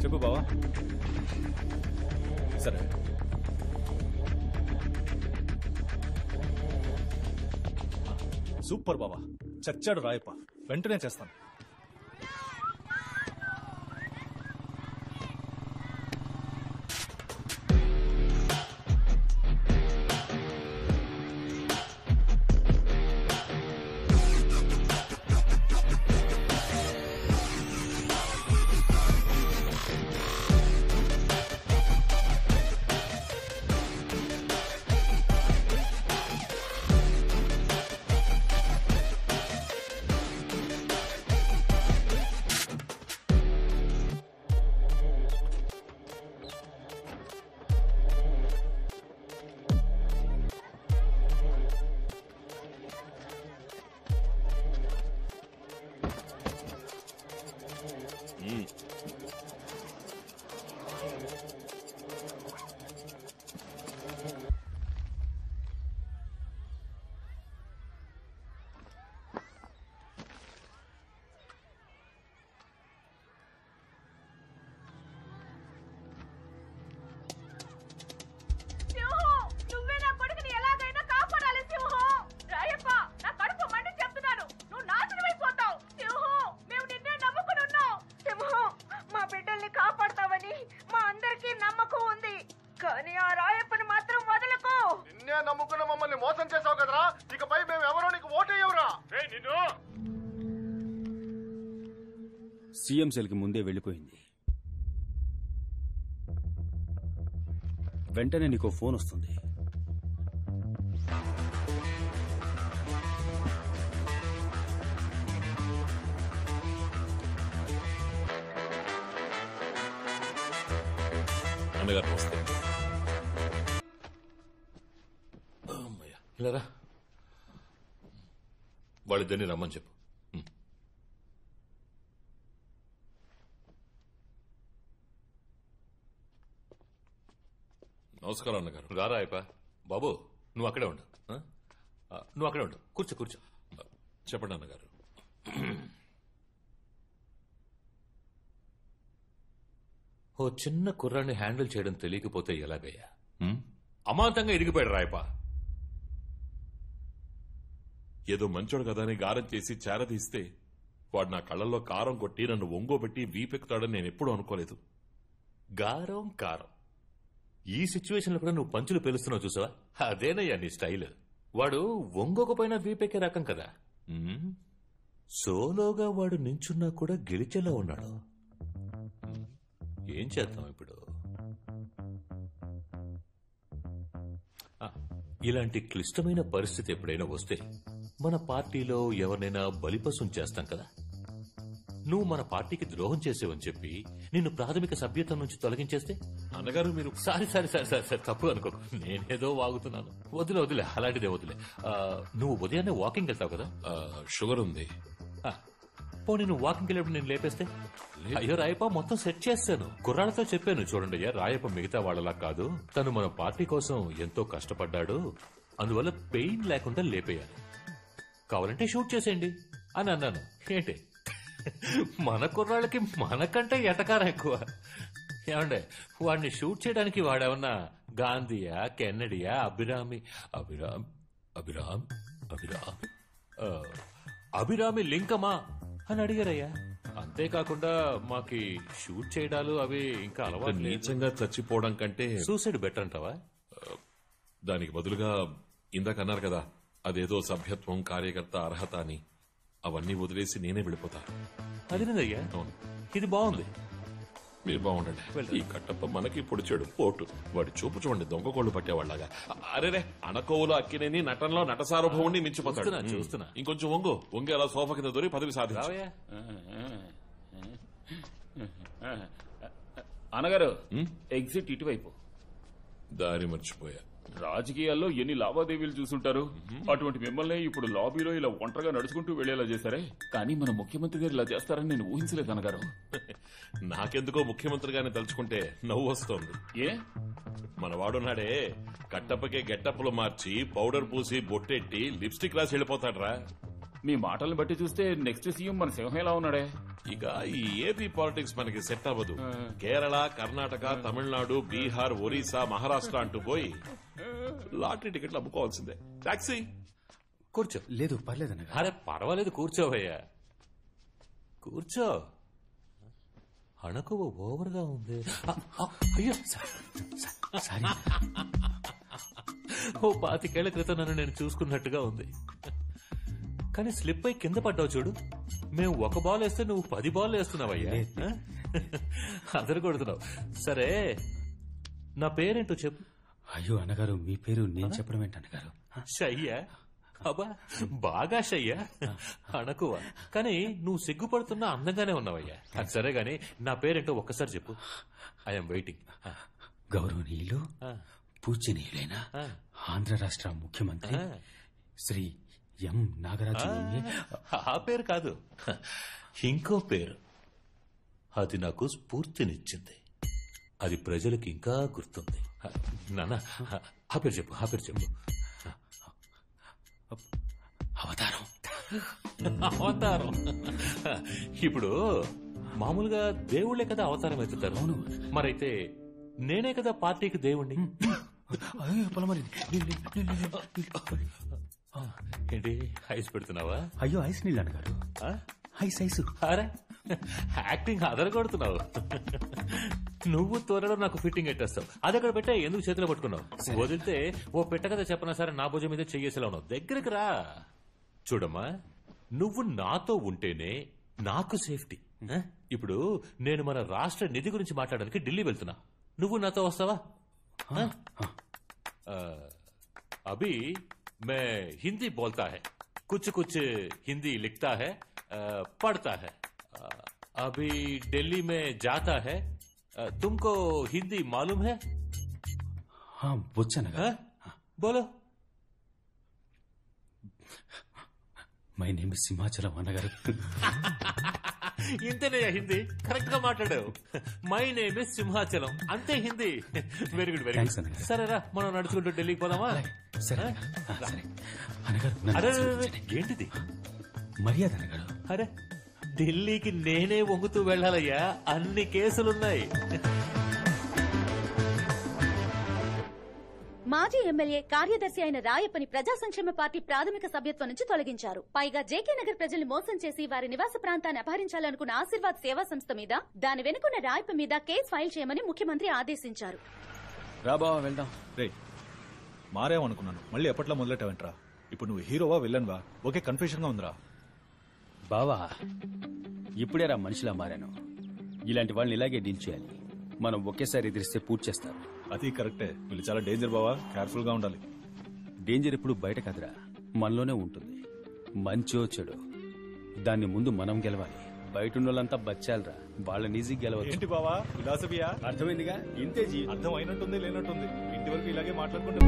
చెప్పు బావా. సరే, సూపర్ బావా. చచ్చాడు రాయప్ప. వెంటనే చేస్తాను. కానీ ఆ రాయప్పని మాత్రం వదలకు. నిన్నే నమ్ముకున్న మమ్మల్ని మోసం చేసావు కదరా, ఇకపై మేము ఎవరో నీకు ఓటేయవురా. నిన్ను సీఎం సెల్కి ముందే వెళ్ళిపోయింది. వెంటనే నీకో ఫోన్ వస్తుంది. అన్నగారు నమస్తే. ఇలా వాళ్ళిద్దరిని రమ్మని చెప్పు. నమస్కారం అన్నగారు. రారా అయిపా. బాబు నువ్వు అక్కడే ఉండు. నువ్వు అక్కడే ఉండు. కూర్చో కూర్చో. చెప్పండి అన్నగారు. ఓ చిన్న కుర్రాన్ని హ్యాండిల్ చేయడం తెలియకపోతే ఎలాగయ్యా? అమాంతంగా ఇరిగిపోయాడు రాయపా. ఏదో మంచోడు కదా అని గారం చేసి చేరదీస్తే వాడు నా కళ్ళల్లో కారం కొట్టి నన్ను ఒంగోబెట్టి వీపెక్కుతాడని నేను ఎప్పుడూ అనుకోలేదు. గారం కారం ఈ సిచ్యువేషన్ లో కూడా నువ్వు పంచులు పేలుస్తున్నావు చూసావా? అదేనయ్యా నీ స్టైల్. వాడు ఒంగోకపోయినా వీపెక్కే రకం కదా. సోలోగా వాడు నించున్నా కూడా గెలిచేలా ఉన్నాడు. ఏం చేద్దాం ఇప్పుడు? ఇలాంటి క్లిష్టమైన పరిస్థితి ఎప్పుడైనా వస్తే మన పార్టీలో ఎవరినైనా బలిపశం చేస్తాం కదా. నువ్వు మన పార్టీకి ద్రోహం చేసేవని చెప్పి నిన్ను ప్రాథమిక సభ్యత్వం నుంచి తొలగించేస్తే? అన్నగారు మీరు సారీ తప్పు అనుకోకు, నేనేదో వాగుతున్నాను. వదిలే అలాంటిదే వదిలే. నువ్వు ఉదయాన్నే వాకింగ్ వెళ్తావు కదా? షుగర్ ఉంది. పోనీ నువ్వు వాకింగ్ వెళ్ళినప్పుడు నేను లేపేస్తే? అయ్యో రాయప్ప మొత్తం సెట్ చేస్తాను. కుర్రాళ్ళతో చెప్పాను, చూడండి అయ్యా రాయప్ప మిగతా వాళ్ళలా కాదు, తను మన పార్టీ కోసం ఎంతో కష్టపడ్డాడు, అందువల్ల పెయిన్ లేకుండా లేపేయాలి, కావాలంటే షూట్ చేసేయండి అని అన్నాను. ఏంటి మన కుర్రాళ్ళకి మనకంటే ఎటకారం ఎక్కువ. ఏమండే వాడిని షూట్ చేయడానికి వాడేమన్నా గాంధీయా, కెన్నడియా, అభిరామి లింకమా అని అడిగారయ్యా. అంతేకాకుండా మాకి షూట్ చేయడాలు అవి ఇంకా అలవాటు. నీచంగా చచ్చిపోవడం కంటే సూసైడ్ బెటర్ అంటావా? దానికి బదులుగా ఇందాక అన్నారు కదా అదేదో సభ్యత్వం, కార్యకర్త అర్హత అని, అవన్నీ వదిలేసి నేనే వెళ్ళిపోతా. అదేనయ్యా, ఇది బాగుంది. మీరు బాగుండండి. ఈ కట్టప్ప మనకి పొడిచాడు పోటు. వాడి చూపు చూడండి, దొంగ కోళ్లు పట్టేవాళ్ళగా. అరేరే అనకోవులో అక్కినేని నటనలో నట సార్వభౌముని మించిపోతాడు. చూస్తున్నా. ఇంకొంచెం వంగి అలా సోఫా కింద దొరి పదవి సాధించు. అనగారు ఎగ్జిట్ ఇటువైపు. దారి మర్చిపోయా. రాజకీయాల్లో ఎన్ని లావాదేవీలు చూసుంటారు. అటువంటి మిమ్మల్ని ఇప్పుడు లాబీలో ఇలా ఒంటరిగా నడుచుకుంటూ వెళ్లేలా చేశారే. కానీ మన ముఖ్యమంత్రి గారు ఇలా చేస్తారని నేను ఊహించలేదు అనగారు. నాకెందుకో ముఖ్యమంత్రిగానే తలుచుకుంటే నవ్వు వస్తోంది. ఏ మన వాడున్నాడే కట్టప్పకే గెట్టప్పులు మార్చి పౌడర్ పూసి బొట్టెట్టి లిప్స్టిక్ రాసి వెళ్ళిపోతాడ్రా. మీ మాటలను బట్టి చూస్తే నెక్స్ట్ సీఎం మన సింహం ఎలా ఉన్నాడే. ఇక ఈ ఏపీ పాలిటిక్స్ మనకి సెట్ అవ్వదు. కేరళ, కర్ణాటక, తమిళనాడు, బీహార్, ఒరిస్సా, మహారాష్ట్ర అంటూ పోయి లాటరీ టికెట్లు అమ్ముకోవాల్సిందే. టాక్సీ కూర్చో. లేదు పర్లేదు. అరే పర్వాలేదు, కూర్చోవయ్యా కూర్చో. అణకువ ఓవర్గా ఉంది. అయ్యో సారీ. ఓ 25 ఏళ్ల క్రితం నన్ను నేను చూసుకున్నట్టుగా ఉంది. కానీ స్లిప్ అయి కింద పడ్డావు చూడు. మేము 1 బాల్ వేస్తే నువ్వు 10 బాల్ వేస్తున్నావయ్యా. అదరు కొడుతున్నావు. సరే నా పేరేంటో చెప్పు. అయ్యో అన్నగారు, మీ పేరు నేను చెప్పడం ఏంటి అన్నగారు? షయ్యా? అబ్బా బాగా షయ్యా, అణకువ. కానీ నువ్వు సిగ్గుపడుతున్నా అందంగానే ఉన్నావయ్యా. అది సరే గాని నా పేరేంటో ఒక్కసారి చెప్పు. I'm waiting. గౌరవనీయులు పూజనీయులైన ఆంధ్ర రాష్ట్ర ముఖ్యమంత్రి శ్రీ ఎం నాగరాజు. ఆ పేరు కాదు, ఇంకో పేరు. అది నాకు స్ఫూర్తినిచ్చింది. అది ప్రజలకు ఇంకా గుర్తుంది. నాన్న ఆ పేరు చెప్పు. అవతారం. అవతారం. ఇప్పుడు మామూలుగా దేవుళ్లే కదా అవతారం ఎత్తుతారు. మరైతే నేనే కదా పార్టీకి దేవుణ్ణి. ఏంటి ఐస్ పెడుతున్నావా? అయ్యో ఐస్ నీళ్ళు అన్నగారు. ఐస్. అరే యాక్టింగ్ అదరగొడుతున్నావు. నువ్వు త్వరలో నాకు ఫిట్టింగ్ ఎట్టేస్తావు. అది అక్కడ పెట్టా, ఎందుకు చేతిలో పట్టుకున్నావు? వదిలితే ఓ పెట్ట కథ చెప్పనా సరే నా భుజం మీద చెయ్యేసేలా ఉన్నావు. దగ్గరికి రా. చూడమ్మా, నువ్వు నాతో ఉంటేనే నాకు సేఫ్టీ. ఇప్పుడు నేను మన రాష్ట్ర నిధి గురించి మాట్లాడడానికి ఢిల్లీ వెళ్తున్నా. నువ్వు నాతో వస్తావా? అభి మే హిందీ బోల్తా హై, కుछ कुछ हिंदी लिखता है, पढ़ता है. अभी दिल्ली में जाता है. तुमको हिंदी मालूम है? हाँ बच्चा नगर. बोलो. మై నేమ్ ఇస్ సింహాచలం అన్నగారు. ఇంతేనయ్యా హిందీ? కరెక్ట్ గా మాట్లాడావు. మై నేమ్ ఇస్ సింహాచలం, అంతే Hindi. Very good, very good. సరేరా, మనం నడుచుకుంటూ ఢిల్లీకి పోదామా? అరే ఏంటిది మర్యాద అన్నగారు? అరే ఢిల్లీకి నేనే వంగుతూ వెళ్ళాలయ్యా, అన్ని కేసులున్నాయి. మాజీ ఎమ్మెల్యే కార్యదర్శి అయిన రాయప్పని ప్రజా సంక్షేమ పార్టీ ప్రాథమిక సభ్యత్వం నుంచి తొలగించారు. పైగా జేకే నగర్ ప్రజల్ని మోసం చేసి వారి నివాస ప్రాంతాన్ని అపహరించాలనుకున్న ఆశీర్వాద్ సేవా సంస్థ మీద, దాని వెనుకున్న రాయప్ప మీద కేసు ఫైల్ చేయమని ముఖ్యమంత్రి ఆదేశించారు. రాబావా వెళ్దాం. రే మారేమనుకున్నాను, మళ్ళీ ఎప్పట్లో మొదలెట్టావంట్రా? ఇప్పుడు నువ్వు హీరోవా విల్లన్వా? ఓకే, కన్ఫ్యూజన్ గా ఉందిరా. బావా ఇప్పుడేరా మనిషిలా మారాను. ఇలాంటి వాళ్ళని ఇలాగే డీల్ చేయాలి. మనం ఒకేసారి ఎదిరిస్తే పూర్తి చేస్తారు. అది కరెక్టే. వీళ్ళు చాలా డేంజర్ బావా, కేర్ఫుల్ గా ఉండాలి. డేంజర్ ఎప్పుడు బయట కదరా, మనలోనే ఉంటుంది. మంచో చెడు దాన్ని ముందు మనం గెలవాలి. బయట ఉన్న వాళ్ళంతా బచ్చాలరా, వాళ్ళని ఈజీ గెలవచ్చు. ఏంటి బావా ఫిలాసఫియా? అర్థమైందిగా? ఇంతే జీవితం. అర్థం అయినట్టుంది లేనట్టుంది. ఇంటి వరకు ఇలాగే మాట్లాడుకుంటే